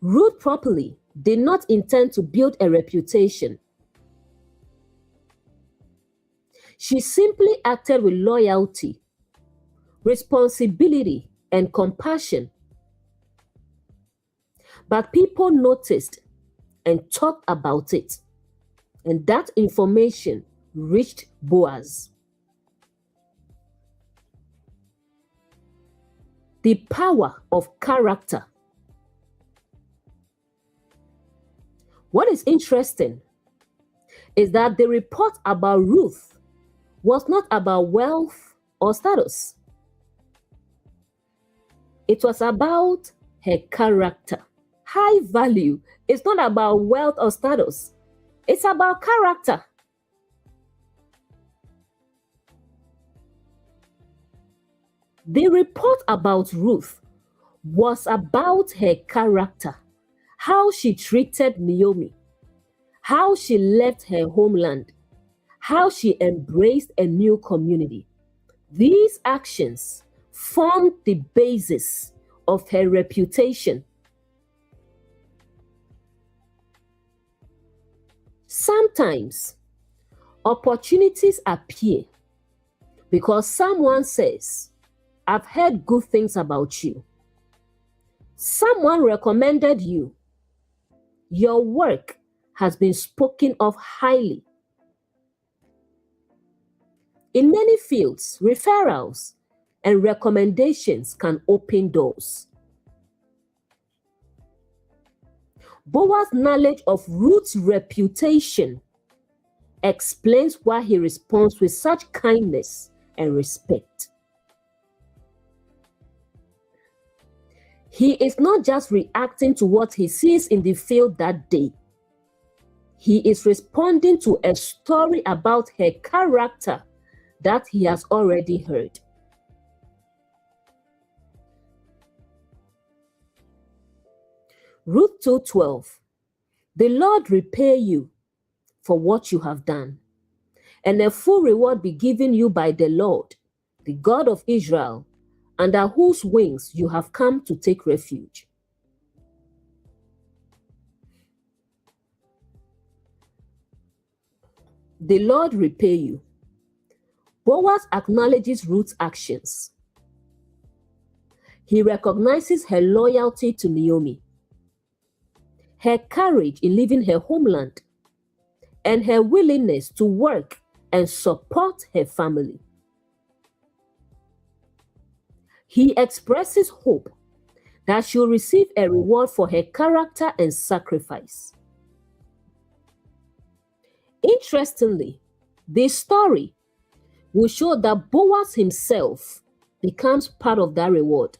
B: Ruth properly did not intend to build a reputation. She simply acted with loyalty, responsibility, and compassion. But people noticed and talked about it, and that information reached Boaz. The power of character. What is interesting is that the report about Ruth was not about wealth or status. It was about her character. High value is not about wealth or status. It's about character. The report about Ruth was about her character, how she treated Naomi, how she left her homeland, how she embraced a new community. These actions formed the basis of her reputation. Sometimes opportunities appear because someone says, "I've heard good things about you." Someone recommended you. Your work has been spoken of highly. In many fields, referrals and recommendations can open doors. Boaz's knowledge of Ruth's reputation explains why he responds with such kindness and respect. He is not just reacting to what he sees in the field that day. He is responding to a story about her character that he has already heard. Ruth 2:12. The Lord repay you for what you have done, and a full reward be given you by the Lord, the God of Israel, under whose wings you have come to take refuge. The Lord repay you. Boaz acknowledges Ruth's actions. He recognizes her loyalty to Naomi, her courage in leaving her homeland, and her willingness to work and support her family. He expresses hope that she'll receive a reward for her character and sacrifice. Interestingly, this story will show that Boaz himself becomes part of that reward.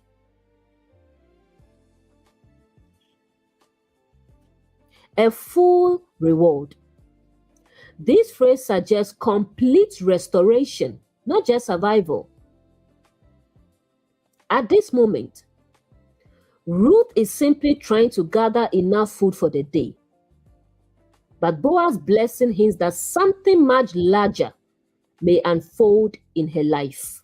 B: A full reward. This phrase suggests complete restoration, not just survival. At this moment, Ruth is simply trying to gather enough food for the day. But Boaz's blessing hints that something much larger may unfold in her life.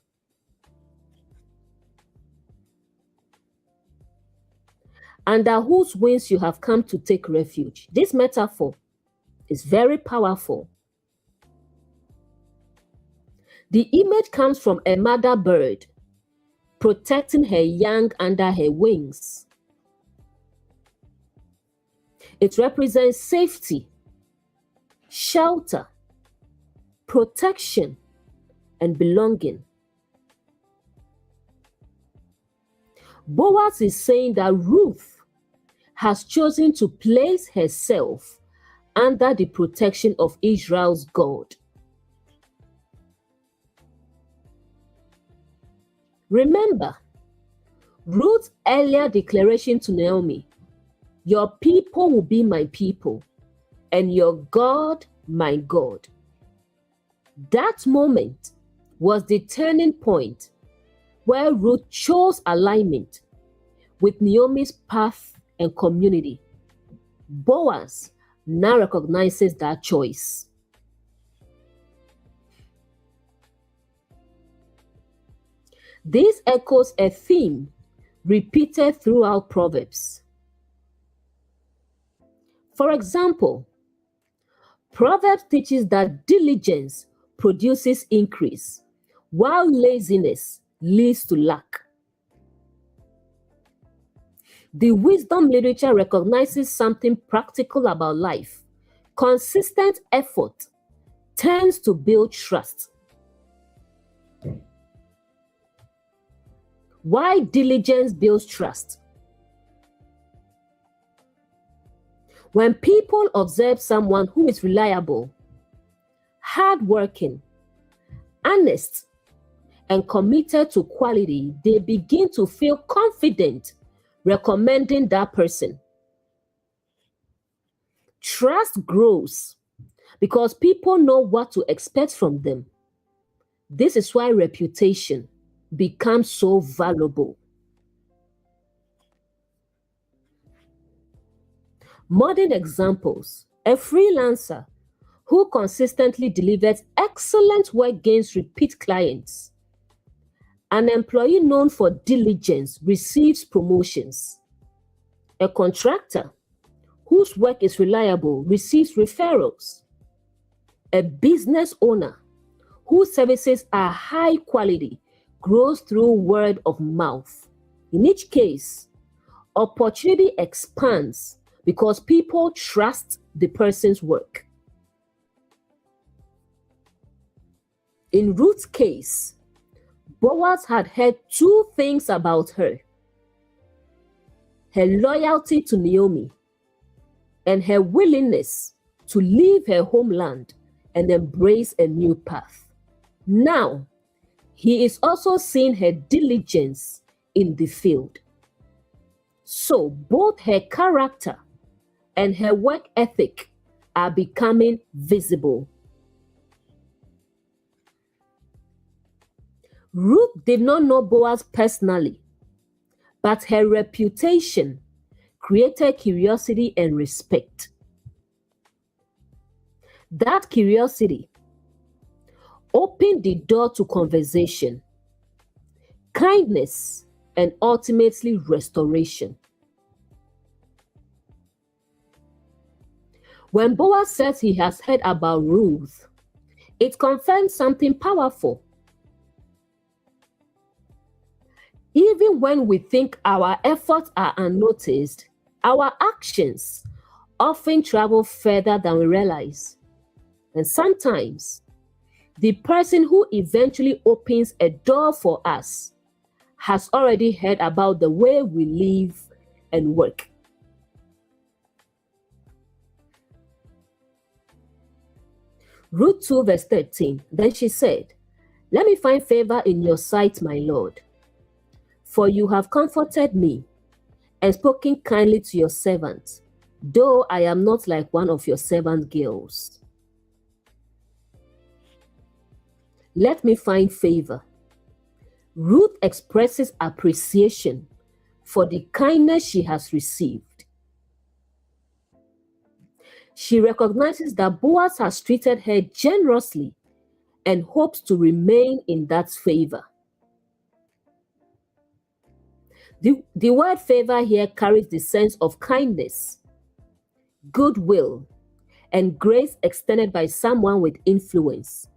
B: Under whose wings you have come to take refuge. This metaphor is very powerful. The image comes from a mother bird protecting her young under her wings. It represents safety, shelter, protection, and belonging. Boaz is saying that Ruth has chosen to place herself under the protection of Israel's God. Remember, Ruth's earlier declaration to Naomi, "Your people will be my people, and your God my God." That moment was the turning point where Ruth chose alignment with Naomi's path and community. Boaz now recognizes that choice. This echoes a theme repeated throughout Proverbs. For example, Proverbs teaches that diligence produces increase, while laziness leads to lack. The wisdom literature recognizes something practical about life. Consistent effort tends to build trust. Why diligence builds trust? When people observe someone who is reliable, hardworking, honest, and committed to quality, they begin to feel confident recommending that person. Trust grows because people know what to expect from them. This is why reputation becomes so valuable. Modern examples: a freelancer who consistently delivers excellent work gains repeat clients. An employee known for diligence receives promotions. A contractor whose work is reliable receives referrals. A business owner whose services are high quality grows through word of mouth. In each case, opportunity expands because people trust the person's work. In Ruth's case, Boaz had heard two things about her: her loyalty to Naomi and her willingness to leave her homeland and embrace a new path. Now, he is also seeing her diligence in the field. So both her character and her work ethic are becoming visible. Ruth did not know Boaz personally, but her reputation created curiosity and respect. That curiosity opened the door to conversation, kindness, and ultimately restoration. When Boaz says he has heard about Ruth, it confirms something powerful. Even when we think our efforts are unnoticed, our actions often travel further than we realize. And sometimes, the person who eventually opens a door for us has already heard about the way we live and work. Ruth 2 verse 13, then she said, "Let me find favor in your sight, my Lord, for you have comforted me and spoken kindly to your servant, though I am not like one of your servant girls." Let me find favor. Ruth expresses appreciation for the kindness she has received. She recognizes that Boaz has treated her generously and hopes to remain in that favor. The word favor here carries the sense of kindness, goodwill, and grace extended by someone with influence.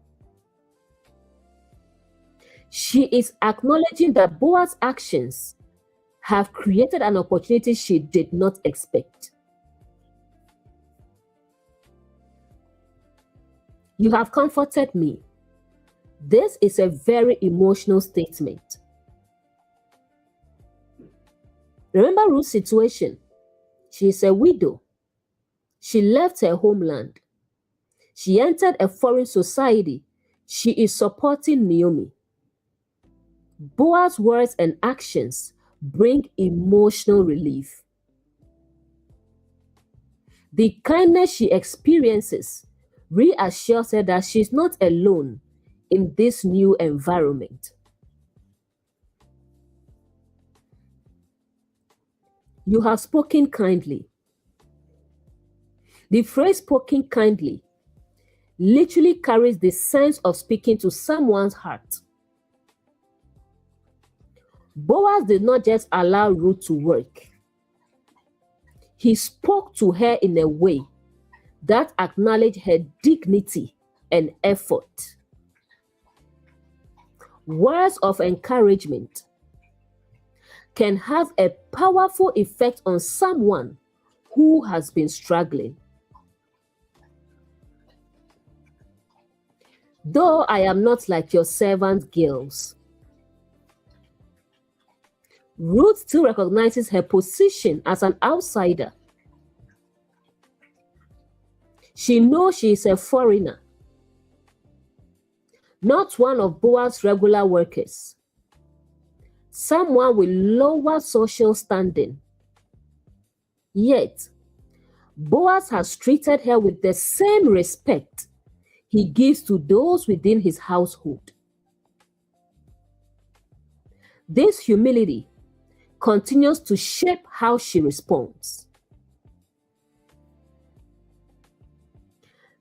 B: She is acknowledging that Boaz's actions have created an opportunity she did not expect. You have comforted me. This is a very emotional statement. Remember Ruth's situation. She is a widow. She left her homeland. She entered a foreign society. She is supporting Naomi. Boaz's words and actions bring emotional relief. The kindness she experiences reassures her that she's not alone in this new environment. You have spoken kindly. The phrase spoken kindly literally carries the sense of speaking to someone's heart. Boaz did not just allow Ruth to work. He spoke to her in a way that acknowledged her dignity and effort. Words of encouragement can have a powerful effect on someone who has been struggling. Though I am not like your servant girls, Ruth still recognizes her position as an outsider. She knows she is a foreigner, not one of Boaz's regular workers, someone with lower social standing. Yet, Boaz has treated her with the same respect he gives to those within his household. This humility continues to shape how she responds.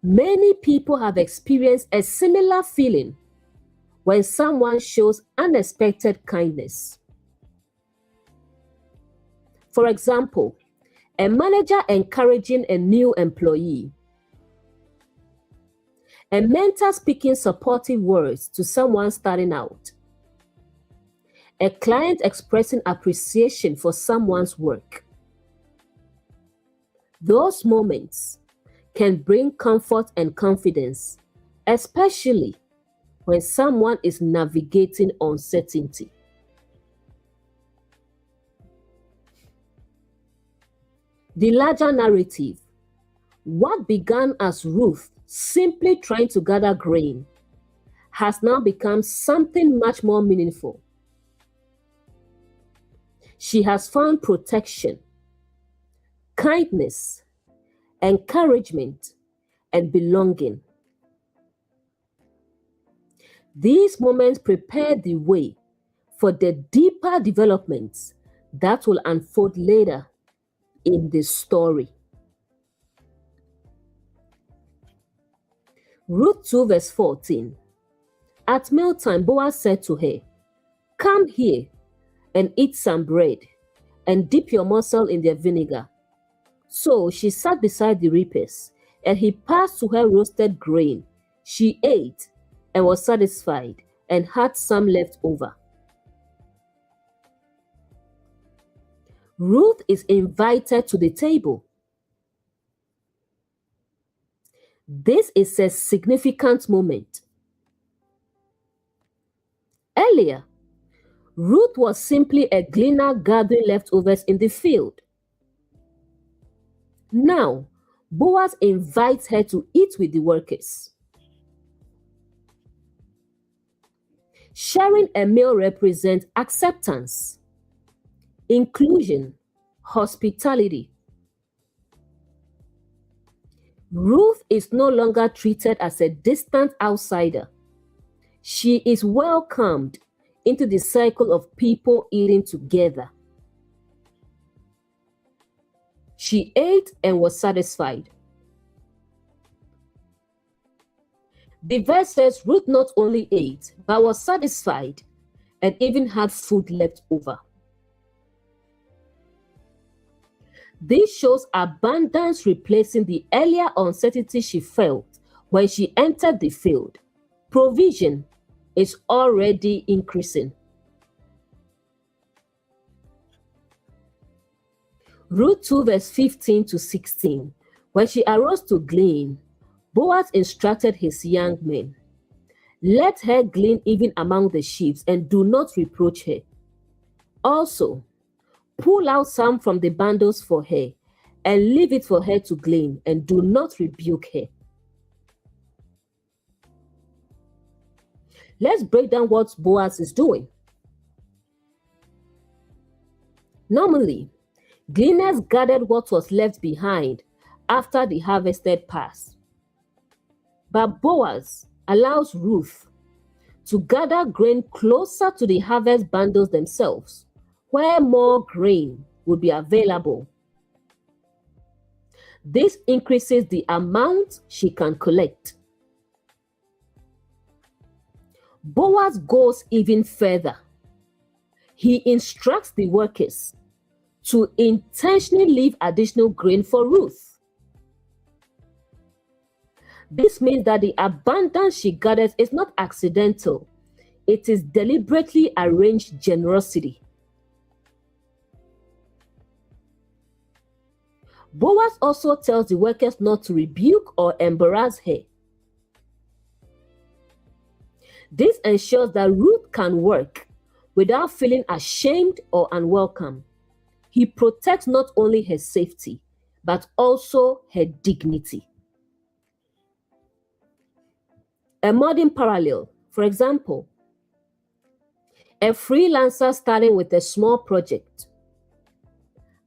B: Many people have experienced a similar feeling when someone shows unexpected kindness. For example, a manager encouraging a new employee, a mentor speaking supportive words to someone starting out, a client expressing appreciation for someone's work. Those moments can bring comfort and confidence, especially when someone is navigating uncertainty. The larger narrative, what began as Ruth simply trying to gather grain, has now become something much more meaningful. She has found protection, kindness, encouragement, and belonging. These moments prepare the way for the deeper developments that will unfold later in the story. Ruth 2 verse 14. At mealtime, Boaz said to her, "Come here and eat some bread, and dip your morsel in the vinegar." So she sat beside the reapers, and he passed to her roasted grain. She ate and was satisfied, and had some left over. Ruth is invited to the table. This is a significant moment. Earlier, Ruth was simply a gleaner gathering leftovers in the field. Now, Boaz invites her to eat with the workers. Sharing a meal represents acceptance, inclusion, hospitality. Ruth is no longer treated as a distant outsider. She is welcomed into the circle of people eating together. She ate and was satisfied. The verse says Ruth not only ate, but was satisfied and even had food left over. This shows abundance replacing the earlier uncertainty she felt when she entered the field. Provision is already increasing. Ruth 2 verse 15 to 16. When she arose to glean, Boaz instructed his young men, "Let her glean even among the sheaves, and do not reproach her. Also, pull out some from the bundles for her, and leave it for her to glean, and do not rebuke her." Let's break down what Boaz is doing. Normally, gleaners gathered what was left behind after the harvested passed. But Boaz allows Ruth to gather grain closer to the harvest bundles themselves, where more grain would be available. This increases the amount she can collect. Boaz goes even further. He instructs the workers to intentionally leave additional grain for Ruth. This means that the abundance she gathers is not accidental. It is deliberately arranged generosity. Boaz also tells the workers not to rebuke or embarrass her. This ensures that Ruth can work without feeling ashamed or unwelcome. He protects not only her safety, but also her dignity. A modern parallel, for example, a freelancer starting with a small project,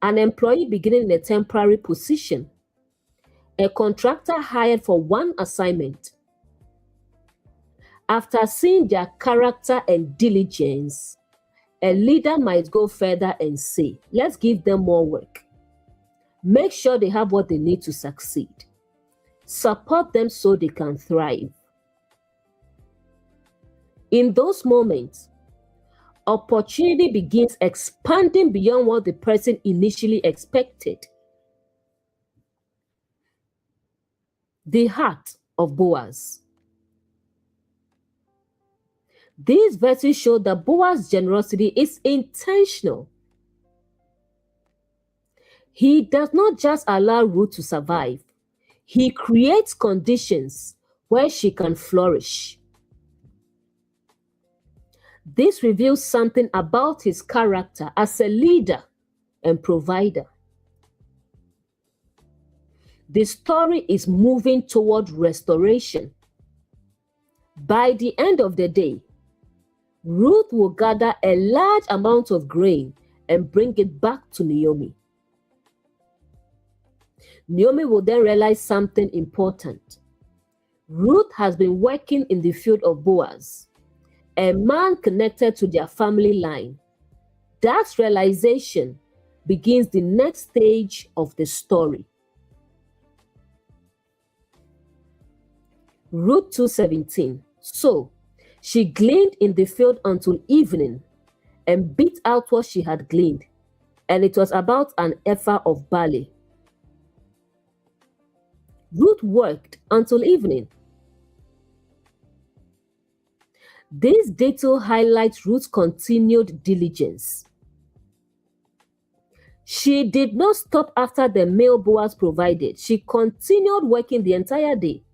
B: an employee beginning in a temporary position, a contractor hired for one assignment. After seeing their character and diligence, a leader might go further and say, let's give them more work. Make sure they have what they need to succeed. Support them so they can thrive. In those moments, opportunity begins expanding beyond what the person initially expected. The heart of Boaz. These verses show that Boaz's generosity is intentional. He does not just allow Ruth to survive. He creates conditions where she can flourish. This reveals something about his character as a leader and provider. The story is moving toward restoration. By the end of the day, Ruth will gather a large amount of grain and bring it back to Naomi. Naomi will then realize something important. Ruth has been working in the field of Boaz, a man connected to their family line. That realization begins the next stage of the story. Ruth 2:17. So she gleaned in the field until evening and beat out what she had gleaned, and it was about an ephah of barley. Ruth worked until evening. This detail highlights Ruth's continued diligence. She did not stop after the meal Boaz provided. She continued working the entire day.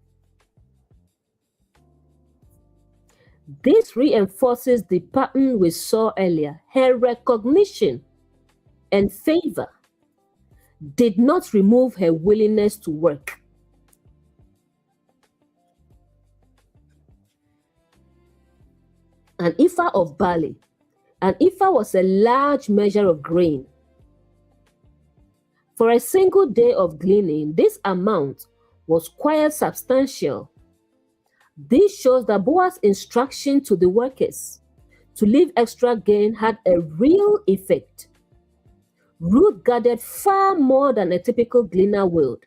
B: This reinforces the pattern we saw earlier. Her recognition and favor did not remove her willingness to work. An ephah of barley. An ephah was a large measure of grain. For a single day of gleaning, this amount was quite substantial. This shows that Boaz's instruction to the workers to leave extra grain had a real effect. Ruth gathered far more than a typical gleaner would.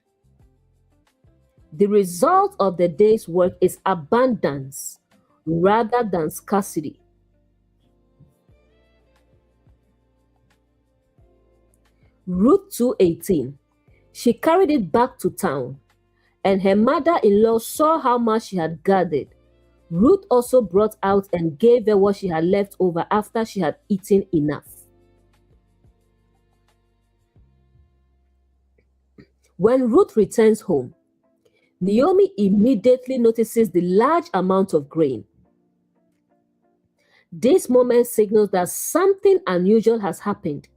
B: The result of the day's work is abundance rather than scarcity. Ruth 2:18. She carried it back to town, and her mother-in-law saw how much she had gathered. Ruth also brought out and gave her what she had left over after she had eaten enough. When Ruth returns home, Naomi immediately notices the large amount of grain. This moment signals that something unusual has happened.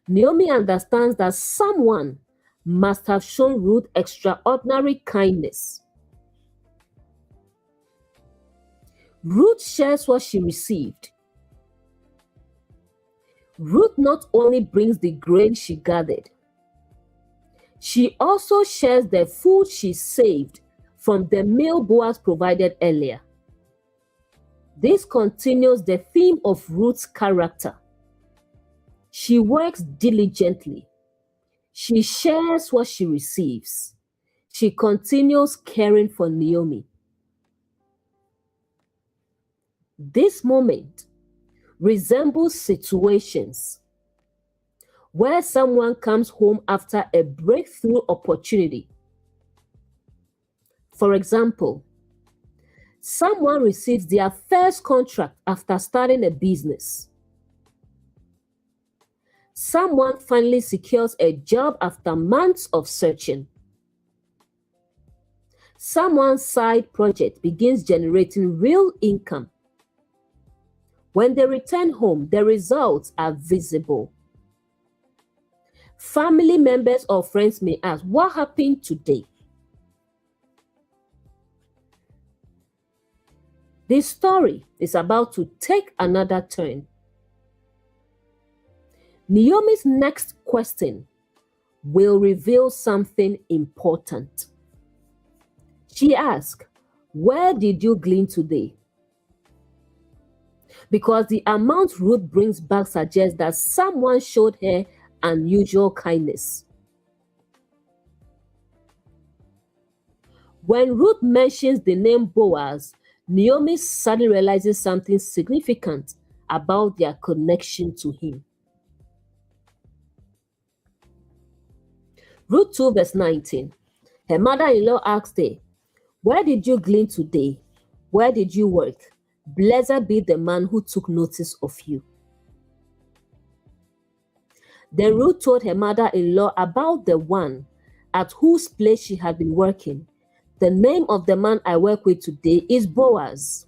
B: Naomi understands that someone must have shown Ruth extraordinary kindness. Ruth shares what she received. Ruth not only brings the grain she gathered, she also shares the food she saved from the meal Boaz provided earlier. This continues the theme of Ruth's character. She works diligently. She shares what she receives. She continues caring for Naomi. This moment resembles situations where someone comes home after a breakthrough opportunity. For example, someone receives their first contract after starting a business. Someone finally secures a job after months of searching. Someone's side project begins generating real income. When they return home, the results are visible. Family members or friends may ask, "What happened today?" This story is about to take another turn. Naomi's next question will reveal something important. She asks, "Where did you glean today?" Because the amount Ruth brings back suggests that someone showed her unusual kindness. When Ruth mentions the name Boaz, Naomi suddenly realizes something significant about their connection to him. Ruth 2 verse 19. Her mother-in-law asked her, "Where did you glean today? Where did you work? Blessed be the man who took notice of you." Then Ruth told her mother-in-law about the one at whose place she had been working. "The name of the man I work with today is Boaz."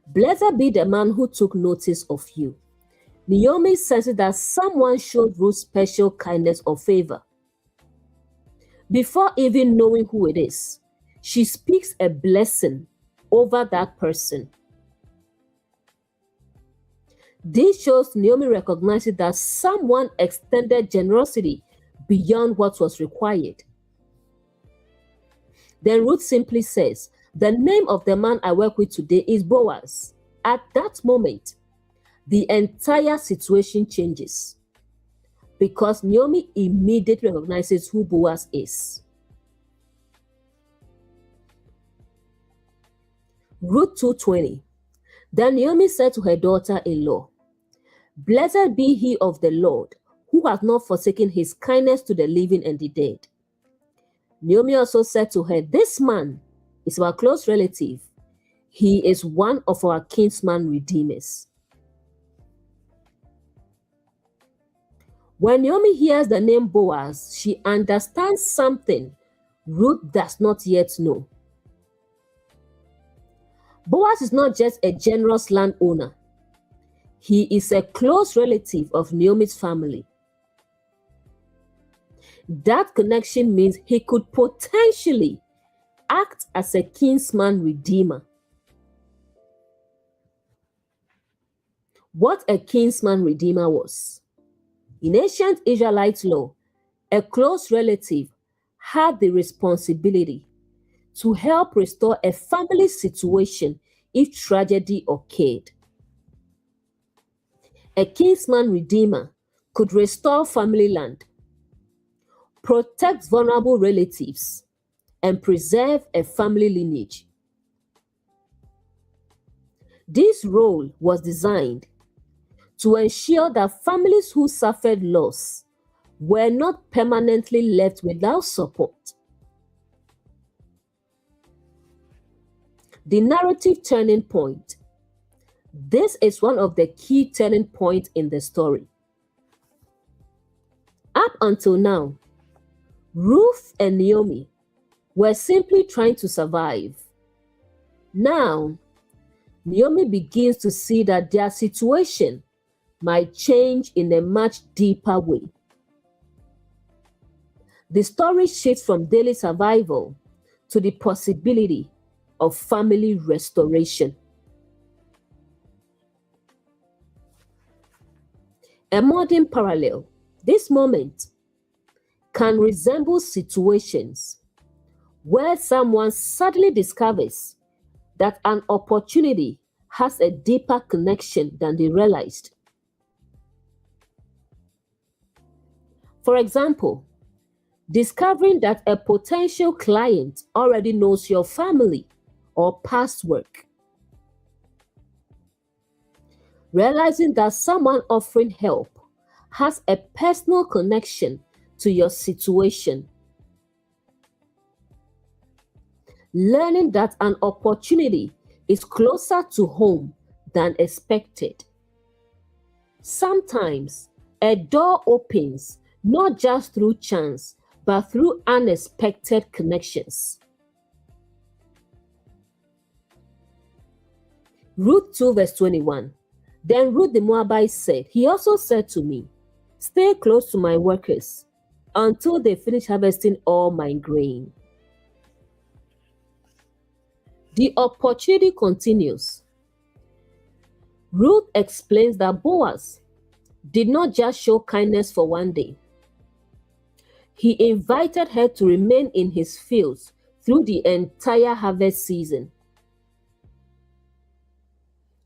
B: Blessed be the man who took notice of you. Naomi senses that someone showed Ruth special kindness or favor. Before even knowing who it is, she speaks a blessing over that person. This shows Naomi recognizes that someone extended generosity beyond what was required. Then Ruth simply says, "The name of the man I work with today is Boaz." At that moment, the entire situation changes because Naomi immediately recognizes who Boaz is. Ruth 2:20. Then Naomi said to her daughter-in-law, "Blessed be he of the Lord, who hath not forsaken his kindness to the living and the dead." Naomi also said to her, "This man is our close relative. He is one of our kinsman redeemers." When Naomi hears the name Boaz, she understands something Ruth does not yet know. Boaz is not just a generous landowner. He is a close relative of Naomi's family. That connection means he could potentially act as a kinsman redeemer. What a kinsman redeemer was. In ancient Israelite law, a close relative had the responsibility to help restore a family situation if tragedy occurred. A kinsman redeemer could restore family land, protect vulnerable relatives, and preserve a family lineage. This role was designed to ensure that families who suffered loss were not permanently left without support. The narrative turning point. This is one of the key turning points in the story. Up until now, Ruth and Naomi were simply trying to survive. Now, Naomi begins to see that their situation might change in a much deeper way. The story shifts from daily survival to the possibility of family restoration. A modern parallel. This moment can resemble situations where someone suddenly discovers that an opportunity has a deeper connection than they realized. For example, discovering that a potential client already knows your family or past work. Realizing that someone offering help has a personal connection to your situation. Learning that an opportunity is closer to home than expected. Sometimes a door opens not just through chance, but through unexpected connections. Ruth 2 verse 21. Then Ruth the Moabite said, he also said to me, stay close to my workers until they finish harvesting all my grain. The opportunity continues. Ruth explains that Boaz did not just show kindness for one day. He invited her to remain in his fields through the entire harvest season.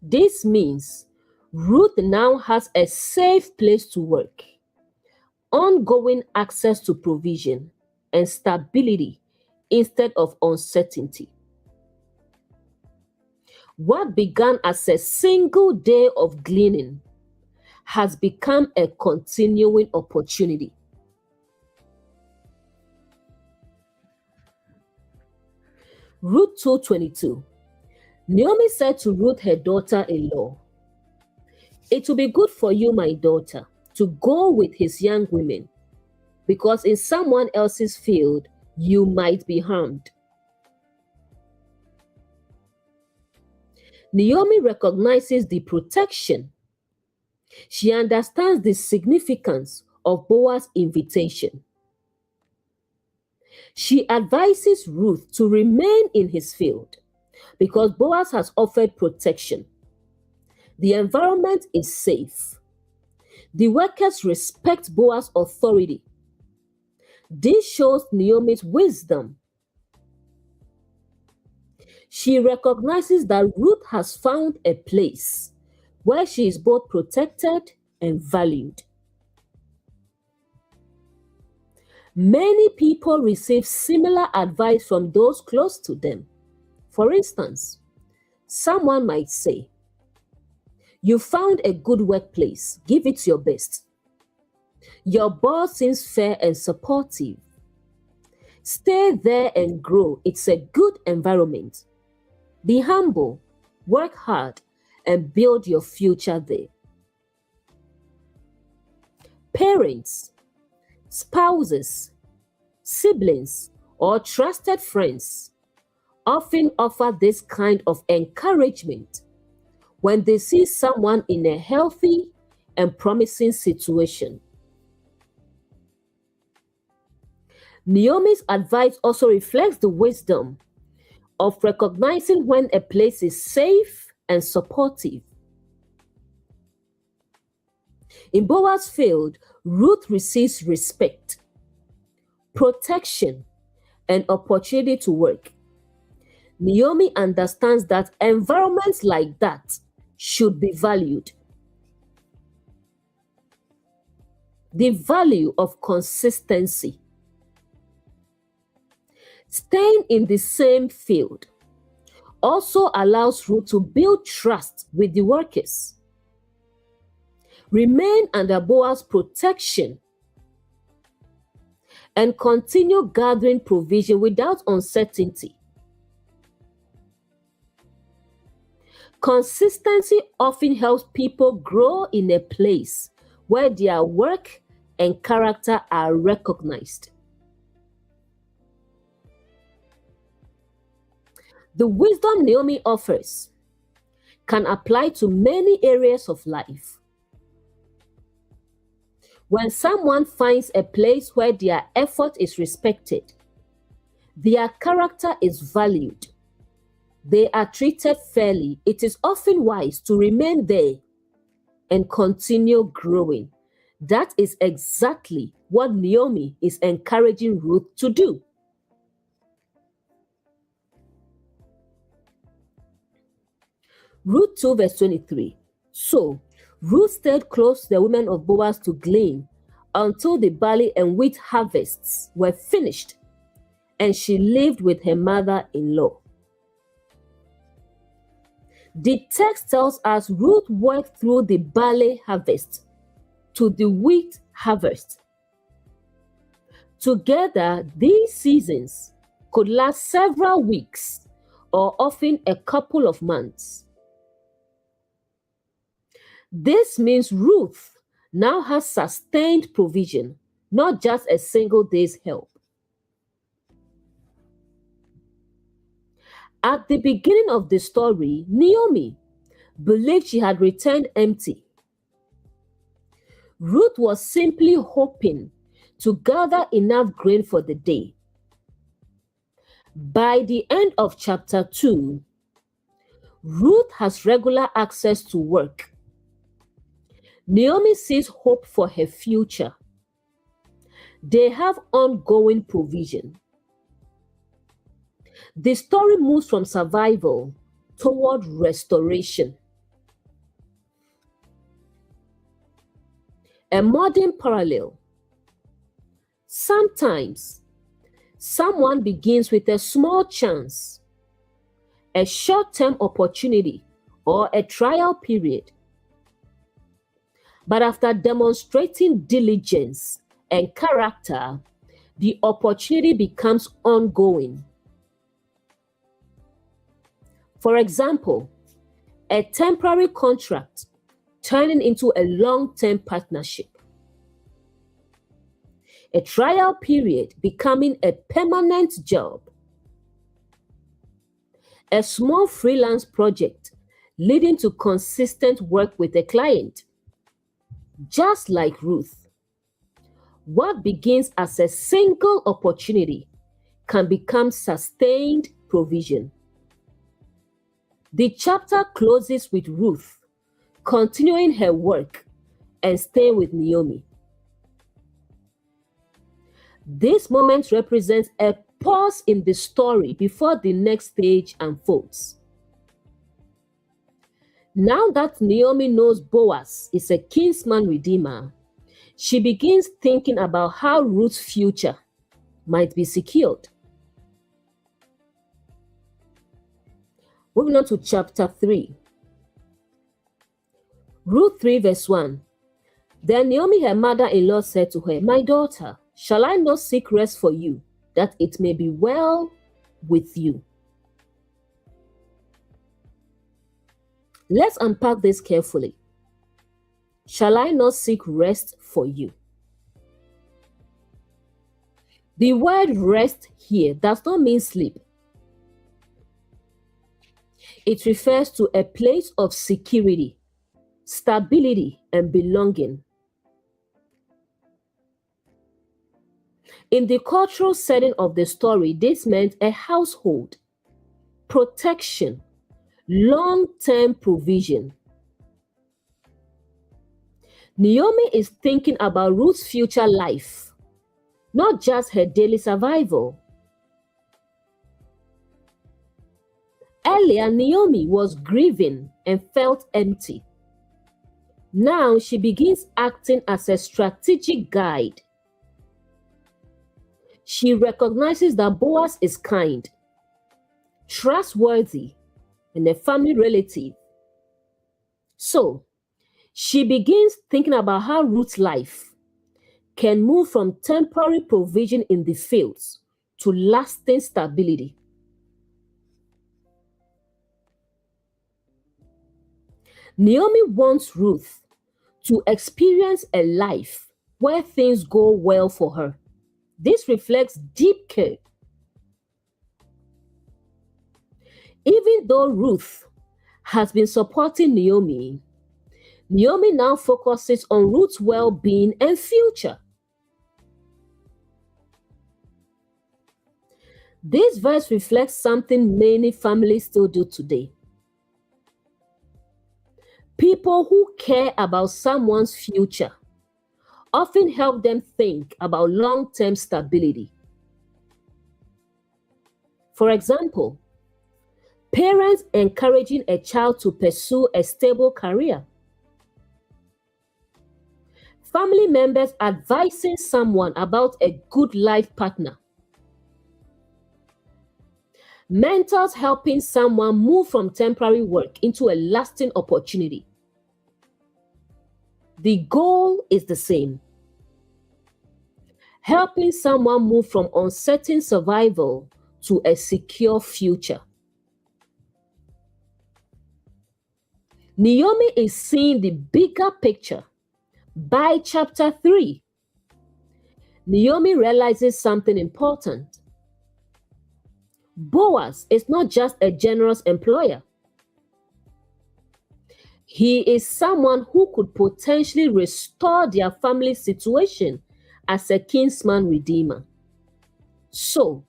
B: This means Ruth now has a safe place to work, ongoing access to provision, and stability instead of uncertainty. What began as a single day of gleaning has become a continuing opportunity. Ruth 2:22. Naomi said to Ruth, her daughter-in-law, it will be good for you, my daughter, to go with his young women, because in someone else's field you might be harmed. Naomi recognizes the protection. She understands the significance of Boaz's invitation. She advises Ruth to remain in his field because Boaz has offered protection. The environment is safe. The workers respect Boaz's authority. This shows Naomi's wisdom. She recognizes that Ruth has found a place where she is both protected and valued. Many people receive similar advice from those close to them. For instance, someone might say, you found a good workplace, give it your best. Your boss seems fair and supportive. Stay there and grow. It's a good environment. Be humble, work hard, and build your future there. Parents, spouses, siblings, or trusted friends often offer this kind of encouragement when they see someone in a healthy and promising situation. Naomi's advice also reflects the wisdom of recognizing when a place is safe and supportive. In Boaz's field, Ruth receives respect, protection, and opportunity to work. Naomi understands that environments like that should be valued. The value of consistency. Staying in the same field also allows Ruth to build trust with the workers. Remain under Boaz's protection and continue gathering provision without uncertainty. Consistency often helps people grow in a place where their work and character are recognized. The wisdom Naomi offers can apply to many areas of life. When someone finds a place where their effort is respected, their character is valued, they are treated fairly, it is often wise to remain there and continue growing. That is exactly what Naomi is encouraging Ruth to do. Ruth 2 verse 23. So Ruth stayed close to the women of Boaz to glean until the barley and wheat harvests were finished, and she lived with her mother-in-law. The text tells us Ruth worked through the barley harvest to the wheat harvest. Together, these seasons could last several weeks or often a couple of months. This means Ruth now has sustained provision, not just a single day's help. At the beginning of the story, Naomi believed she had returned empty. Ruth was simply hoping to gather enough grain for the day. By the end of chapter 2, Ruth has regular access to work. Naomi sees hope for her future. They have ongoing provision. The story moves from survival toward restoration. A modern parallel. Sometimes, someone begins with a small chance, a short-term opportunity, or a trial period. But after demonstrating diligence and character, the opportunity becomes ongoing. For example, a temporary contract turning into a long-term partnership. A trial period becoming a permanent job. A small freelance project leading to consistent work with a client. Just like Ruth, what begins as a single opportunity can become sustained provision. The chapter closes with Ruth continuing her work and staying with Naomi. This moment represents a pause in the story before the next stage unfolds. Now that Naomi knows Boaz is a kinsman redeemer, she begins thinking about how Ruth's future might be secured. Moving on to chapter 3. Ruth 3 verse 1. Then Naomi, her mother-in-law, said to her, "My daughter, shall I not seek rest for you, that it may be well with you?" Let's unpack this carefully. Shall I not seek rest for you? The word rest here does not mean sleep. It refers to a place of security, stability, and belonging. In the cultural setting of the story, this meant a household, protection, long-term provision. Naomi is thinking about Ruth's future life, not just her daily survival. Earlier, Naomi was grieving and felt empty. Now she begins acting as a strategic guide. She recognizes that Boaz is kind, trustworthy, and a family relative. So, she begins thinking about how Ruth's life can move from temporary provision in the fields to lasting stability. Naomi wants Ruth to experience a life where things go well for her. This reflects deep care. Even though Ruth has been supporting Naomi, Naomi now focuses on Ruth's well-being and future. This verse reflects something many families still do today. People who care about someone's future often help them think about long-term stability. For example, parents encouraging a child to pursue a stable career. Family members advising someone about a good life partner. Mentors helping someone move from temporary work into a lasting opportunity. The goal is the same: helping someone move from uncertain survival to a secure future. Naomi is seeing the bigger picture. By chapter 3, Naomi realizes something important. Boaz is not just a generous employer. He is someone who could potentially restore their family situation as a kinsman redeemer. So,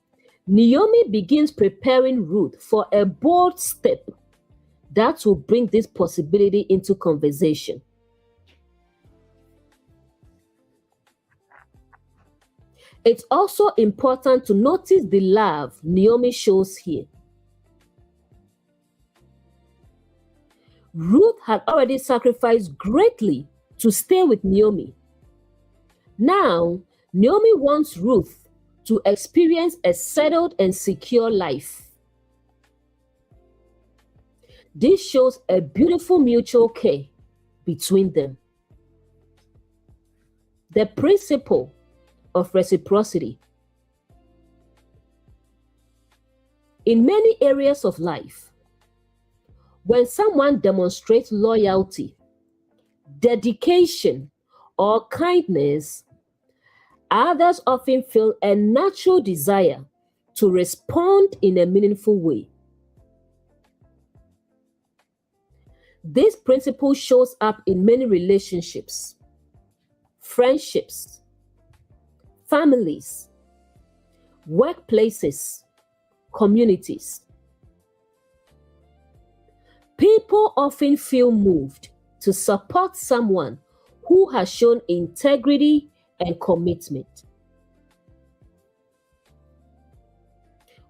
B: Naomi begins preparing Ruth for a bold step that will bring this possibility into conversation. It's also important to notice the love Naomi shows here. Ruth had already sacrificed greatly to stay with Naomi. Now, Naomi wants Ruth to experience a settled and secure life. This shows a beautiful mutual care between them. The principle of reciprocity. In many areas of life, when someone demonstrates loyalty, dedication, or kindness, others often feel a natural desire to respond in a meaningful way. This principle shows up in many relationships, friendships, families, workplaces, communities. People often feel moved to support someone who has shown integrity and commitment.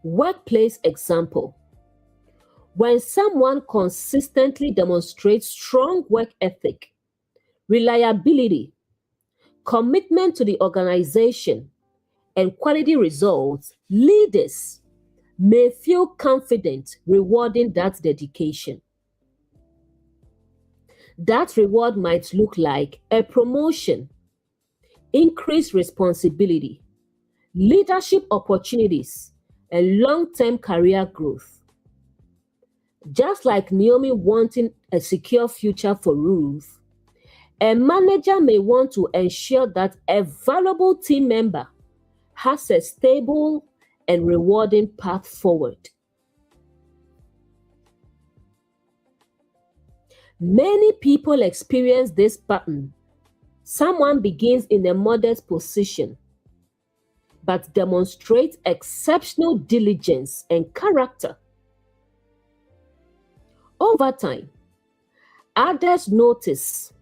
B: Workplace example. When someone consistently demonstrates strong work ethic, reliability, commitment to the organization, and quality results, leaders may feel confident rewarding that dedication. That reward might look like a promotion, increased responsibility, leadership opportunities, and long-term career growth. Just like Naomi wanting a secure future for Ruth, a manager may want to ensure that a valuable team member has a stable and rewarding path forward. Many people experience this pattern. Someone begins in a modest position, but demonstrates exceptional diligence and character. Over time, others notice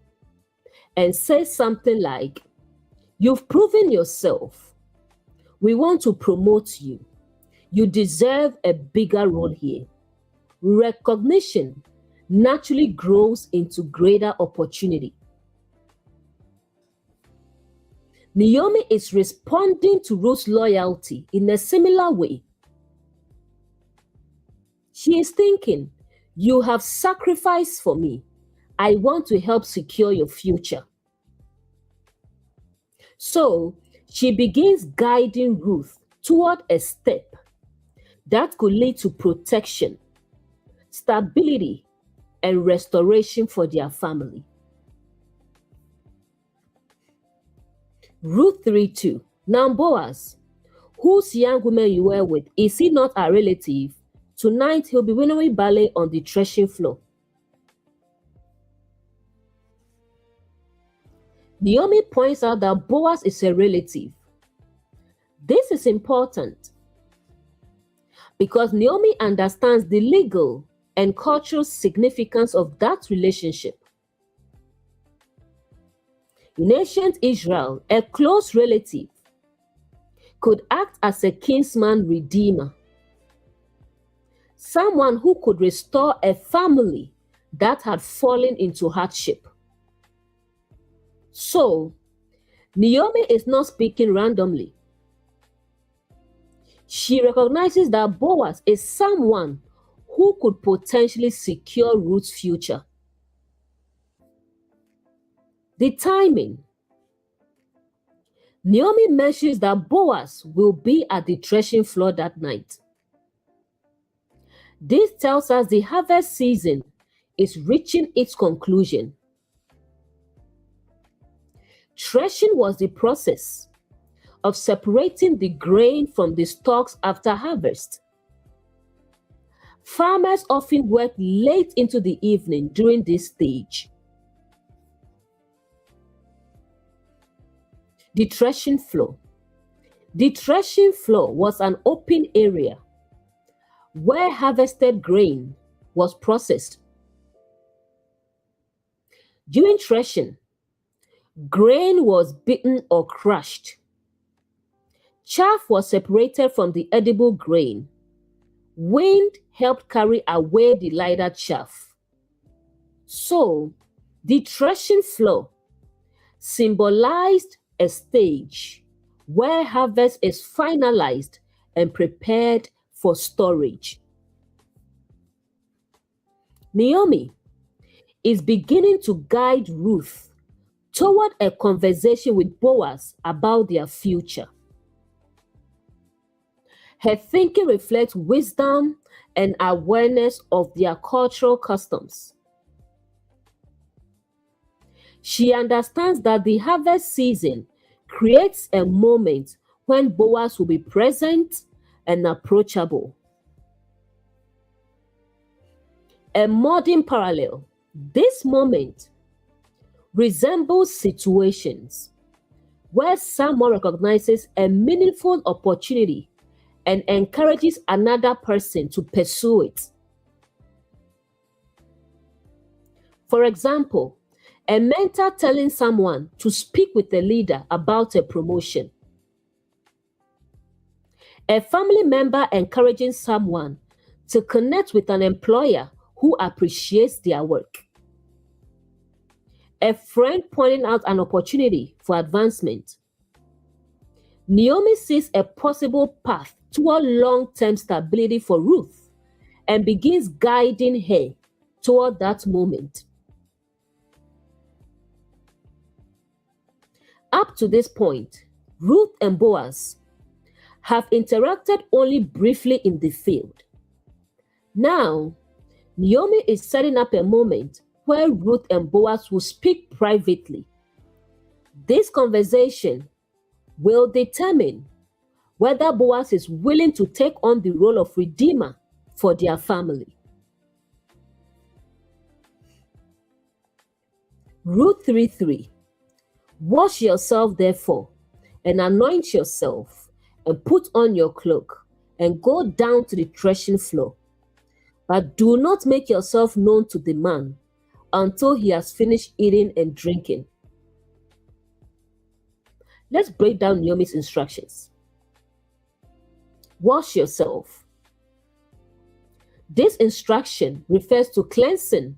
B: and say something like, "You've proven yourself. We want to promote you. You deserve a bigger role here." Recognition naturally grows into greater opportunity. Naomi is responding to Ruth's loyalty in a similar way. She is thinking, "You have sacrificed for me. I want to help secure your future." So she begins guiding Ruth toward a step that could lead to protection, stability, and restoration for their family. Ruth 3:2. Now Boaz, whose young woman you were with, is he not a relative? Tonight he'll be winnowing barley on the threshing floor. Naomi points out that Boaz is a relative. This is important. because Naomi understands the legal and cultural significance of that relationship. In ancient Israel, a close relative could act as a kinsman redeemer, someone who could restore a family that had fallen into hardship. So, Naomi is not speaking randomly. She recognizes that Boaz is someone who could potentially secure Ruth's future. The timing. Naomi mentions that Boaz will be at the threshing floor that night. This tells us the harvest season is reaching its conclusion. Threshing was the process of separating the grain from the stalks after harvest. Farmers often work late into the evening during this stage. The threshing floor. The threshing floor was an open area where harvested grain was processed. During threshing, grain was beaten or crushed. Chaff was separated from the edible grain. Wind helped carry away the lighter chaff. So, the threshing floor symbolized a stage where harvest is finalized and prepared for storage. Naomi is beginning to guide Ruth toward a conversation with Boaz about their future. Her thinking reflects wisdom and awareness of their cultural customs. She understands that the harvest season creates a moment when Boaz will be present and approachable. A modern parallel. This moment resembles situations where someone recognizes a meaningful opportunity and encourages another person to pursue it. For example, a mentor telling someone to speak with a leader about a promotion. A family member encouraging someone to connect with an employer who appreciates their work. A friend pointing out an opportunity for advancement. Naomi sees a possible path toward long-term stability for Ruth and begins guiding her toward that moment. Up to this point, Ruth and Boaz have interacted only briefly in the field. Now, Naomi is setting up a moment where Ruth and Boaz will speak privately. This conversation will determine whether Boaz is willing to take on the role of redeemer for their family. Ruth 3:3. Wash yourself therefore, and anoint yourself, and put on your cloak, and go down to the threshing floor. But do not make yourself known to the man until he has finished eating and drinking. Let's break down Naomi's instructions. Wash yourself. This instruction refers to cleansing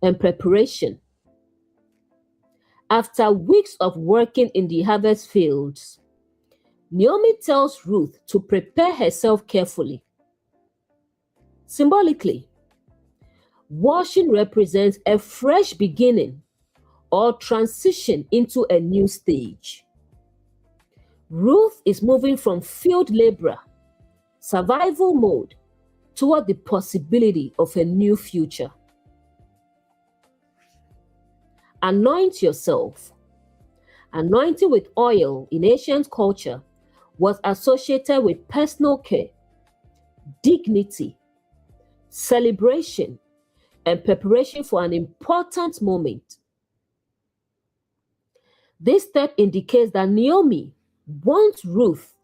B: and preparation. After weeks of working in the harvest fields, Naomi tells Ruth to prepare herself carefully. Symbolically, washing represents a fresh beginning or transition into a new stage. Ruth is moving from field laborer, survival mode, toward the possibility of a new future. Anoint yourself. Anointing with oil in ancient culture was associated with personal care, dignity, celebration, and preparation for an important moment. This step indicates that Naomi wants Ruth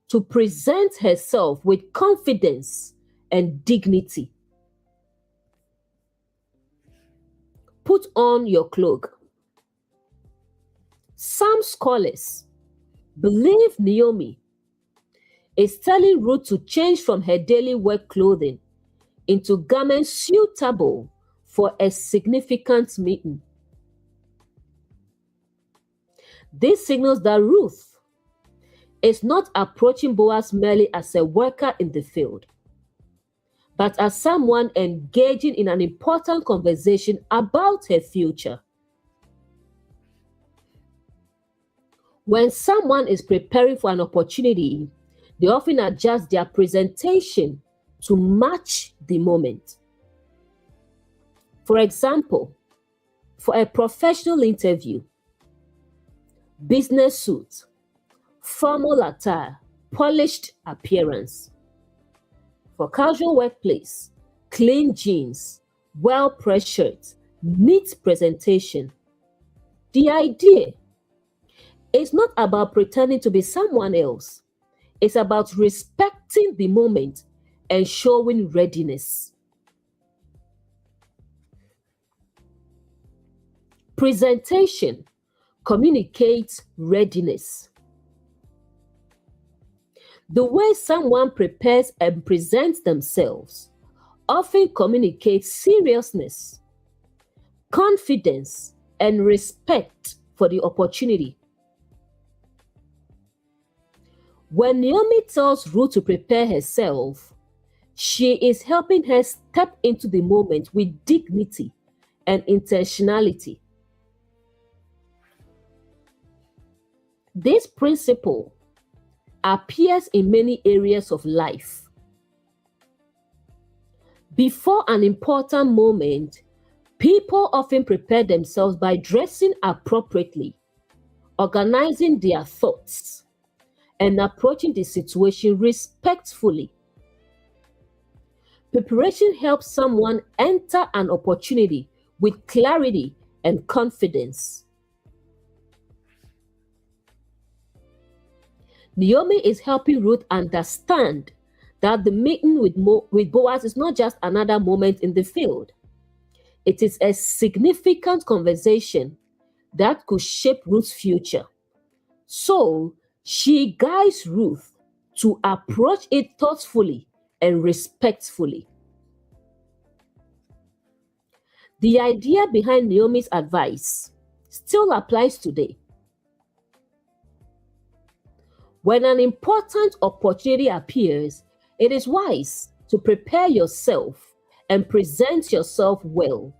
B: to present herself with confidence and dignity. Put on your cloak. Some scholars believe Naomi is telling Ruth to change from her daily work clothing into garments suitable for a significant meeting. This signals that Ruth is not approaching Boaz merely as a worker in the field, but as someone engaging in an important conversation about her future. When someone is preparing for an opportunity, they often adjust their presentation to match the moment. For example, for a professional interview, business suit, formal attire, polished appearance. For casual workplace, clean jeans, well-pressed shirt, neat presentation. The idea is not about pretending to be someone else. It's about respecting the moment and showing readiness. Presentation communicates readiness. The way someone prepares and presents themselves often communicates seriousness, confidence, and respect for the opportunity. When Naomi tells Ruth to prepare herself, she is helping her step into the moment with dignity and intentionality. This principle appears in many areas of life. Before an important moment, people often prepare themselves by dressing appropriately, organizing their thoughts, and approaching the situation respectfully. Preparation helps someone enter an opportunity with clarity and confidence. Naomi is helping Ruth understand that the meeting with Boaz is not just another moment in the field. It is a significant conversation that could shape Ruth's future. So, she guides Ruth to approach it thoughtfully and respectfully. The idea behind Naomi's advice still applies today. When an important opportunity appears, it is wise to prepare yourself and present yourself well.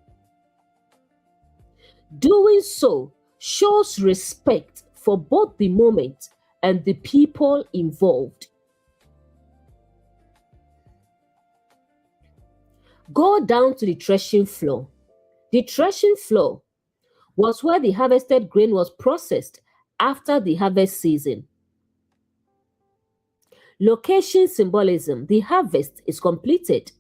B: Doing so shows respect for both the moment and the people involved. Go down to the threshing floor. The threshing floor was where the harvested grain was processed after the harvest season. Location symbolism: the harvest is completed.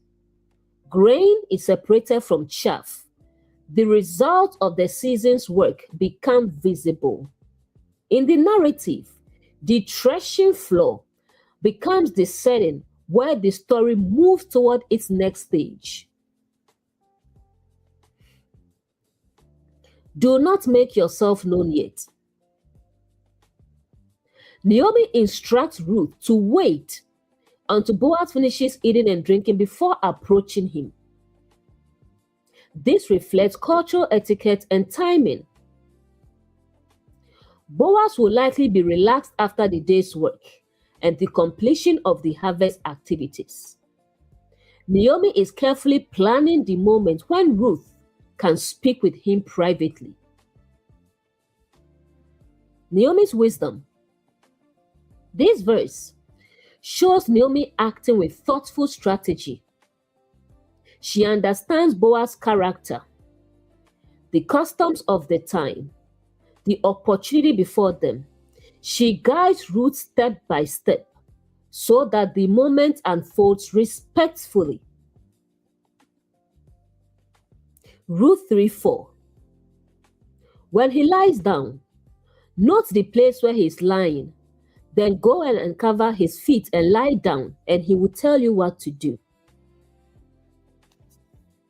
B: Grain is separated from chaff. The result of the season's work becomes visible. In the narrative, the threshing floor becomes the setting where the story moves toward its next stage. Do not make yourself known yet. Naomi instructs Ruth to wait until Boaz finishes eating and drinking before approaching him. This reflects cultural etiquette and timing. Boaz will likely be relaxed after the day's work and the completion of the harvest activities. Naomi is carefully planning the moment when Ruth can speak with him privately. Naomi's wisdom. This verse shows Naomi acting with thoughtful strategy. She understands Boaz's character, the customs of the time, the opportunity before them. She guides Ruth step by step so that the moment unfolds respectfully. Ruth 3:4. When he lies down, note the place where he is lying. Then go and uncover his feet and lie down, and he will tell you what to do.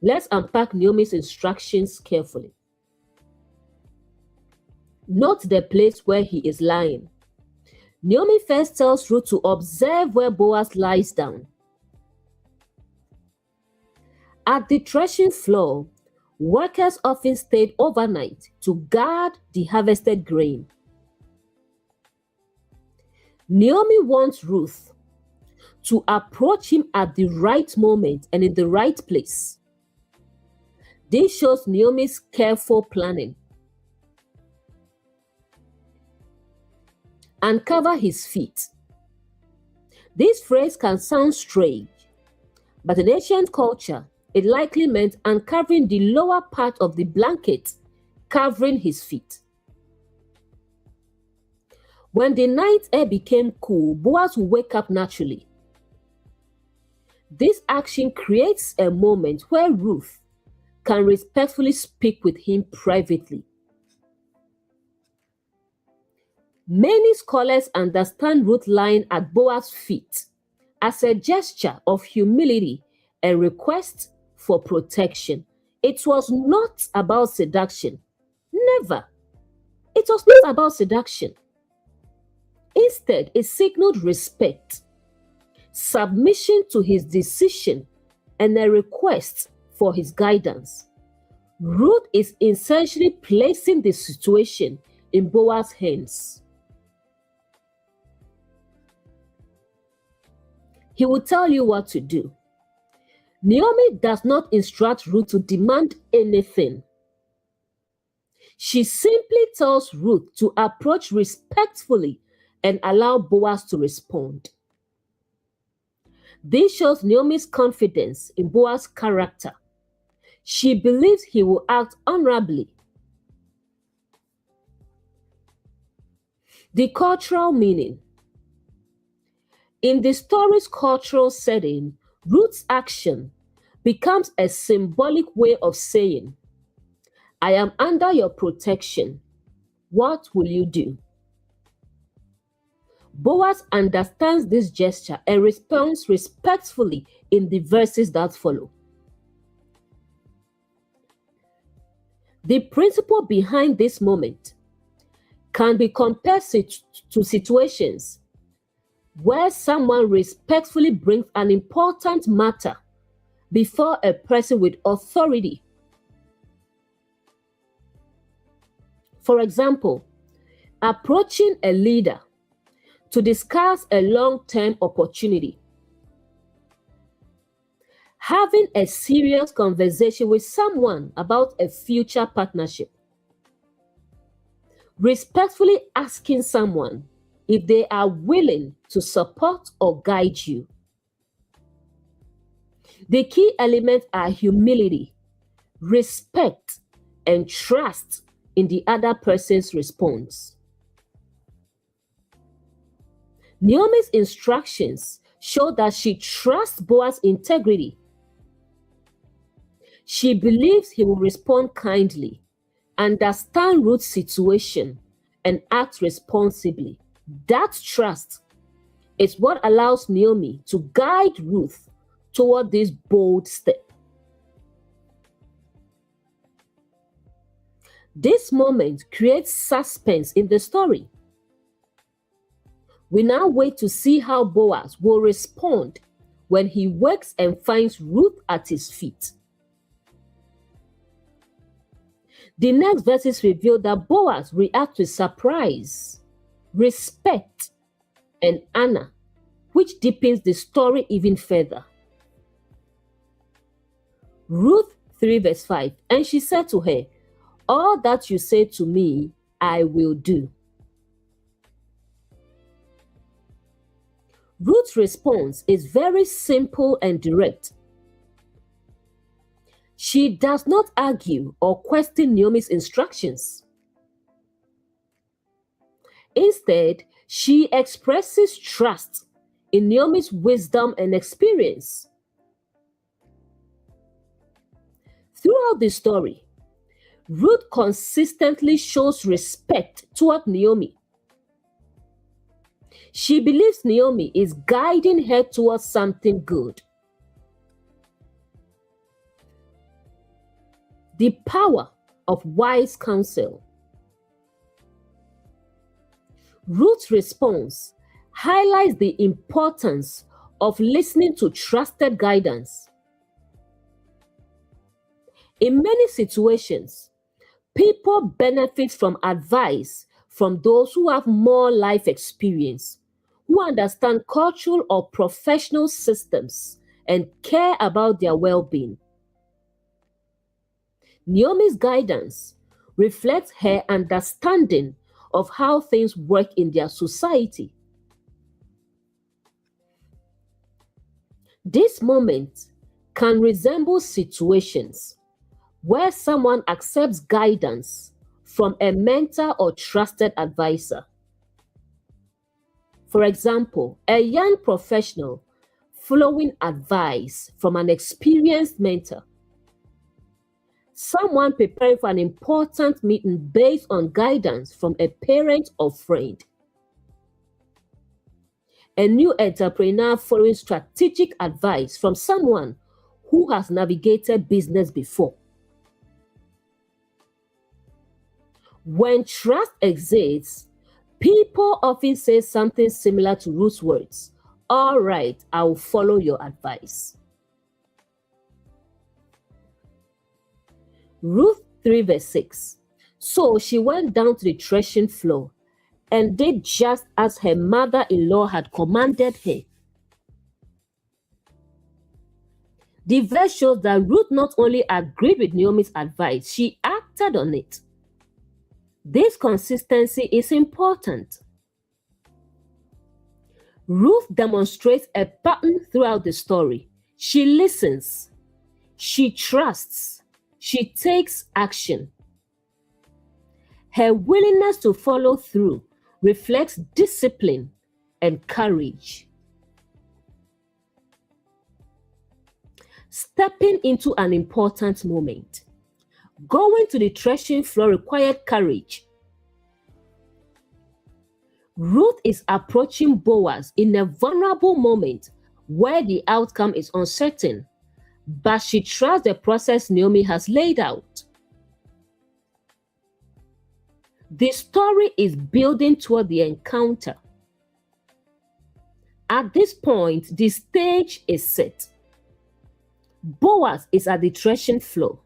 B: Let's unpack Naomi's instructions carefully. Note the place where he is lying. Naomi first tells Ruth to observe where Boaz lies down. At the threshing floor, workers often stayed overnight to guard the harvested grain. Naomi wants Ruth to approach him at the right moment and in the right place. This shows Naomi's careful planning. Uncover his feet. This phrase can sound strange, but in ancient culture, it likely meant uncovering the lower part of the blanket, covering his feet. When the night air became cool, Boaz would wake up naturally. This action creates a moment where Ruth can respectfully speak with him privately. Many scholars understand Ruth lying at Boaz's feet as a gesture of humility and request for protection. It was not about seduction. Never. It was not about seduction. Instead, it signaled respect, submission to his decision, and a request for his guidance. Ruth is essentially placing the situation in Boaz's hands. He will tell you what to do. Naomi does not instruct Ruth to demand anything. She simply tells Ruth to approach respectfully and allow Boaz to respond. This shows Naomi's confidence in Boaz's character. She believes he will act honorably. The cultural meaning. In the story's cultural setting, Ruth's action becomes a symbolic way of saying, I am under your protection. What will you do? Boaz understands this gesture and responds respectfully in the verses that follow. The principle behind this moment can be compared to situations where someone respectfully brings an important matter before a person with authority. For example, approaching a leader to discuss a long-term opportunity. Having a serious conversation with someone about a future partnership. Respectfully asking someone if they are willing to support or guide you. The key elements are humility, respect, and trust in the other person's response. Naomi's instructions show that she trusts Boaz's integrity. She believes he will respond kindly, understand Ruth's situation, and act responsibly. That trust is what allows Naomi to guide Ruth toward this bold step. This moment creates suspense in the story. We now wait to see how Boaz will respond when he wakes and finds Ruth at his feet. The next verses reveal that Boaz reacts with surprise, respect, and honor, which deepens the story even further. Ruth 3 verse 5, and she said to her, all that you say to me, I will do. Ruth's response is very simple and direct. She does not argue or question Naomi's instructions. Instead, she expresses trust in Naomi's wisdom and experience. Throughout the story, Ruth consistently shows respect toward Naomi. She believes Naomi is guiding her towards something good. The power of wise counsel. Ruth's response highlights the importance of listening to trusted guidance. In many situations, people benefit from advice from those who have more life experience, who understand cultural or professional systems and care about their well-being. Naomi's guidance reflects her understanding of how things work in their society. This moment can resemble situations where someone accepts guidance from a mentor or trusted advisor. For example, a young professional following advice from an experienced mentor. Someone preparing for an important meeting based on guidance from a parent or friend. A new entrepreneur following strategic advice from someone who has navigated business before. When trust exists, people often say something similar to Ruth's words. All right, I will follow your advice. Ruth 3 verse 6. So she went down to the threshing floor and did just as her mother-in-law had commanded her. The verse shows that Ruth not only agreed with Naomi's advice, she acted on it. This consistency is important. Ruth demonstrates a pattern throughout the story. She listens, she trusts, she takes action. Her willingness to follow through reflects discipline and courage. Stepping into an important moment. Going to the threshing floor required courage. Ruth is approaching Boaz in a vulnerable moment where the outcome is uncertain, but she trusts the process Naomi has laid out. The story is building toward the encounter. At this point, the stage is set. Boaz is at the threshing floor.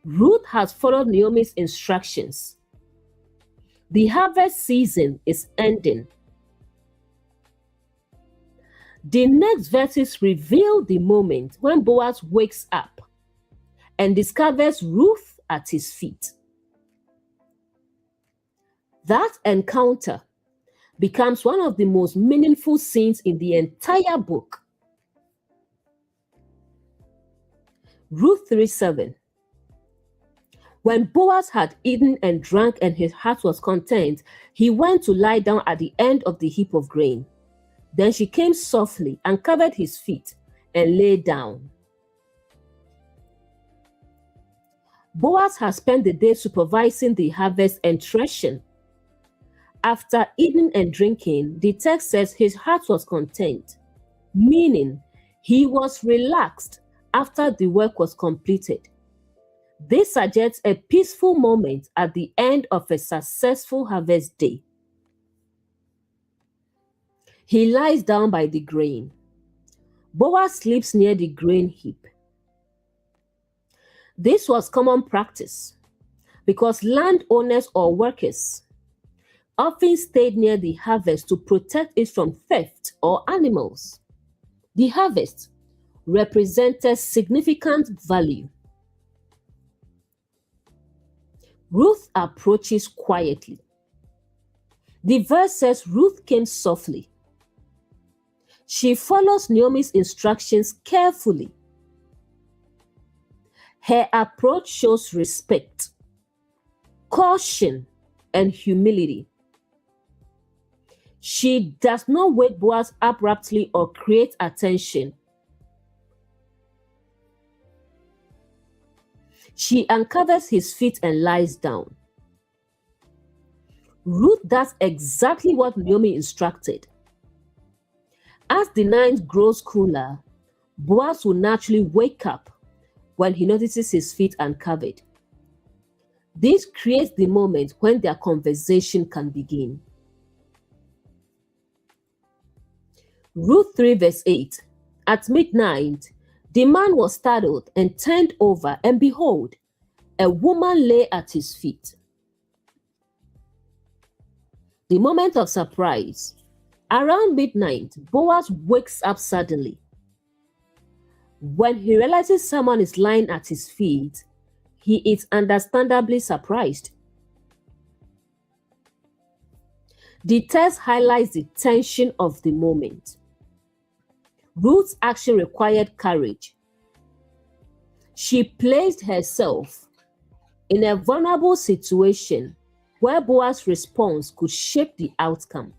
B: Ruth has followed Naomi's instructions. The harvest season is ending. The next verses reveal the moment when Boaz wakes up and discovers Ruth at his feet. That encounter becomes one of the most meaningful scenes in the entire book. Ruth 3:7. When Boaz had eaten and drank and his heart was content, he went to lie down at the end of the heap of grain. Then she came softly and covered his feet and lay down. Boaz has spent the day supervising the harvest and threshing. After eating and drinking, the text says his heart was content, meaning he was relaxed after the work was completed. This suggests a peaceful moment at the end of a successful harvest day. He lies down by the grain. Boaz sleeps near the grain heap. This was common practice because landowners or workers often stayed near the harvest to protect it from theft or animals. The harvest represented significant value. Ruth approaches quietly. The verse says Ruth came softly. She follows Naomi's instructions carefully. Her approach shows respect, caution, and humility. She does not wake Boaz abruptly or create attention. She uncovers his feet and lies down. Ruth does exactly what Naomi instructed. As the night grows cooler, Boaz will naturally wake up when he notices his feet uncovered. This creates the moment when their conversation can begin. Ruth 3 verse 8. At midnight, the man was startled and turned over, and behold, a woman lay at his feet. The moment of surprise. Around midnight, Boaz wakes up suddenly. When he realizes someone is lying at his feet, he is understandably surprised. The text highlights the tension of the moment. Ruth's action required courage. She placed herself in a vulnerable situation where Boaz's response could shape the outcome.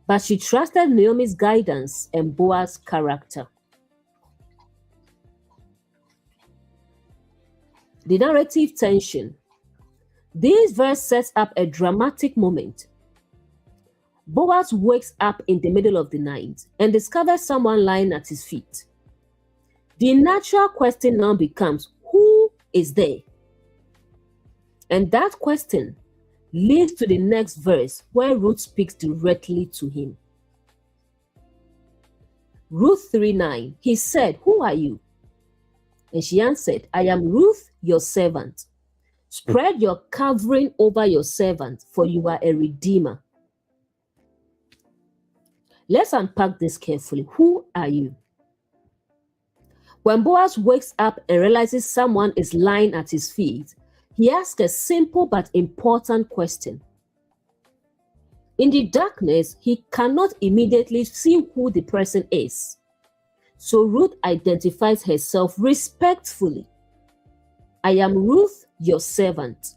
B: But she trusted Naomi's guidance and Boaz's character. The narrative tension. This verse sets up a dramatic moment. Boaz wakes up in the middle of the night and discovers someone lying at his feet. The natural question now becomes, who is there? And that question leads to the next verse where Ruth speaks directly to him. Ruth 3:9, he said, "Who are you?" And she answered, "I am Ruth, your servant. Spread your covering over your servant, for you are a redeemer." Let's unpack this carefully. Who are you? When Boaz wakes up and realizes someone is lying at his feet, he asks a simple but important question. In the darkness, he cannot immediately see who the person is. So Ruth identifies herself respectfully. "I am Ruth, your servant."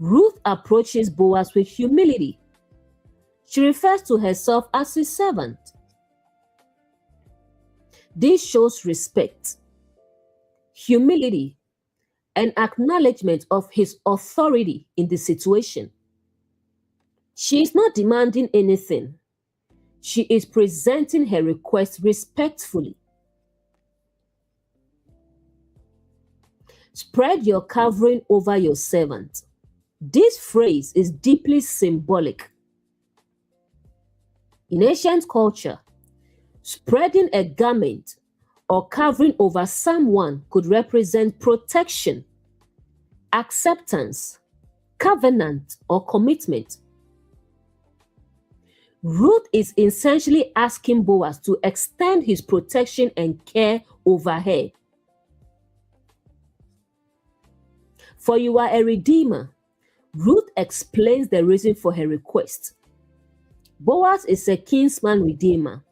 B: Ruth approaches Boaz with humility. She refers to herself as his servant. This shows respect, humility, and acknowledgement of his authority in the situation. She is not demanding anything. She is presenting her request respectfully. Spread your covering over your servant. This phrase is deeply symbolic. In ancient culture, spreading a garment or covering over someone could represent protection, acceptance, covenant, or commitment. Ruth is essentially asking Boaz to extend his protection and care over her. "For you are a redeemer." Ruth explains the reason for her request. Boaz is a kinsman redeemer,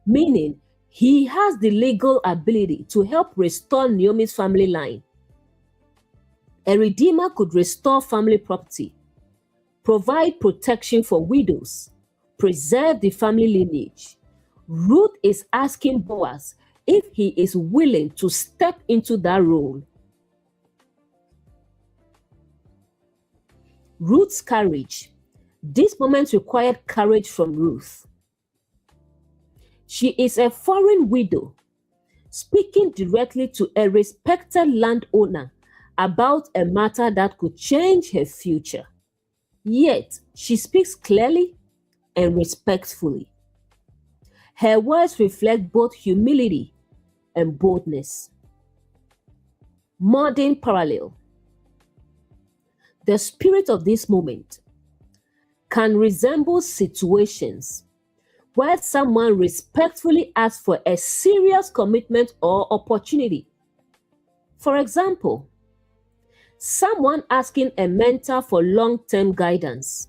B: meaning he has the legal ability to help restore Naomi's family line. A redeemer could restore family property, provide protection for widows, preserve the family lineage. Ruth is asking Boaz if he is willing to step into that role. Ruth's courage. This moment required courage from Ruth. She is a foreign widow, speaking directly to a respected landowner about a matter that could change her future. Yet, she speaks clearly and respectfully. Her words reflect both humility and boldness. Modern parallel. The spirit of this moment can resemble situations where someone respectfully asks for a serious commitment or opportunity. For example, someone asking a mentor for long-term guidance.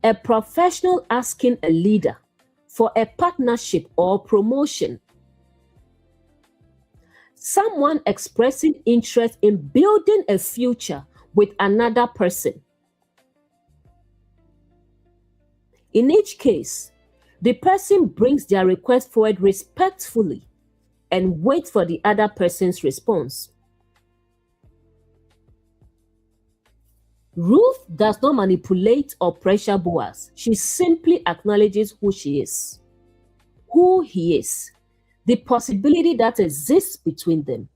B: A professional asking a leader for a partnership or promotion. Someone expressing interest in building a future with another person. In each case, the person brings their request forward respectfully and waits for the other person's response. Ruth does not manipulate or pressure Boaz. She simply acknowledges who she is, who he is, the possibility that exists between them.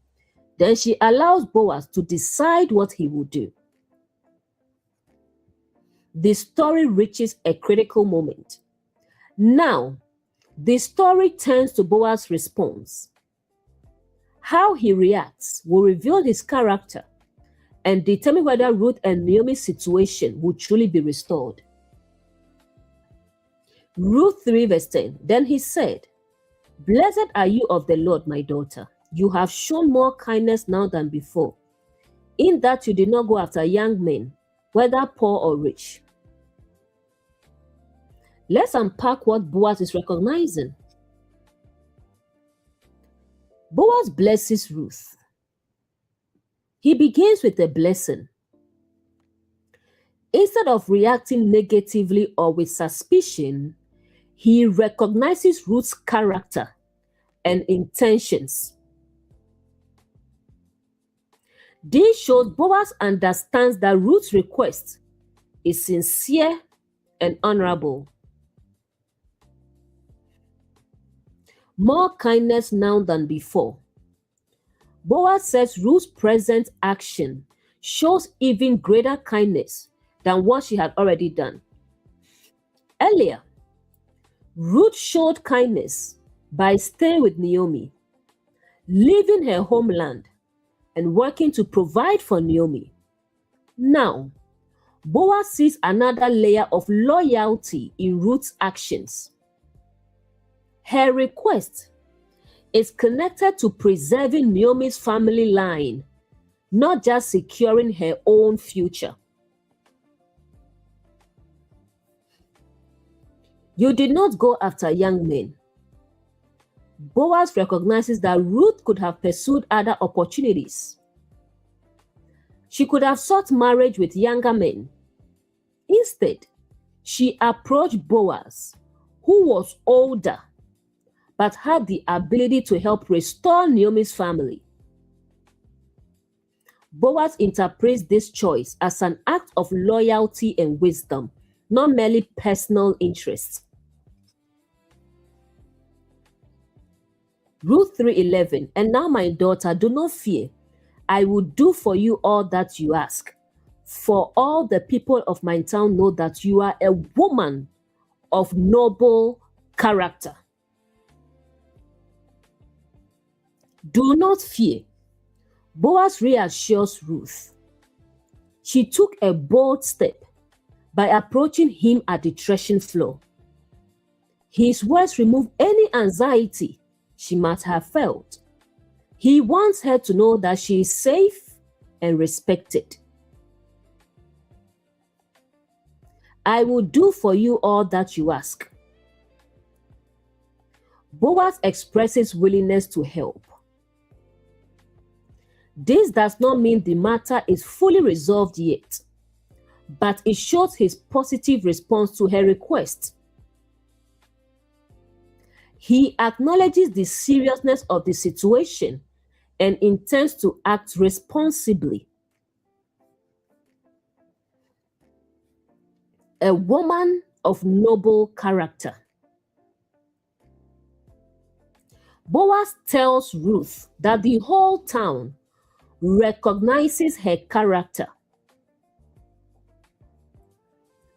B: Then she allows Boaz to decide what he will do. The story reaches a critical moment. Now, the story turns to Boaz's response. How he reacts will reveal his character and determine whether Ruth and Naomi's situation will truly be restored. Ruth 3 verse 10, then he said, "Blessed are you of the Lord, my daughter. You have shown more kindness now than before, in that you did not go after young men, whether poor or rich." Let's unpack what Boaz is recognizing. Boaz blesses Ruth. He begins with a blessing. Instead of reacting negatively or with suspicion, he recognizes Ruth's character and intentions. This shows Boaz understands that Ruth's request is sincere and honorable. More kindness now than before. Boaz says Ruth's present action shows even greater kindness than what she had already done. Earlier, Ruth showed kindness by staying with Naomi, leaving her homeland, and working to provide for Naomi. Now, Boaz sees another layer of loyalty in Ruth's actions. Her request is connected to preserving Naomi's family line, not just securing her own future. You did not go after young men. Boaz recognizes that Ruth could have pursued other opportunities. She could have sought marriage with younger men. Instead, she approached Boaz, who was older, but had the ability to help restore Naomi's family. Boaz interprets this choice as an act of loyalty and wisdom, not merely personal interest. Ruth 3:11, and now my daughter, do not fear. I will do for you all that you ask. For all the people of my town know that you are a woman of noble character. Do not fear. Boaz reassures Ruth. She took a bold step by approaching him at the threshing floor. His words remove any anxiety she might have felt. He wants her to know that she is safe and respected. I will do for you all that you ask. Boaz expresses willingness to help. This does not mean the matter is fully resolved yet, but it shows his positive response to her request. He acknowledges the seriousness of the situation and intends to act responsibly. A woman of noble character. Boaz tells Ruth that the whole town recognizes her character.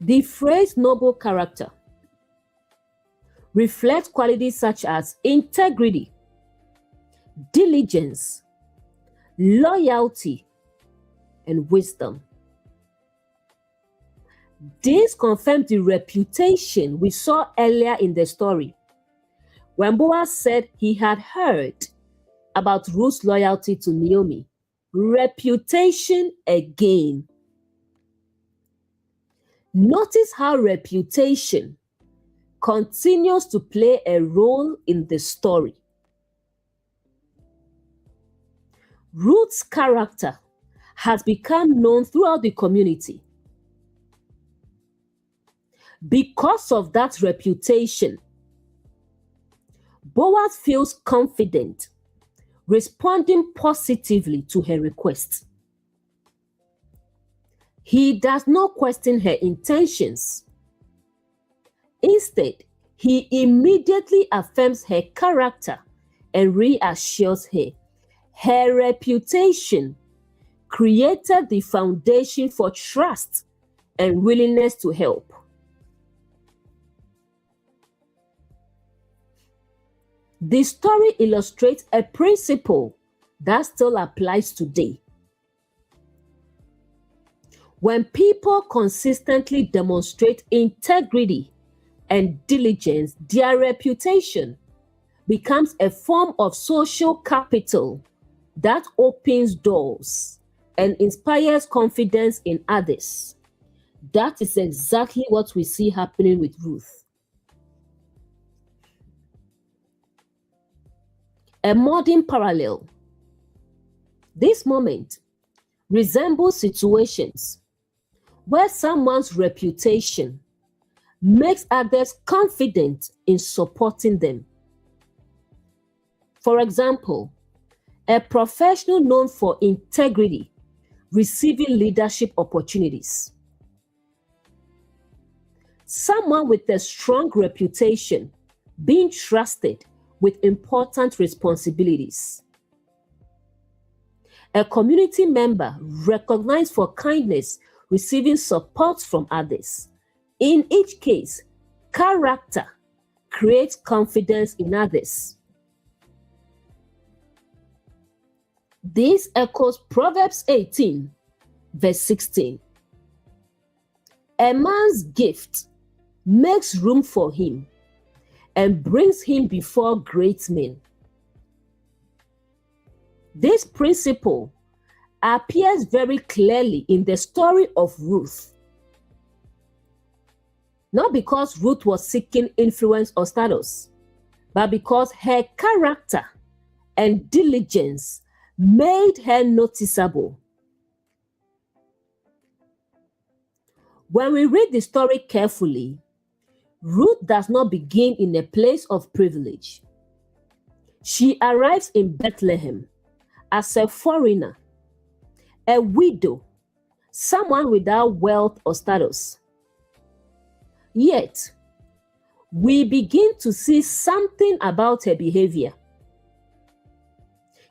B: The phrase noble character reflects qualities such as integrity, diligence, loyalty, and wisdom. This confirms the reputation we saw earlier in the story, when Boaz said he had heard about Ruth's loyalty to Naomi. Reputation again. Notice how reputation continues to play a role in the story. Ruth's character has become known throughout the community. Because of that reputation, Boaz feels confident, responding positively to her request. He does not question her intentions. Instead, he immediately affirms her character and reassures her. Her reputation created the foundation for trust and willingness to help. This story illustrates a principle that still applies today. When people consistently demonstrate integrity and diligence, their reputation becomes a form of social capital that opens doors and inspires confidence in others. That is exactly what we see happening with Ruth. A modern parallel. This moment resembles situations where someone's reputation makes others confident in supporting them. For example, a professional known for integrity receiving leadership opportunities. Someone with a strong reputation being trusted with important responsibilities. A community member recognized for kindness receiving support from others. In each case, character creates confidence in others. This echoes Proverbs 18, verse 16. A man's gift makes room for him and brings him before great men. This principle appears very clearly in the story of Ruth. Not because Ruth was seeking influence or status, but because her character and diligence made her noticeable. When we read the story carefully, Ruth does not begin in a place of privilege. She arrives in Bethlehem as a foreigner, a widow, someone without wealth or status. Yet, we begin to see something about her behavior.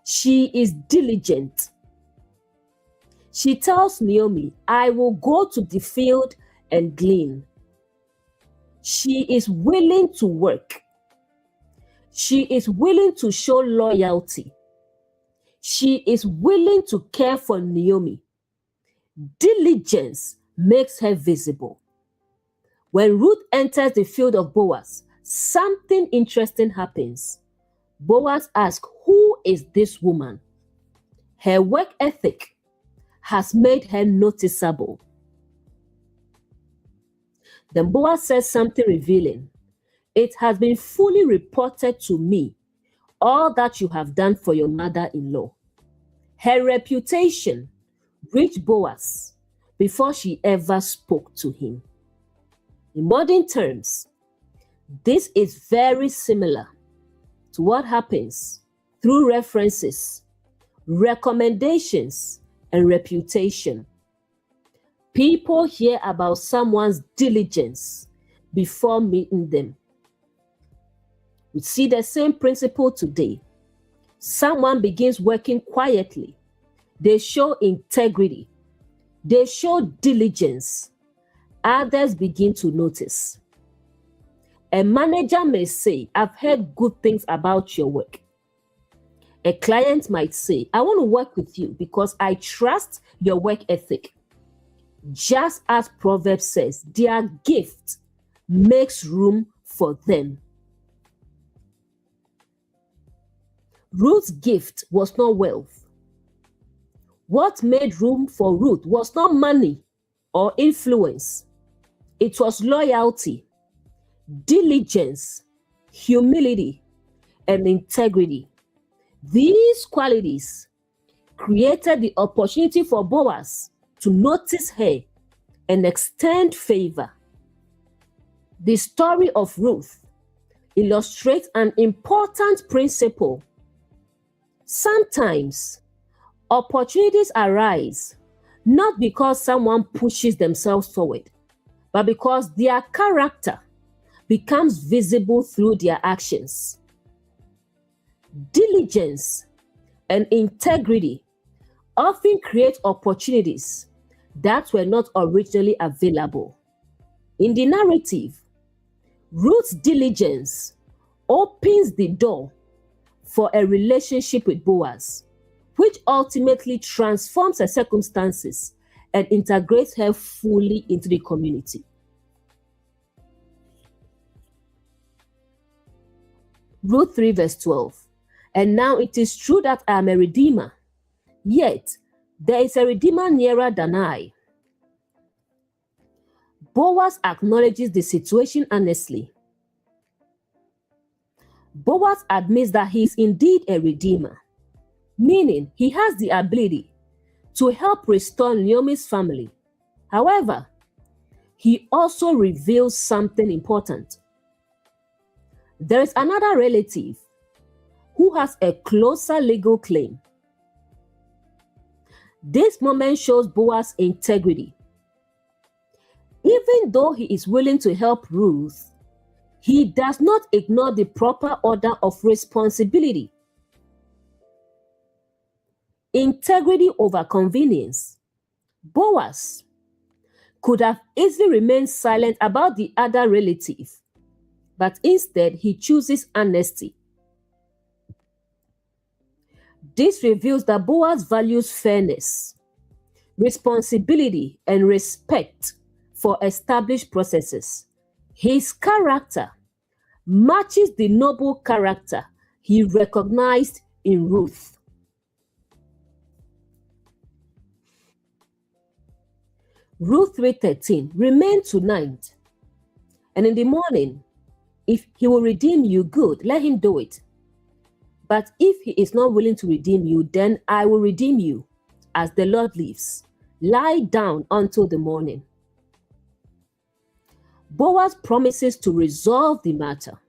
B: She is diligent. She tells Naomi, "I will go to the field and glean." She is willing to work. She is willing to show loyalty. She is willing to care for Naomi. Diligence makes her visible. When Ruth enters the field of Boaz, something interesting happens. Boaz asks, "Who is this woman?" Her work ethic has made her noticeable. Then Boaz says something revealing. "It has been fully reported to me all that you have done for your mother-in-law." Her reputation reached Boaz before she ever spoke to him. In modern terms, this is very similar to what happens through references, recommendations, and reputation. People hear about someone's diligence before meeting them. We see the same principle today. Someone begins working quietly. They show integrity. They show diligence. Others begin to notice. A manager may say, "I've heard good things about your work." A client might say, "I want to work with you because I trust your work ethic." Just as Proverbs says, their gift makes room for them. Ruth's gift was not wealth. What made room for Ruth was not money or influence. It was loyalty, diligence, humility, and integrity. These qualities created the opportunity for Boaz to notice her and extend favor. The story of Ruth illustrates an important principle. Sometimes opportunities arise not because someone pushes themselves forward, but because their character becomes visible through their actions. Diligence and integrity often create opportunities that were not originally available. In the narrative, Ruth's diligence opens the door for a relationship with Boaz, which ultimately transforms her circumstances and integrates her fully into the community. Ruth 3 verse 12. And now it is true that I am a redeemer, yet there is a redeemer nearer than I. Boaz acknowledges the situation honestly. Boaz admits that he is indeed a redeemer, meaning he has the ability to help restore Naomi's family. However, he also reveals something important. There is another relative who has a closer legal claim. This moment shows Boaz's integrity. Even though he is willing to help Ruth, he does not ignore the proper order of responsibility. Integrity over convenience. Boaz could have easily remained silent about the other relative, but instead he chooses honesty. This reveals that Boaz values fairness, responsibility, and respect for established processes. His character matches the noble character he recognized in Ruth. Ruth 3:13, remain tonight, and in the morning, if he will redeem you, good, let him do it. But if he is not willing to redeem you, then I will redeem you, as the Lord lives. Lie down until the morning. Boaz promises to resolve the matter.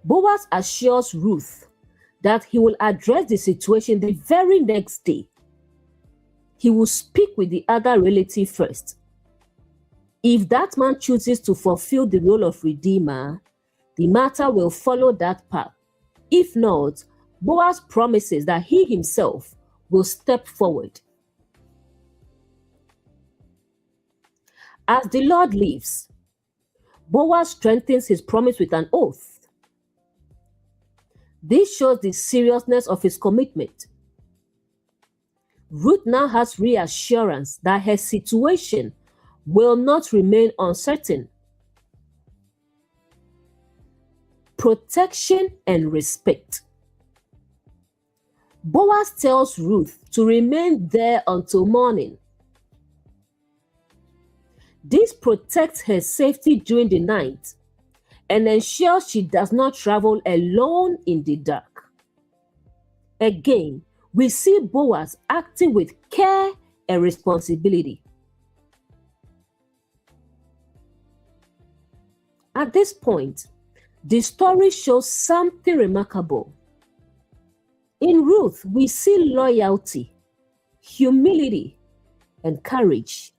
B: Boaz assures Ruth that he will address the situation the very next day. He will speak with the other relative first. If that man chooses to fulfill the role of redeemer, the matter will follow that path. If not, Boaz promises that he himself will step forward. As the Lord lives, Boaz strengthens his promise with an oath. This shows the seriousness of his commitment. Ruth now has reassurance that her situation will not remain uncertain. Protection and respect. Boaz tells Ruth to remain there until morning. This protects her safety during the night and ensures she does not travel alone in the dark. Again, we see Boaz acting with care and responsibility. At this point, the story shows something remarkable. In Ruth, we see loyalty, humility, and courage.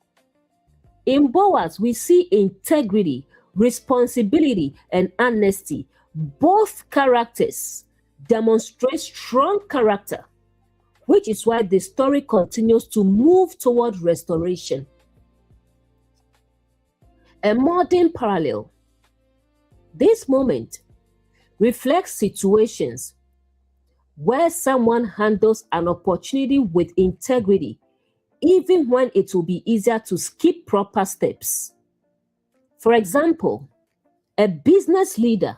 B: In Boaz, we see integrity, responsibility, and honesty. Both characters demonstrate strong character, which is why the story continues to move toward restoration. A modern parallel. This moment reflects situations where someone handles an opportunity with integrity, even when it will be easier to skip proper steps. For example, a business leader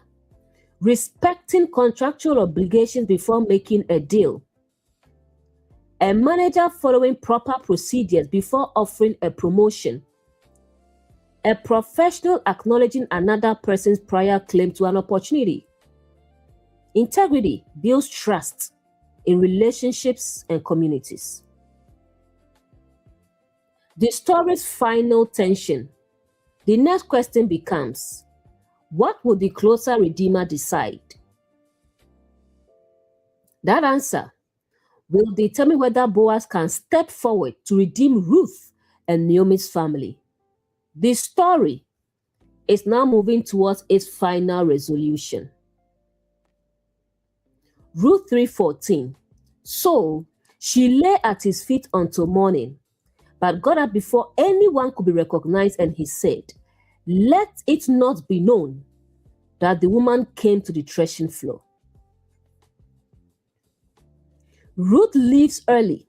B: respecting contractual obligations before making a deal. A manager following proper procedures before offering a promotion. A professional acknowledging another person's prior claim to an opportunity. Integrity builds trust in relationships and communities. The story's final tension. The next question becomes, what will the closer redeemer decide? That answer will determine whether Boaz can step forward to redeem Ruth and Naomi's family. This story is now moving towards its final resolution. Ruth 3:14. So she lay at his feet until morning, but got up before anyone could be recognized, and he said, "Let it not be known that the woman came to the threshing floor." Ruth leaves early.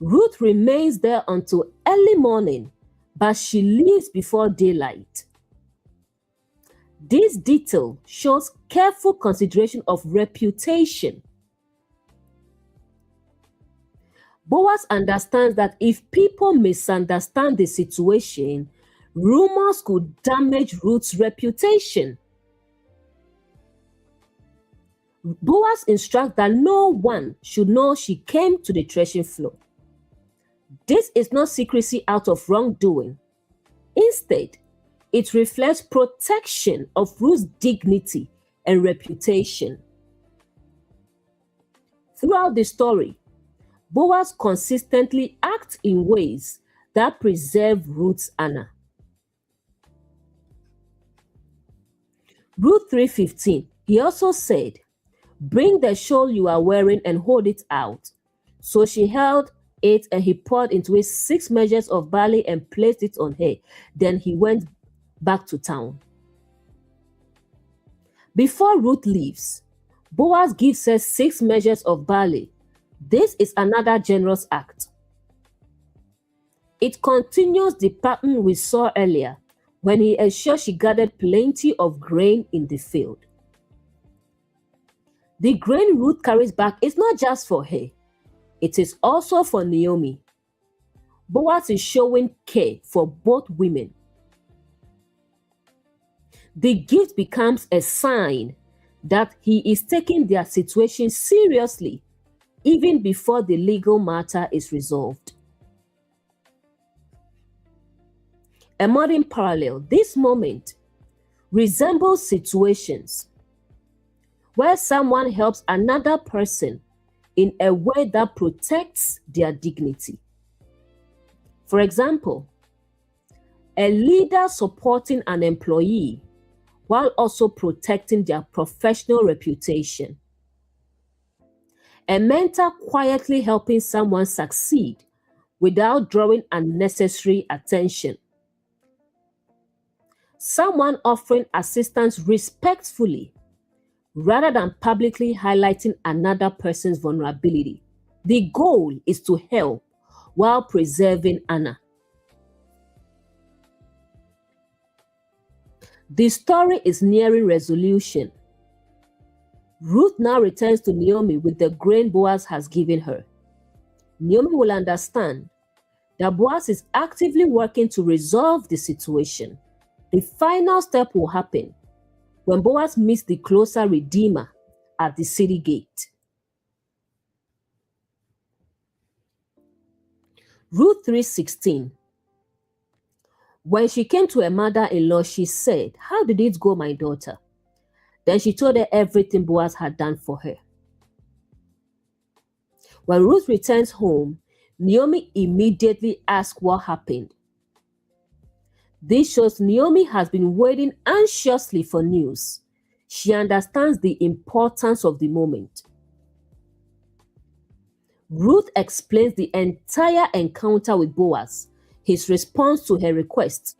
B: Ruth remains there until early morning, but she leaves before daylight. This detail shows careful consideration of reputation. Boaz understands that if people misunderstand the situation, rumors could damage Ruth's reputation. Boaz instructs that no one should know she came to the threshing floor. This is not secrecy out of wrongdoing. Instead, it reflects protection of Ruth's dignity and reputation. Throughout the story, Boaz consistently acts in ways that preserve Ruth's honor. Ruth 3:15, he also said, "Bring the shawl you are wearing and hold it out." So she held it, and he poured into it 6 measures of barley and placed it on her. Then he went back to town. Before Ruth leaves, Boaz gives her 6 measures of barley. This is another generous act. It continues the pattern we saw earlier when he ensured she gathered plenty of grain in the field. The grain Ruth carries back is not just for her, it is also for Naomi. Boaz is showing care for both women. The gift becomes a sign that he is taking their situation seriously, even before the legal matter is resolved. A modern parallel, this moment resembles situations where someone helps another person in a way that protects their dignity. For example, a leader supporting an employee while also protecting their professional reputation. A mentor quietly helping someone succeed without drawing unnecessary attention. Someone offering assistance respectfully rather than publicly highlighting another person's vulnerability. The goal is to help while preserving honor. The story is nearing resolution. Ruth now returns to Naomi with the grain Boaz has given her. Naomi will understand that Boaz is actively working to resolve the situation. The final step will happen when Boaz meets the closer redeemer at the city gate. Ruth 3:16. When she came to her mother-in-law, she said, "How did it go, my daughter?" Then she told her everything Boaz had done for her. When Ruth returns home, Naomi immediately asks what happened. This shows Naomi has been waiting anxiously for news. She understands the importance of the moment. Ruth explains the entire encounter with Boaz, his response to her request,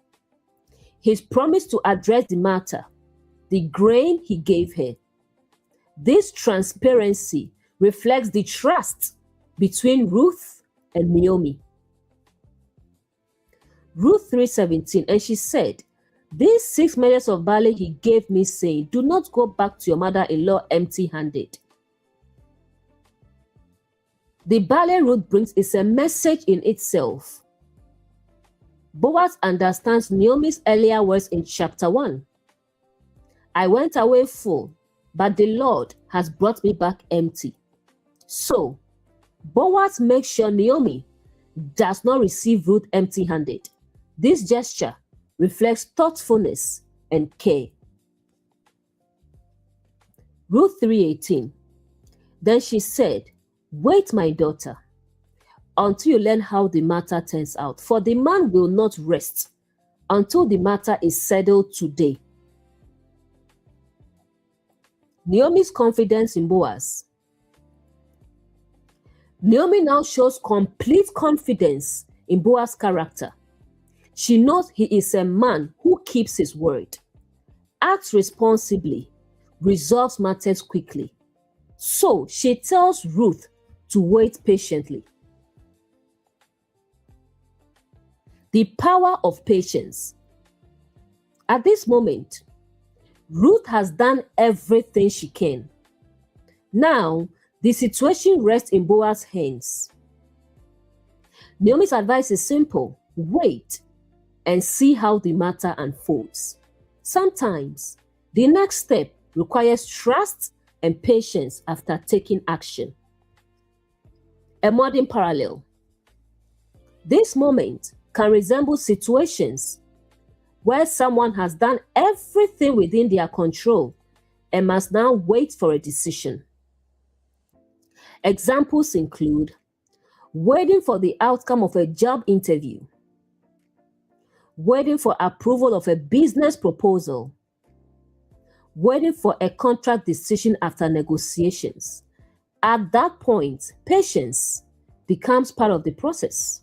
B: his promise to address the matter, the grain he gave her. This transparency reflects the trust between Ruth and Naomi. Ruth 3:17, and she said, "These 6 measures of barley he gave me, saying, 'Do not go back to your mother-in-law empty-handed.'" The barley Ruth brings is a message in itself. Boaz understands Naomi's earlier words in chapter 1. "I went away full, but the Lord has brought me back empty." So, Boaz makes sure Naomi does not receive Ruth empty-handed. This gesture reflects thoughtfulness and care. Ruth 3:18. Then she said, "Wait, my daughter, until you learn how the matter turns out, for the man will not rest until the matter is settled today." Naomi's confidence in Boaz. Naomi now shows complete confidence in Boaz's character. She knows he is a man who keeps his word, acts responsibly, resolves matters quickly. So she tells Ruth to wait patiently. The power of patience. At this moment, Ruth has done everything she can. Now, the situation rests in Boaz's hands. Naomi's advice is simple: wait and see how the matter unfolds. Sometimes, the next step requires trust and patience after taking action. A modern parallel. This moment can resemble situations where someone has done everything within their control and must now wait for a decision. Examples include waiting for the outcome of a job interview, waiting for approval of a business proposal, waiting for a contract decision after negotiations. At that point, patience becomes part of the process.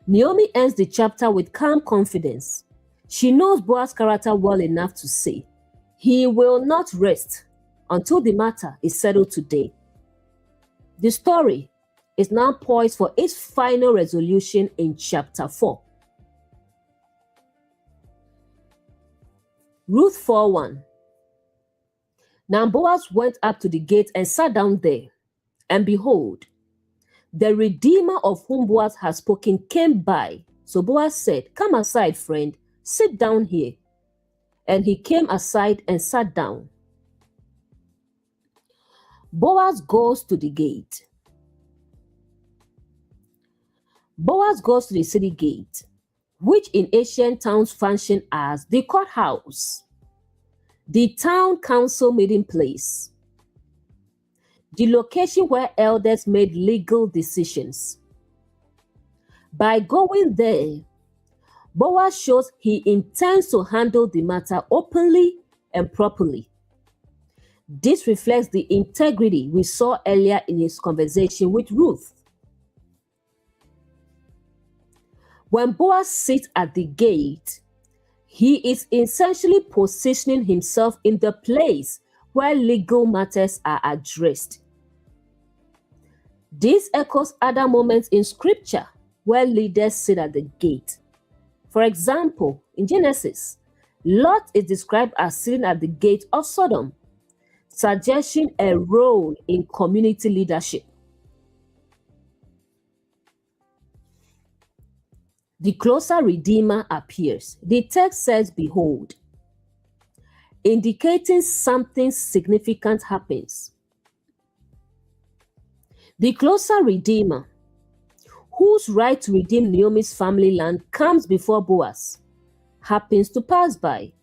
B: Naomi ends the chapter with calm confidence. She knows Boaz's character well enough to say, "He will not rest until the matter is settled today." The story is now poised for its final resolution in chapter 4. Ruth 4:1. Now Boaz went up to the gate and sat down there, and behold, the Redeemer of whom Boaz had spoken came by. So Boaz said, "Come aside, friend, sit down here." And he came aside and sat down. Boaz goes to the gate. Boaz goes to the city gate, which in ancient towns functioned as the courthouse, the town council meeting place, the location where elders made legal decisions. By going there, Boaz shows he intends to handle the matter openly and properly. This reflects the integrity we saw earlier in his conversation with Ruth. When Boaz sits at the gate, he is essentially positioning himself in the place where legal matters are addressed. This echoes other moments in scripture where leaders sit at the gate. For example, in Genesis, Lot is described as sitting at the gate of Sodom, suggesting a role in community leadership. The closer Redeemer appears. The text says, "Behold," indicating something significant happens. The closer Redeemer, whose right to redeem Naomi's family land comes before Boaz, happens to pass by.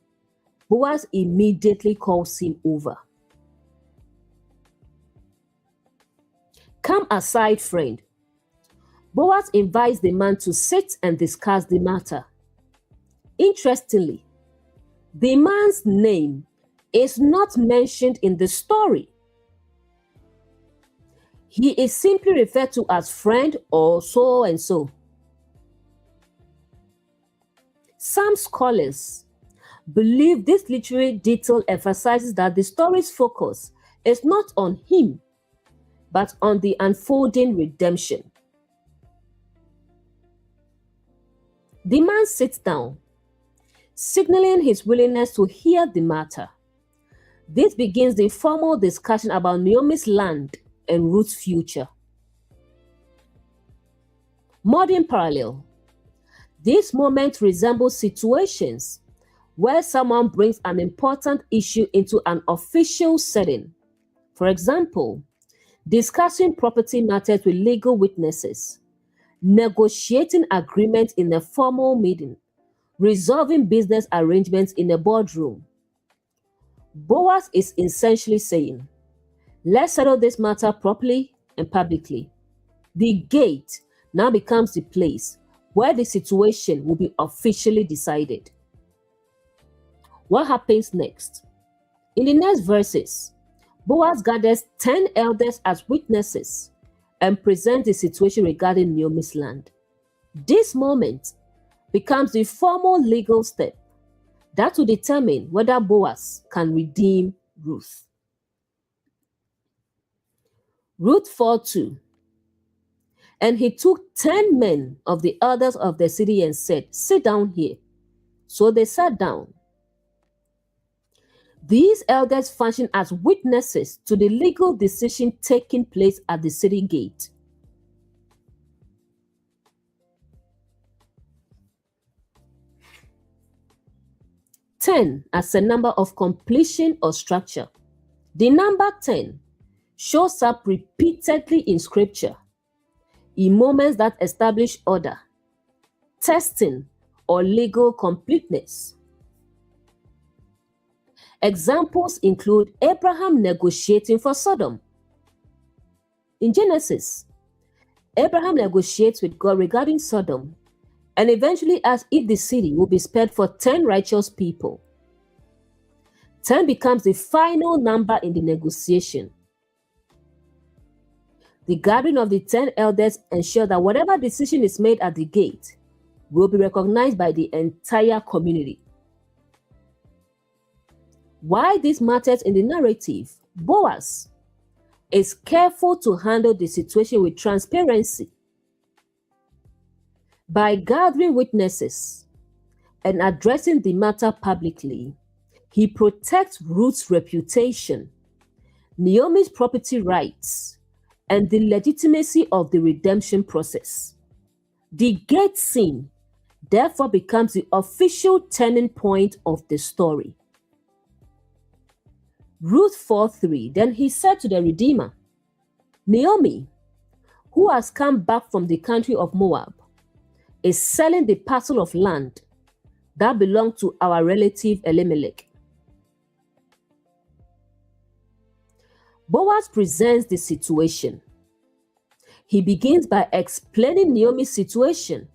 B: Boaz immediately calls him over. "Come aside, friend." Boaz invites the man to sit and discuss the matter. Interestingly, the man's name is not mentioned in the story. He is simply referred to as friend or so and so. Some scholars believe this literary detail emphasizes that the story's focus is not on him, but on the unfolding redemption. The man sits down, signaling his willingness to hear the matter. This begins the formal discussion about Naomi's land and Ruth's future. Modern parallel. This moment resembles situations where someone brings an important issue into an official setting. For example, discussing property matters with legal witnesses, negotiating agreements in a formal meeting, resolving business arrangements in a boardroom. Boaz is essentially saying, let's settle this matter properly and publicly. The gate now becomes the place where the situation will be officially decided. What happens next? In the next verses, Boaz gathers 10 elders as witnesses and presents the situation regarding Naomi's land. This moment becomes the formal legal step that will determine whether Boaz can redeem Ruth. Ruth 4:2. And he took 10 men of the elders of the city and said, sit down here. So they sat down. These elders function as witnesses to the legal decision taking place at the city gate. Ten as a number of completion or structure. The number 10 shows up repeatedly in scripture in moments that establish order, testing, or legal completeness. Examples include Abraham negotiating for Sodom. In Genesis, Abraham negotiates with God regarding Sodom and eventually asks if the city will be spared for 10 righteous people. 10 becomes the final number in the negotiation. The gathering of the 10 elders ensures that whatever decision is made at the gate will be recognized by the entire community. Why this matters in the narrative, Boaz is careful to handle the situation with transparency. By gathering witnesses and addressing the matter publicly, he protects Ruth's reputation, Naomi's property rights, and the legitimacy of the redemption process. The gate scene therefore becomes the official turning point of the story. Ruth 4:3, then he said to the Redeemer, Naomi, who has come back from the country of Moab, is selling the parcel of land that belonged to our relative Elimelech. Boaz presents the situation. He begins by explaining Naomi's situation.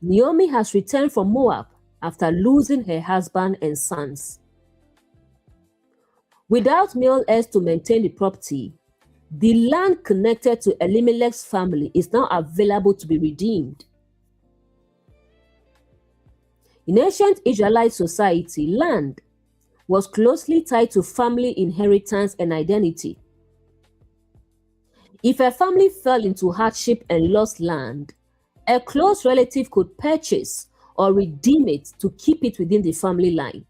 B: Naomi has returned from Moab after losing her husband and sons. Without male heirs to maintain the property, the land connected to Elimelech's family is now available to be redeemed. In ancient Israelite society, land was closely tied to family inheritance and identity. If a family fell into hardship and lost land, a close relative could purchase or redeem it to keep it within the family line.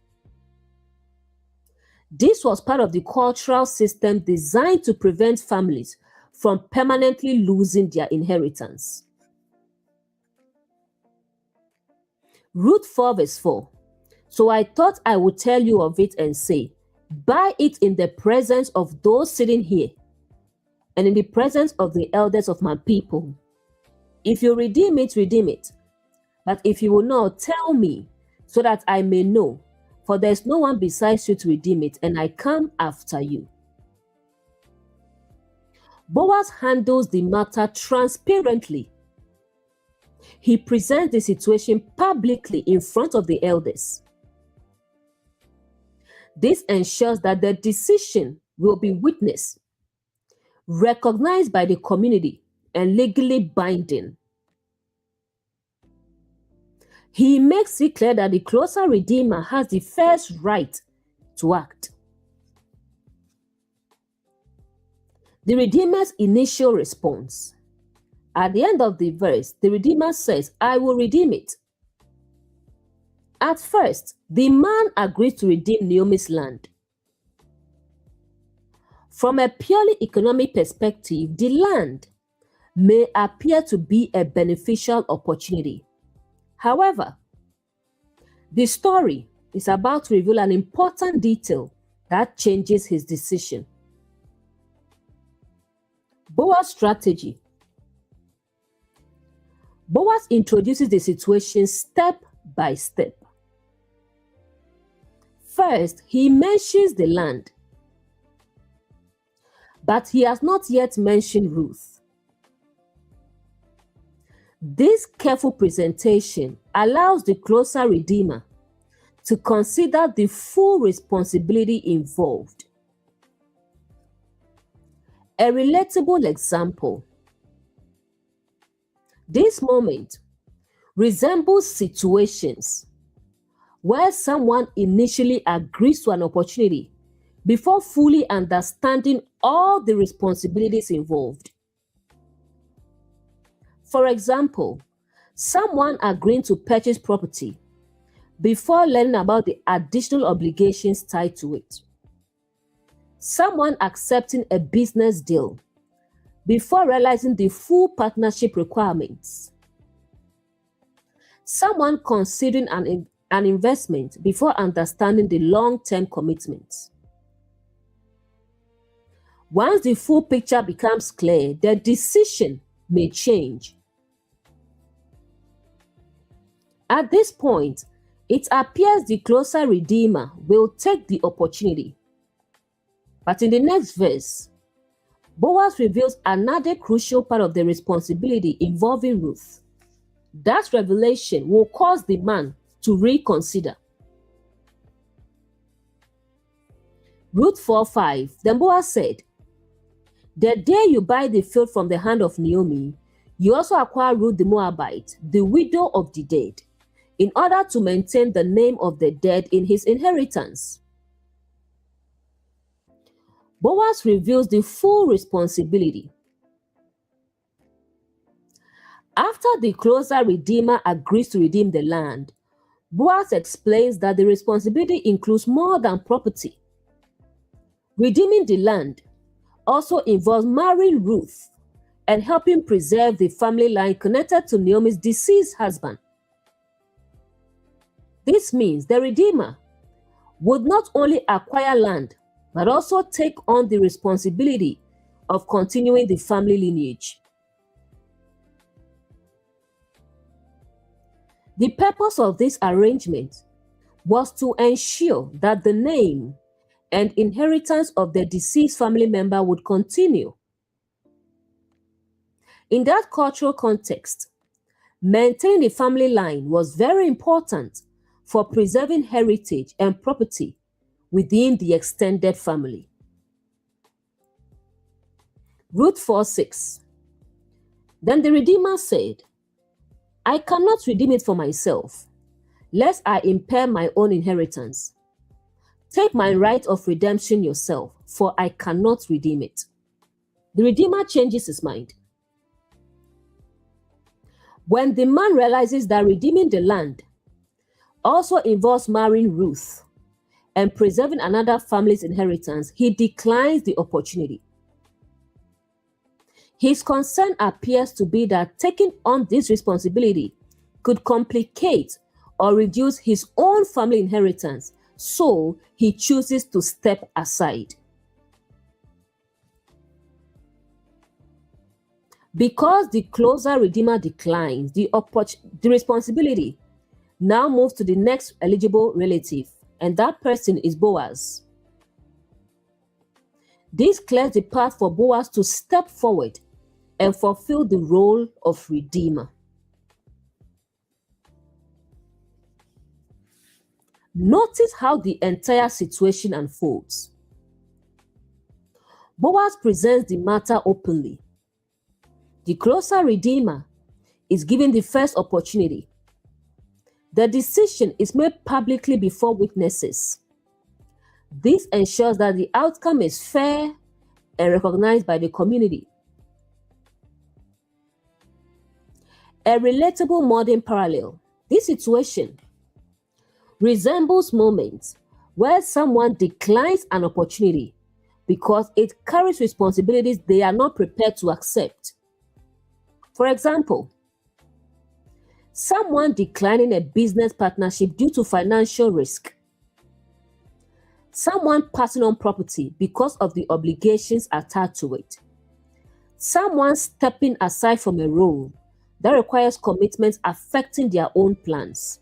B: This was part of the cultural system designed to prevent families from permanently losing their inheritance. Ruth 4:4. So I thought I would tell you of it and say, buy it in the presence of those sitting here and in the presence of the elders of my people. If you redeem it, redeem it. But if you will not, tell me, so that I may know, for there is no one besides you to redeem it, and I come after you. Boaz handles the matter transparently. He presents the situation publicly in front of the elders. This ensures that the decision will be witnessed, recognized by the community, and legally binding. He makes it clear that the closer redeemer has the first right to act. The redeemer's initial response. At the end of the verse, the redeemer says, I will redeem it. At first, the man agrees to redeem Naomi's land. From a purely economic perspective, the land may appear to be a beneficial opportunity. However, the story is about to reveal an important detail that changes his decision. Boaz's strategy. Boaz introduces the situation step by step. First, he mentions the land, but he has not yet mentioned Ruth. This careful presentation allows the closer redeemer to consider the full responsibility involved. A relatable example. This moment resembles situations where someone initially agrees to an opportunity before fully understanding all the responsibilities involved. For example, someone agreeing to purchase property before learning about the additional obligations tied to it. Someone accepting a business deal before realizing the full partnership requirements. Someone considering an investment before understanding the long-term commitments. Once the full picture becomes clear, the decision may change. At this point, it appears the closer redeemer will take the opportunity. But in the next verse, Boaz reveals another crucial part of the responsibility involving Ruth. That revelation will cause the man to reconsider. Ruth 4:5, then Boaz said, "The day you buy the field from the hand of Naomi, you also acquire Ruth the Moabite, the widow of the dead, in order to maintain the name of the dead in his inheritance." Boaz reveals the full responsibility. After the closer redeemer agrees to redeem the land, Boaz explains that the responsibility includes more than property. Redeeming the land also involves marrying Ruth and helping preserve the family line connected to Naomi's deceased husband. This means the redeemer would not only acquire land, but also take on the responsibility of continuing the family lineage. The purpose of this arrangement was to ensure that the name and inheritance of the deceased family member would continue. In that cultural context, maintaining the family line was very important for preserving heritage and property within the extended family. Ruth 4:6. Then the Redeemer said, "I cannot redeem it for myself, lest I impair my own inheritance. Take my right of redemption yourself, for I cannot redeem it." The Redeemer changes his mind. When the man realizes that redeeming the land also involves marrying Ruth and preserving another family's inheritance, he declines the opportunity. His concern appears to be that taking on this responsibility could complicate or reduce his own family inheritance, so he chooses to step aside. Because the closer redeemer declines, the responsibility now moves to the next eligible relative, and that person is Boaz. This clears the path for Boaz to step forward and fulfill the role of redeemer. Notice how the entire situation unfolds. Boaz presents the matter openly. The closer redeemer is given the first opportunity. The decision is made publicly before witnesses. This ensures that the outcome is fair and recognized by the community. A relatable modern parallel. This situation resembles moments where someone declines an opportunity because it carries responsibilities they are not prepared to accept. For example, someone declining a business partnership due to financial risk. Someone passing on property because of the obligations attached to it. Someone stepping aside from a role that requires commitments affecting their own plans.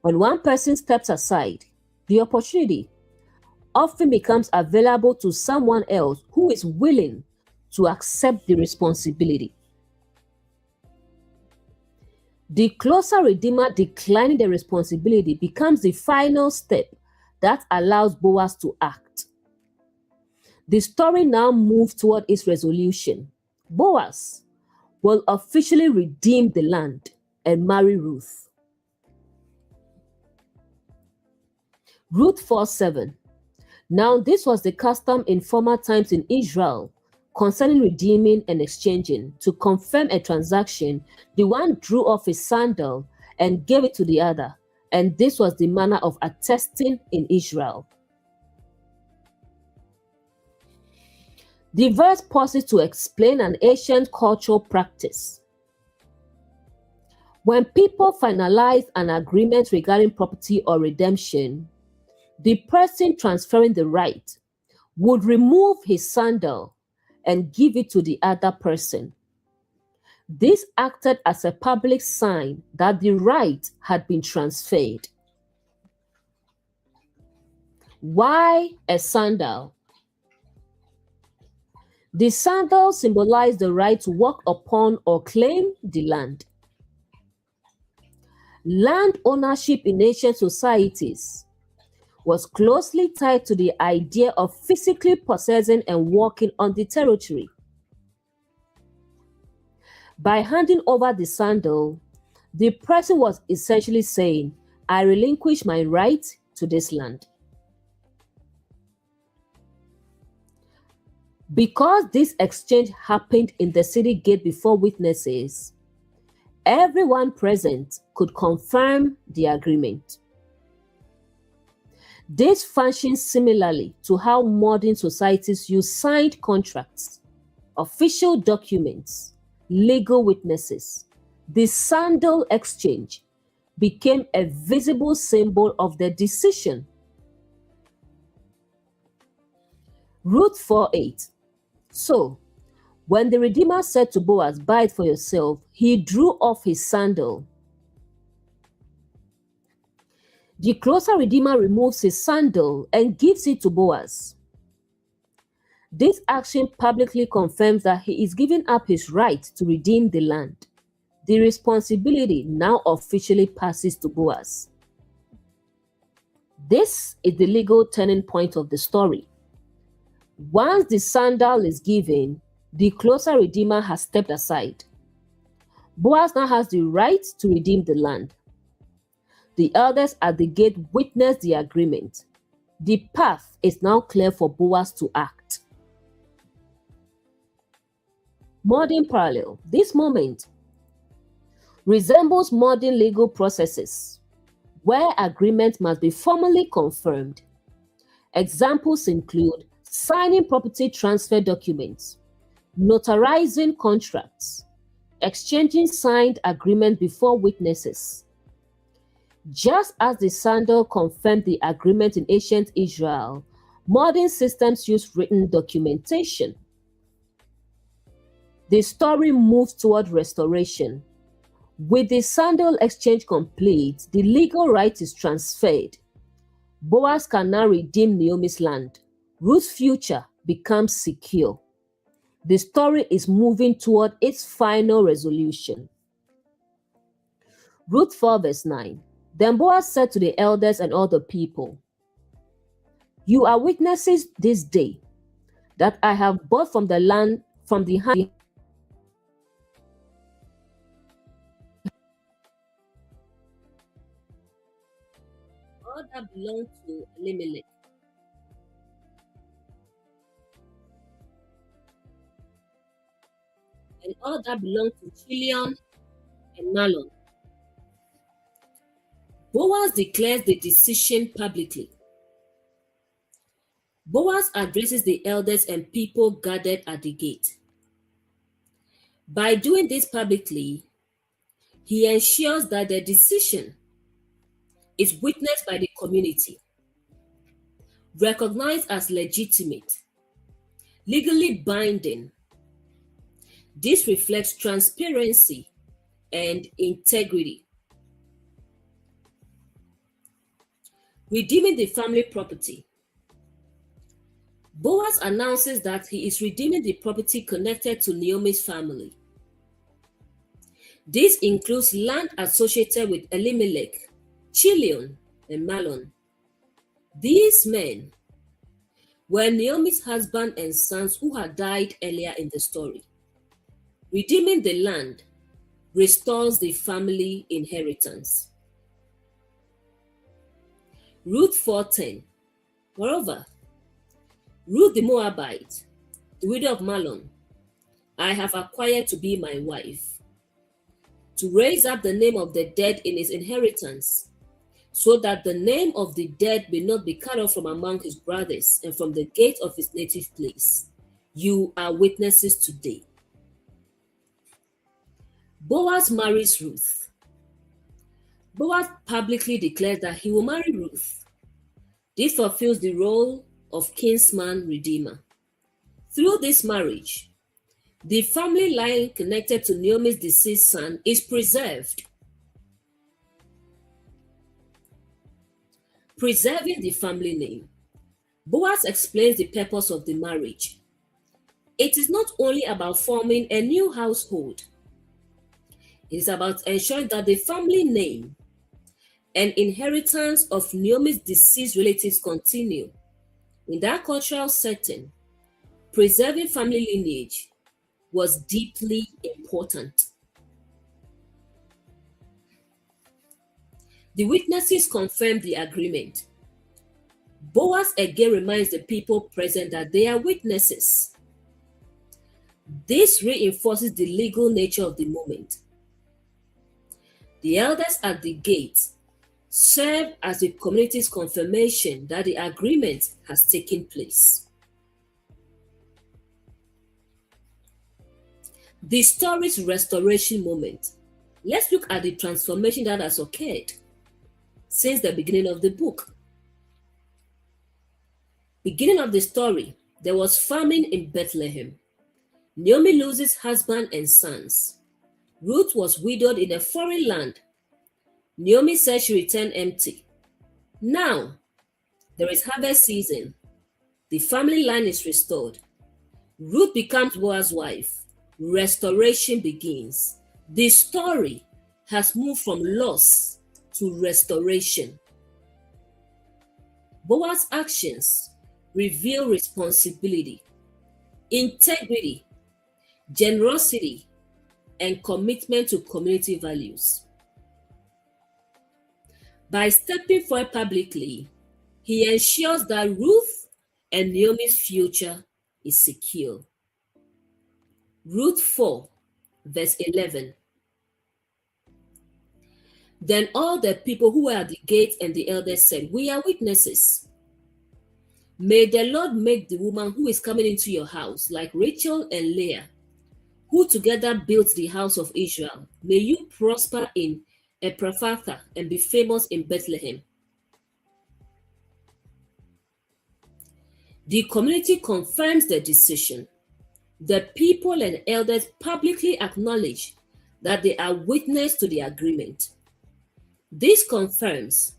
B: When one person steps aside, the opportunity often becomes available to someone else who is willing to accept the responsibility. The closer Redeemer declining the responsibility becomes the final step that allows Boaz to act. The story now moves toward its resolution. Boaz will officially redeem the land and marry Ruth. Ruth 4:7. Now this was the custom in former times in Israel concerning redeeming and exchanging. To confirm a transaction, the one drew off his sandal and gave it to the other, and this was the manner of attesting in Israel. The verse pauses to explain an ancient cultural practice. When people finalize an agreement regarding property or redemption, the person transferring the right would remove his sandal and give it to the other person. This acted as a public sign that the right had been transferred. Why a sandal? The sandal symbolized the right to walk upon or claim the land. Land ownership in ancient societies was closely tied to the idea of physically possessing and walking on the territory. By handing over the sandal, the person was essentially saying, I relinquish my right to this land. Because this exchange happened in the city gate before witnesses, everyone present could confirm the agreement. This functions similarly to how modern societies use signed contracts, official documents, legal witnesses. The sandal exchange became a visible symbol of the decision. Ruth 4:8. So, when the Redeemer said to Boaz, buy it for yourself, he drew off his sandal. The closer Redeemer removes his sandal and gives it to Boaz. This action publicly confirms that he is giving up his right to redeem the land. The responsibility now officially passes to Boaz. This is the legal turning point of the story. Once the sandal is given, the closer Redeemer has stepped aside. Boaz now has the right to redeem the land. The elders at the gate witness the agreement. The path is now clear for Boaz to act. Modern parallel. This moment resembles modern legal processes where agreement must be formally confirmed. Examples include signing property transfer documents, notarizing contracts, exchanging signed agreement before witnesses. Just as the sandal confirmed the agreement in ancient Israel, modern systems use written documentation. The story moves toward restoration. With the sandal exchange complete, the legal right is transferred. Boaz can now redeem Naomi's land. Ruth's future becomes secure. The story is moving toward its final resolution. Ruth 4:9. Then Boaz said to the elders and all the people, you are witnesses this day that I have bought from the land from the hand all that belonged to Elimelech. And all that belonged to Chilion and Malon. Boaz declares the decision publicly. Boaz addresses the elders and people gathered at the gate. By doing this publicly, he ensures that the decision is witnessed by the community, recognized as legitimate, legally binding. This reflects transparency and integrity. Redeeming the family property. Boaz announces that he is redeeming the property connected to Naomi's family. This includes land associated with Elimelech, Chilion, and Malon. These men were Naomi's husband and sons who had died earlier in the story. Redeeming the land restores the family inheritance. Ruth 4:10. Moreover, Ruth the Moabite, the widow of Malon, I have acquired to be my wife, to raise up the name of the dead in his inheritance, so that the name of the dead may not be cut off from among his brothers and from the gate of his native place. You are witnesses today. Boaz marries Ruth. Boaz publicly declares that he will marry Ruth. This fulfills the role of kinsman redeemer. Through this marriage, the family line connected to Naomi's deceased son is preserved. Preserving the family name. Boaz explains the purpose of the marriage. It is not only about forming a new household. It is about ensuring that the family name and inheritance of Naomi's deceased relatives continue. In that cultural setting, preserving family lineage was deeply important. The witnesses confirmed the agreement. Boaz again reminds the people present that they are witnesses. This reinforces the legal nature of the moment. The elders at the gate serve as the community's confirmation that the agreement has taken place. The story's restoration moment. Let's look at the transformation that has occurred since the beginning of the book. Beginning of the story, there was famine in Bethlehem. Naomi loses husband and sons. Ruth was widowed in a foreign land. Naomi said she returned empty. Now, there is harvest season. The family line is restored. Ruth becomes Boaz's wife. Restoration begins. The story has moved from loss to restoration. Boaz's actions reveal responsibility, integrity, generosity, and commitment to community values. By stepping forward publicly, he ensures that Ruth and Naomi's future is secure. Ruth 4, verse 11. Then all the people who were at the gate and the elders said, "We are witnesses. May the Lord make the woman who is coming into your house like Rachel and Leah, who together built the house of Israel. May you prosper in Ephrathah and be famous in Bethlehem." The community confirms the decision. The people and elders publicly acknowledge that they are witness to the agreement. This confirms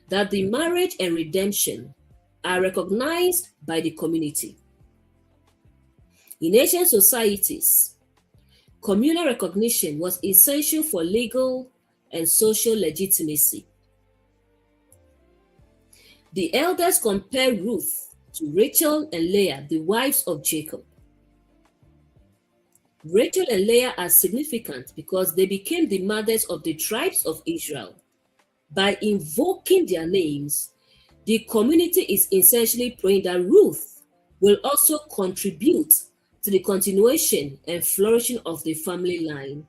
B: that the marriage and redemption are recognized by the community. In ancient societies, communal recognition was essential for legal and social legitimacy. The elders compare Ruth to Rachel and Leah, the wives of Jacob. Rachel and Leah are significant because they became the mothers of the tribes of Israel. By invoking their names, the community is essentially praying that Ruth will also contribute to the continuation and flourishing of the family line.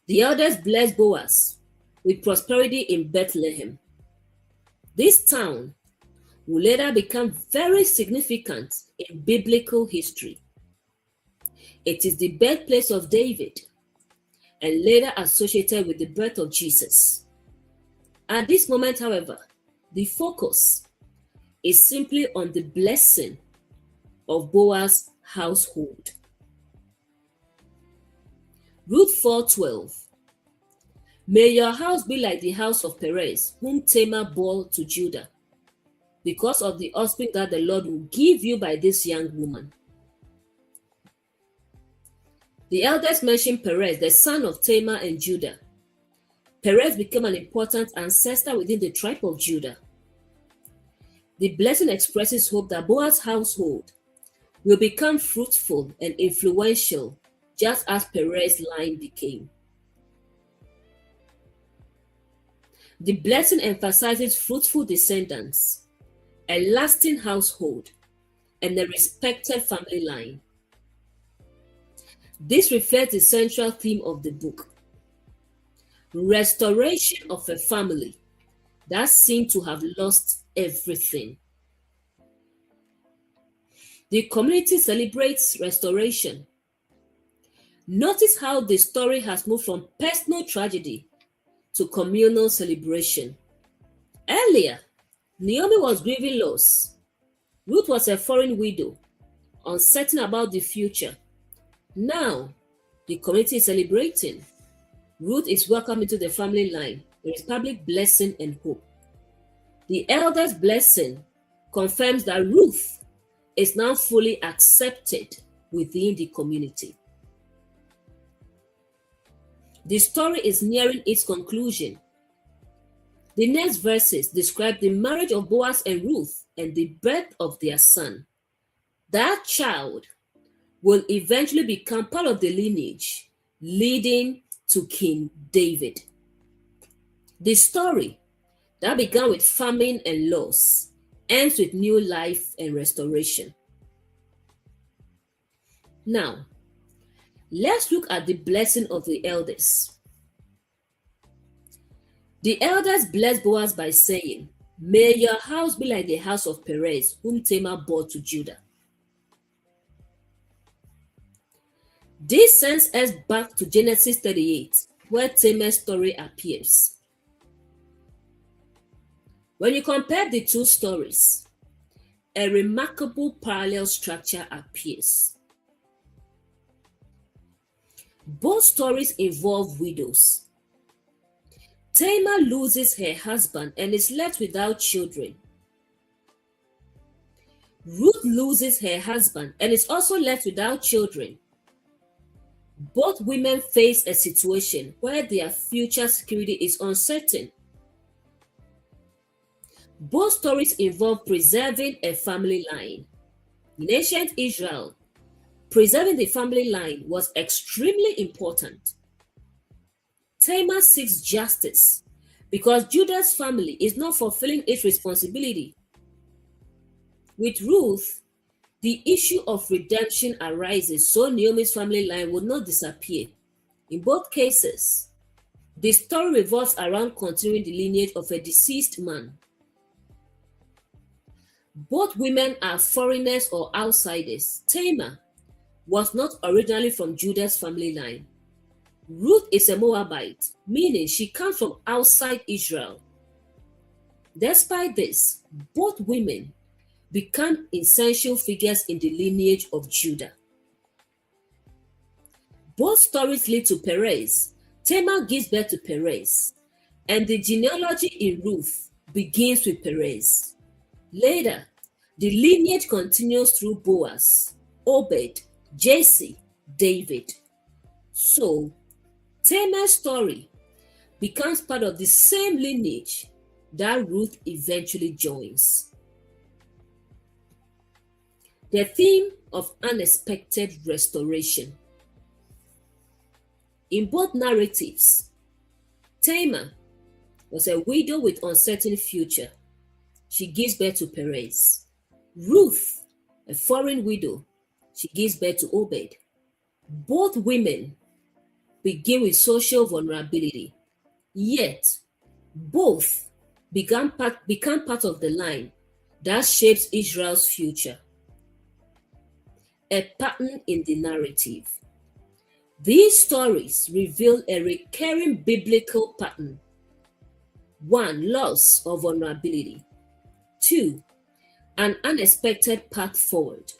B: The elders blessed Boaz with prosperity in Bethlehem. This town will later become very significant in biblical history. It is the birthplace of David and later associated with the birth of Jesus. At this moment, however, the focus is simply on the blessing of Boaz's household. Ruth 4:12. May your house be like the house of Perez, whom Tamar bore to Judah, because of the offspring that the Lord will give you by this young woman. The elders mention Perez, the son of Tamar and Judah. Perez became an important ancestor within the tribe of Judah. The blessing expresses hope that Boaz's household will become fruitful and influential, just as Perez's line became. The blessing emphasizes fruitful descendants, a lasting household, and a respected family line. This reflects the central theme of the book: restoration of a family that seemed to have lost everything. The community celebrates restoration. Notice how the story has moved from personal tragedy to communal celebration. Earlier, Naomi was grieving loss. Ruth was a foreign widow, uncertain about the future. Now, the community is celebrating. Ruth is welcomed into the family line. There is public blessing and hope. The elders' blessing confirms that Ruth is now fully accepted within the community. The story is nearing its conclusion. The next verses describe the marriage of Boaz and Ruth and the birth of their son. That child will eventually become part of the lineage leading to King David. The story that began with famine and loss ends with new life and restoration. Now, let's look at the blessing of the elders. The elders blessed Boaz by saying, "May your house be like the house of Perez, whom Tamar bore to Judah." This sends us back to Genesis 38, where Tamar's story appears. When you compare the two stories, a remarkable parallel structure appears. Both stories involve widows. Tamar loses her husband and is left without children. Ruth loses her husband and is also left without children. Both women face a situation where their future security is uncertain. Both stories involve preserving a family line. In ancient Israel, preserving the family line was extremely important. Tamar seeks justice because Judah's family is not fulfilling its responsibility. With Ruth, the issue of redemption arises so Naomi's family line would not disappear. In both cases, the story revolves around continuing the lineage of a deceased man. Both women are foreigners or outsiders. Tamar was not originally from Judah's family line. Ruth is a Moabite, meaning she comes from outside Israel. Despite this, both women become essential figures in the lineage of Judah. Both stories lead to Perez. Tamar gives birth to Perez, and the genealogy in Ruth begins with Perez. Later, the lineage continues through Boaz, Obed, Jesse, David. So, Tamar's story becomes part of the same lineage that Ruth eventually joins. The theme of unexpected restoration. In both narratives, Tamar was a widow with uncertain future. She gives birth to Perez. Ruth, a foreign widow, she gives birth to Obed. Both women begin with social vulnerability, yet both become part of the line that shapes Israel's future. A pattern in the narrative. These stories reveal a recurring biblical pattern. 1. Loss or vulnerability. 2. An unexpected path forward.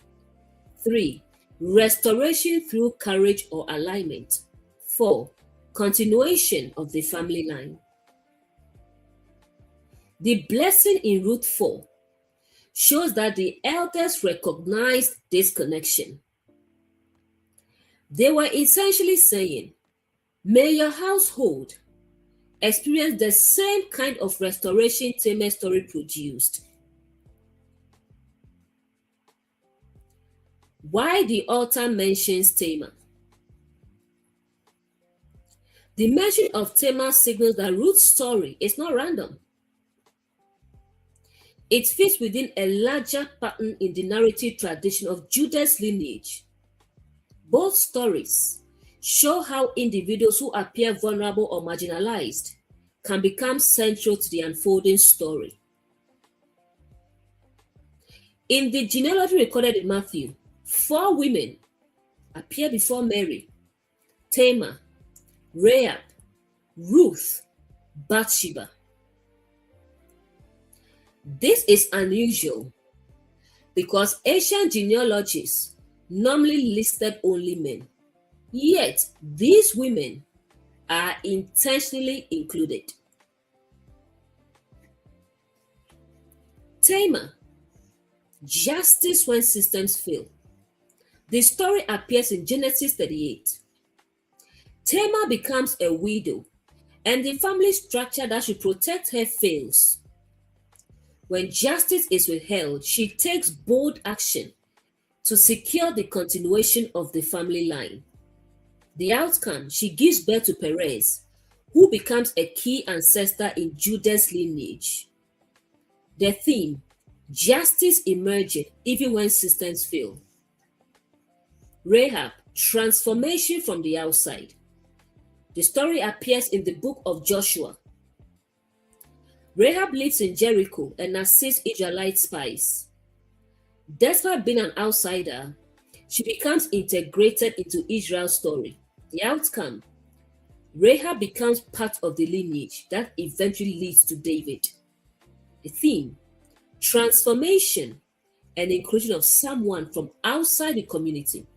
B: 3. Restoration through courage or alignment. 4. continuation of the family line. The blessing in Ruth 4 shows that the elders recognized this connection. They were essentially saying, may your household experience the same kind of restoration Tamar's story produced. Why the author mentions Tamar? The mention of Tamar signals that Ruth's story is not random. It fits within a larger pattern in the narrative tradition of Judah's lineage. Both stories show how individuals who appear vulnerable or marginalized can become central to the unfolding story. In the genealogy recorded in Matthew, 4 women appear before Mary: Tamar, Rahab, Ruth, Bathsheba. This is unusual because ancient genealogies normally listed only men. Yet, these women are intentionally included. Tamar, justice when systems fail. The story appears in Genesis 38. Tamar becomes a widow, and the family structure that should protect her fails. When justice is withheld, she takes bold action to secure the continuation of the family line. The outcome, she gives birth to Perez, who becomes a key ancestor in Judah's lineage. The theme, justice emerging even when systems fail. Rahab, transformation from the outside. The story appears in the book of Joshua. Rahab lives in Jericho and assists Israelite spies. Despite being an outsider, she becomes integrated into Israel's story. The outcome, Rahab becomes part of the lineage that eventually leads to David. The theme, transformation and inclusion of someone from outside the community.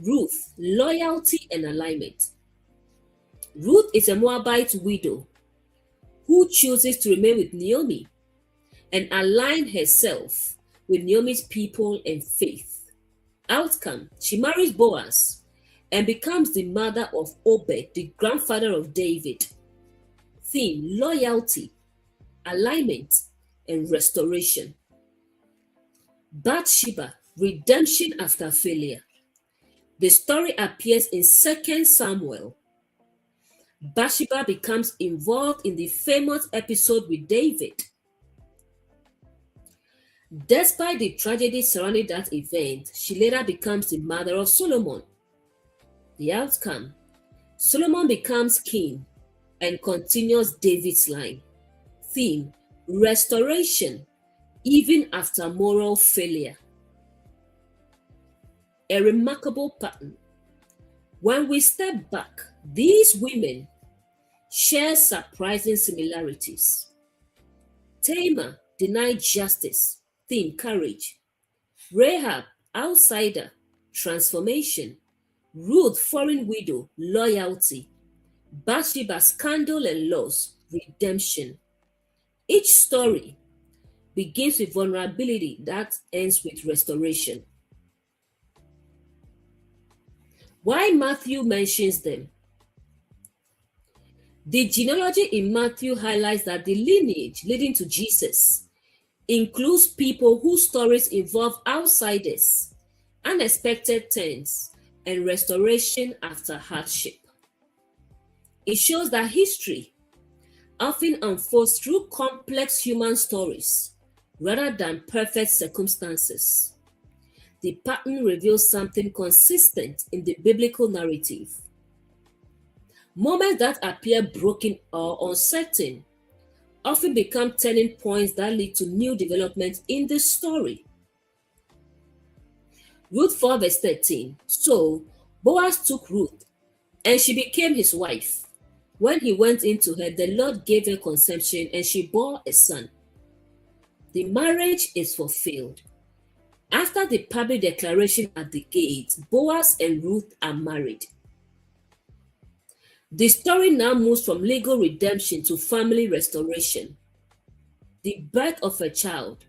B: Ruth, loyalty and alignment. Ruth is a Moabite widow who chooses to remain with Naomi and align herself with Naomi's people and faith. Outcome, she marries Boaz and becomes the mother of Obed, the grandfather of David. Theme, loyalty, alignment, and restoration. Bathsheba, redemption after failure. The story appears in 2 Samuel. Bathsheba becomes involved in the famous episode with David. Despite the tragedy surrounding that event, she later becomes the mother of Solomon. The outcome, Solomon becomes king and continues David's line. Theme, restoration, even after moral failure. A remarkable pattern. When we step back, these women share surprising similarities. Tamar denied justice, theme, courage. Rahab, outsider, transformation. Ruth, foreign widow, loyalty. Bathsheba, scandal and loss, redemption. Each story begins with vulnerability that ends with restoration. Why Matthew mentions them? The genealogy in Matthew highlights that the lineage leading to Jesus includes people whose stories involve outsiders, unexpected turns, and restoration after hardship. It shows that history often unfolds through complex human stories rather than perfect circumstances. The pattern reveals something consistent in the biblical narrative. Moments that appear broken or uncertain often become turning points that lead to new developments in the story. Ruth 4 verse 13. So Boaz took Ruth, and she became his wife. When he went into her, the Lord gave her conception, and she bore a son. The marriage is fulfilled. After the public declaration at the gate, Boaz and Ruth are married. The story now moves from legal redemption to family restoration. The birth of a child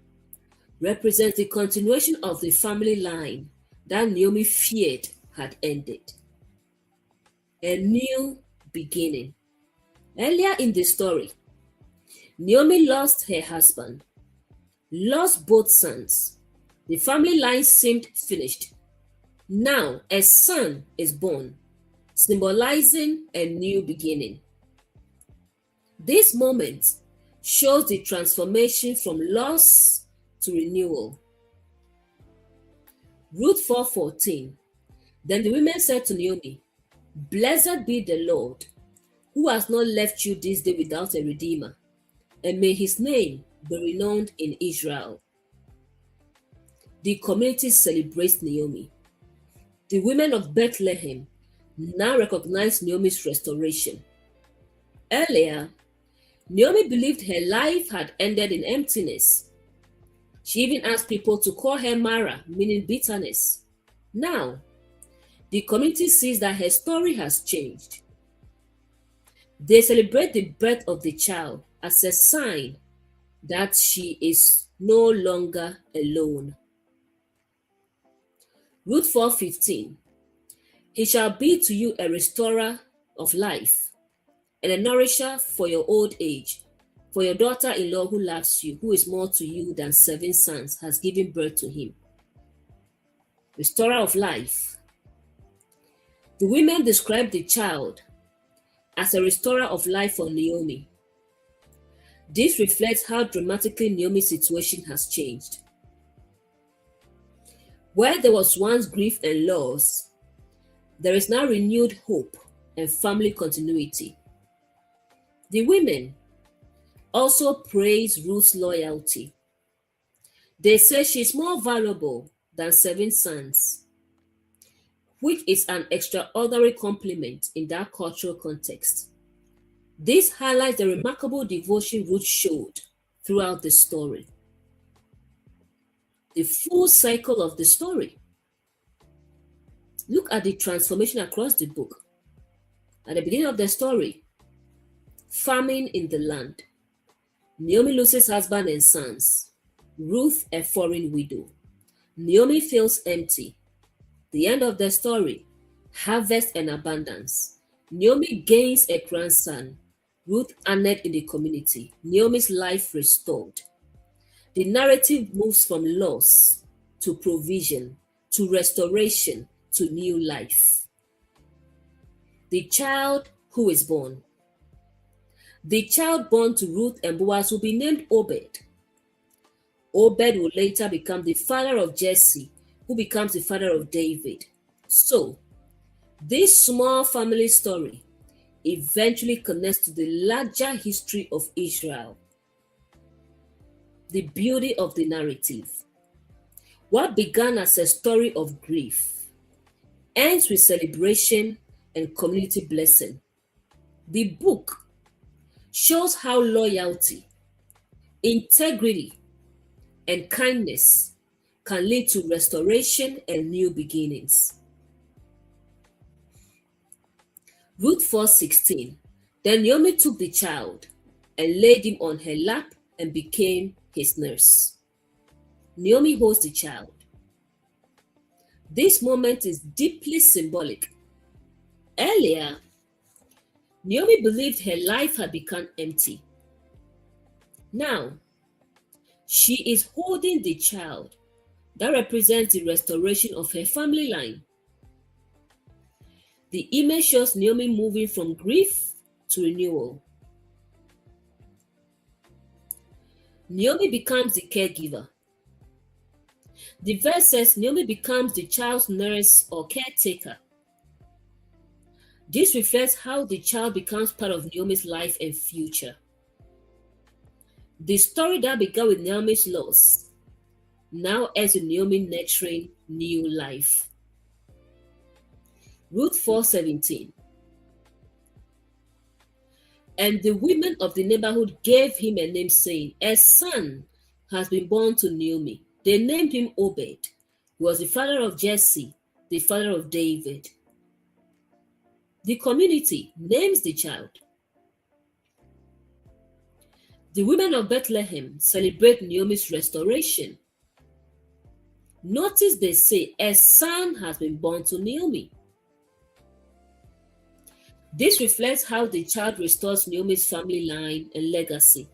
B: represents the continuation of the family line that Naomi feared had ended. A new beginning. Earlier in the story, Naomi lost her husband, lost both sons. The family line seemed finished. Now a son is born, symbolizing a new beginning. This moment shows the transformation from loss to renewal. Ruth 4:14. Then the women said to Naomi, "Blessed be the Lord, who has not left you this day without a redeemer, and may his name be renowned in Israel." The community celebrates Naomi. The women of Bethlehem now recognize Naomi's restoration. Earlier, Naomi believed her life had ended in emptiness. She even asked people to call her Mara, meaning bitterness. Now, the community sees that her story has changed. They celebrate the birth of the child as a sign that she is no longer alone. Ruth 4:15. He shall be to you a restorer of life and a nourisher for your old age. For your daughter-in-law who loves you, who is more to you than 7 sons, has given birth to him. Restorer of life. The women describe the child as a restorer of life for Naomi. This reflects how dramatically Naomi's situation has changed. Where there was once grief and loss, there is now renewed hope and family continuity. The women also praise Ruth's loyalty. They say she is more valuable than 7 sons, which is an extraordinary compliment in that cultural context. This highlights the remarkable devotion Ruth showed throughout the story. The full cycle of the story. Look at the transformation across the book. At the beginning of the story, famine in the land. Naomi loses husband and sons. Ruth, a foreign widow. Naomi feels empty. The end of the story, harvest and abundance. Naomi gains a grandson. Ruth honored in the community. Naomi's life restored. The narrative moves from loss to provision, to restoration, to new life. The child who is born. The child born to Ruth and Boaz will be named Obed. Obed will later become the father of Jesse, who becomes the father of David. So, this small family story eventually connects to the larger history of Israel. The beauty of the narrative. What began as a story of grief ends with celebration and community blessing. The book shows how loyalty, integrity, and kindness can lead to restoration and new beginnings. Ruth 4:16. Then Naomi took the child and laid him on her lap and became his nurse. Naomi holds the child. This moment is deeply symbolic. Earlier, Naomi believed her life had become empty. Now, she is holding the child that represents the restoration of her family line. The image shows Naomi moving from grief to renewal. Naomi becomes the caregiver. The verse says Naomi becomes the child's nurse or caretaker. This reflects how the child becomes part of Naomi's life and future. The story that began with Naomi's loss now ends with Naomi nurturing new life. Ruth 4:17. And the women of the neighborhood gave him a name, saying, "A son has been born to Naomi." They named him Obed. He was the father of Jesse, the father of David. The community names the child. The women of Bethlehem celebrate Naomi's restoration. Notice they say, a son has been born to Naomi. This reflects how the child restores Naomi's family line and legacy.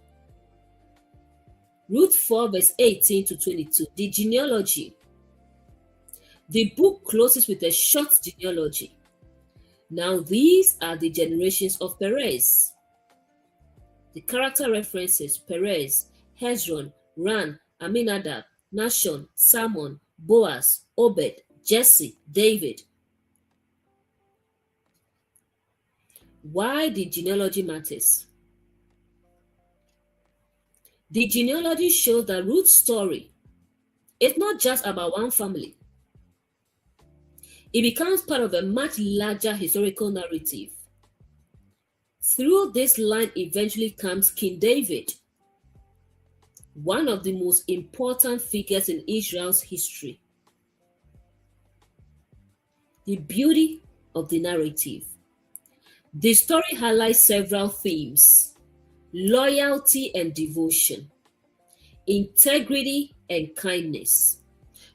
B: Ruth 4 verse 18 to 22, the genealogy. The book closes with a short genealogy. Now these are the generations of Perez. The character references Perez, Hezron, Ran, Aminadab, Nashon, Salmon, Boaz, Obed, Jesse, David. Why the genealogy matters? The genealogy shows that Ruth's story is not just about one family. It becomes part of a much larger historical narrative. Through this line eventually comes King David, one of the most important figures in Israel's history. The beauty of the narrative. The story highlights several themes: loyalty and devotion, integrity and kindness,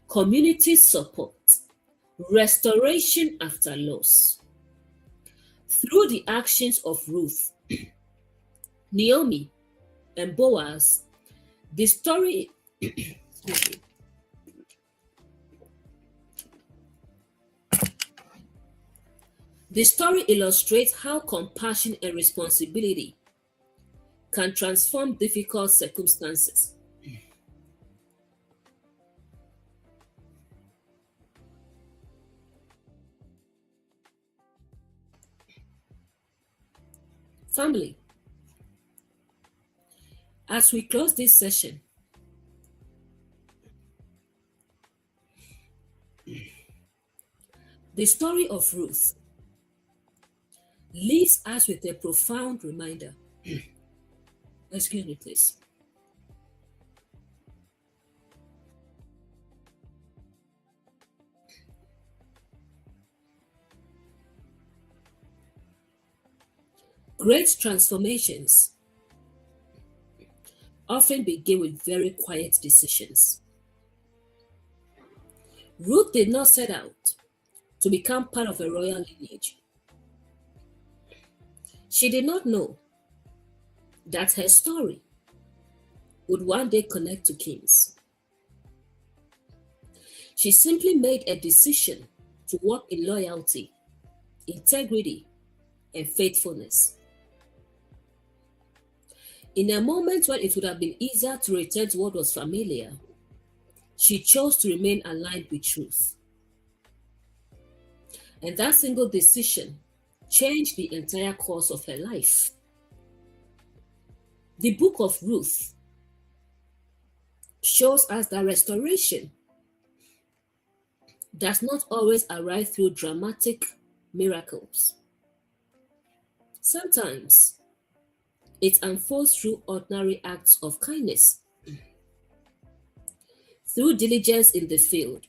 B: community support, restoration after loss. Through the actions of Ruth, Naomi, and Boaz, the story the story illustrates how compassion and responsibility can transform difficult circumstances. Family, as we close this session, the story of Ruth leaves us with a profound reminder. Excuse me, please. Great transformations often begin with very quiet decisions. Ruth did not set out to become part of a royal lineage. She did not know that her story would one day connect to kings. She simply made a decision to walk in loyalty, integrity, and faithfulness. In a moment when it would have been easier to return to what was familiar, she chose to remain aligned with truth. And that single decision changed the entire course of her life. The book of Ruth shows us that restoration does not always arrive through dramatic miracles. Sometimes it unfolds through ordinary acts of kindness, through diligence in the field,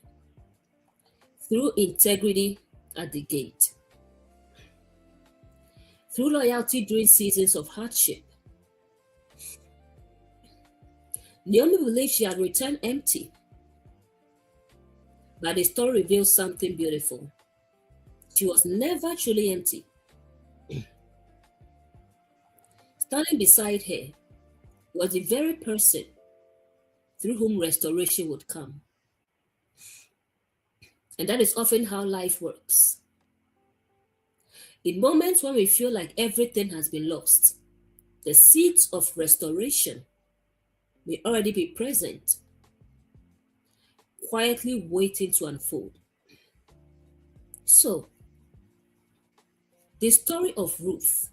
B: through integrity at the gate, through loyalty during seasons of hardship. Naomi believed she had returned empty, but the story reveals something beautiful. She was never truly empty. Standing beside her was the very person through whom restoration would come. And that is often how life works. In moments when we feel like everything has been lost, the seeds of restoration may already be present, quietly waiting to unfold. So, the story of Ruth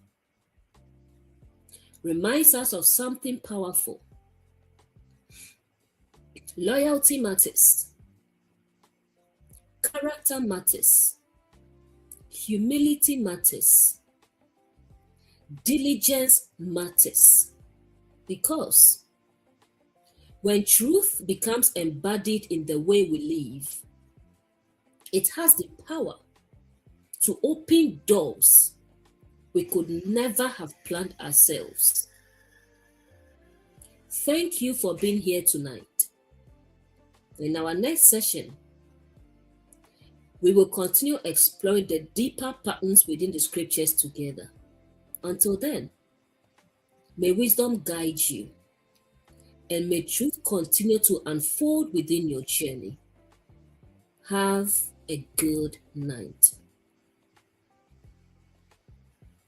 B: reminds us of something powerful. Loyalty matters. Character matters. Humility matters. Diligence matters. Because when truth becomes embodied in the way we live, it has the power to open doors we could never have planned ourselves. Thank you for being here tonight. In our next session, we will continue exploring the deeper patterns within the scriptures together. Until then, may wisdom guide you, and may truth continue to unfold within your journey. Have a good night.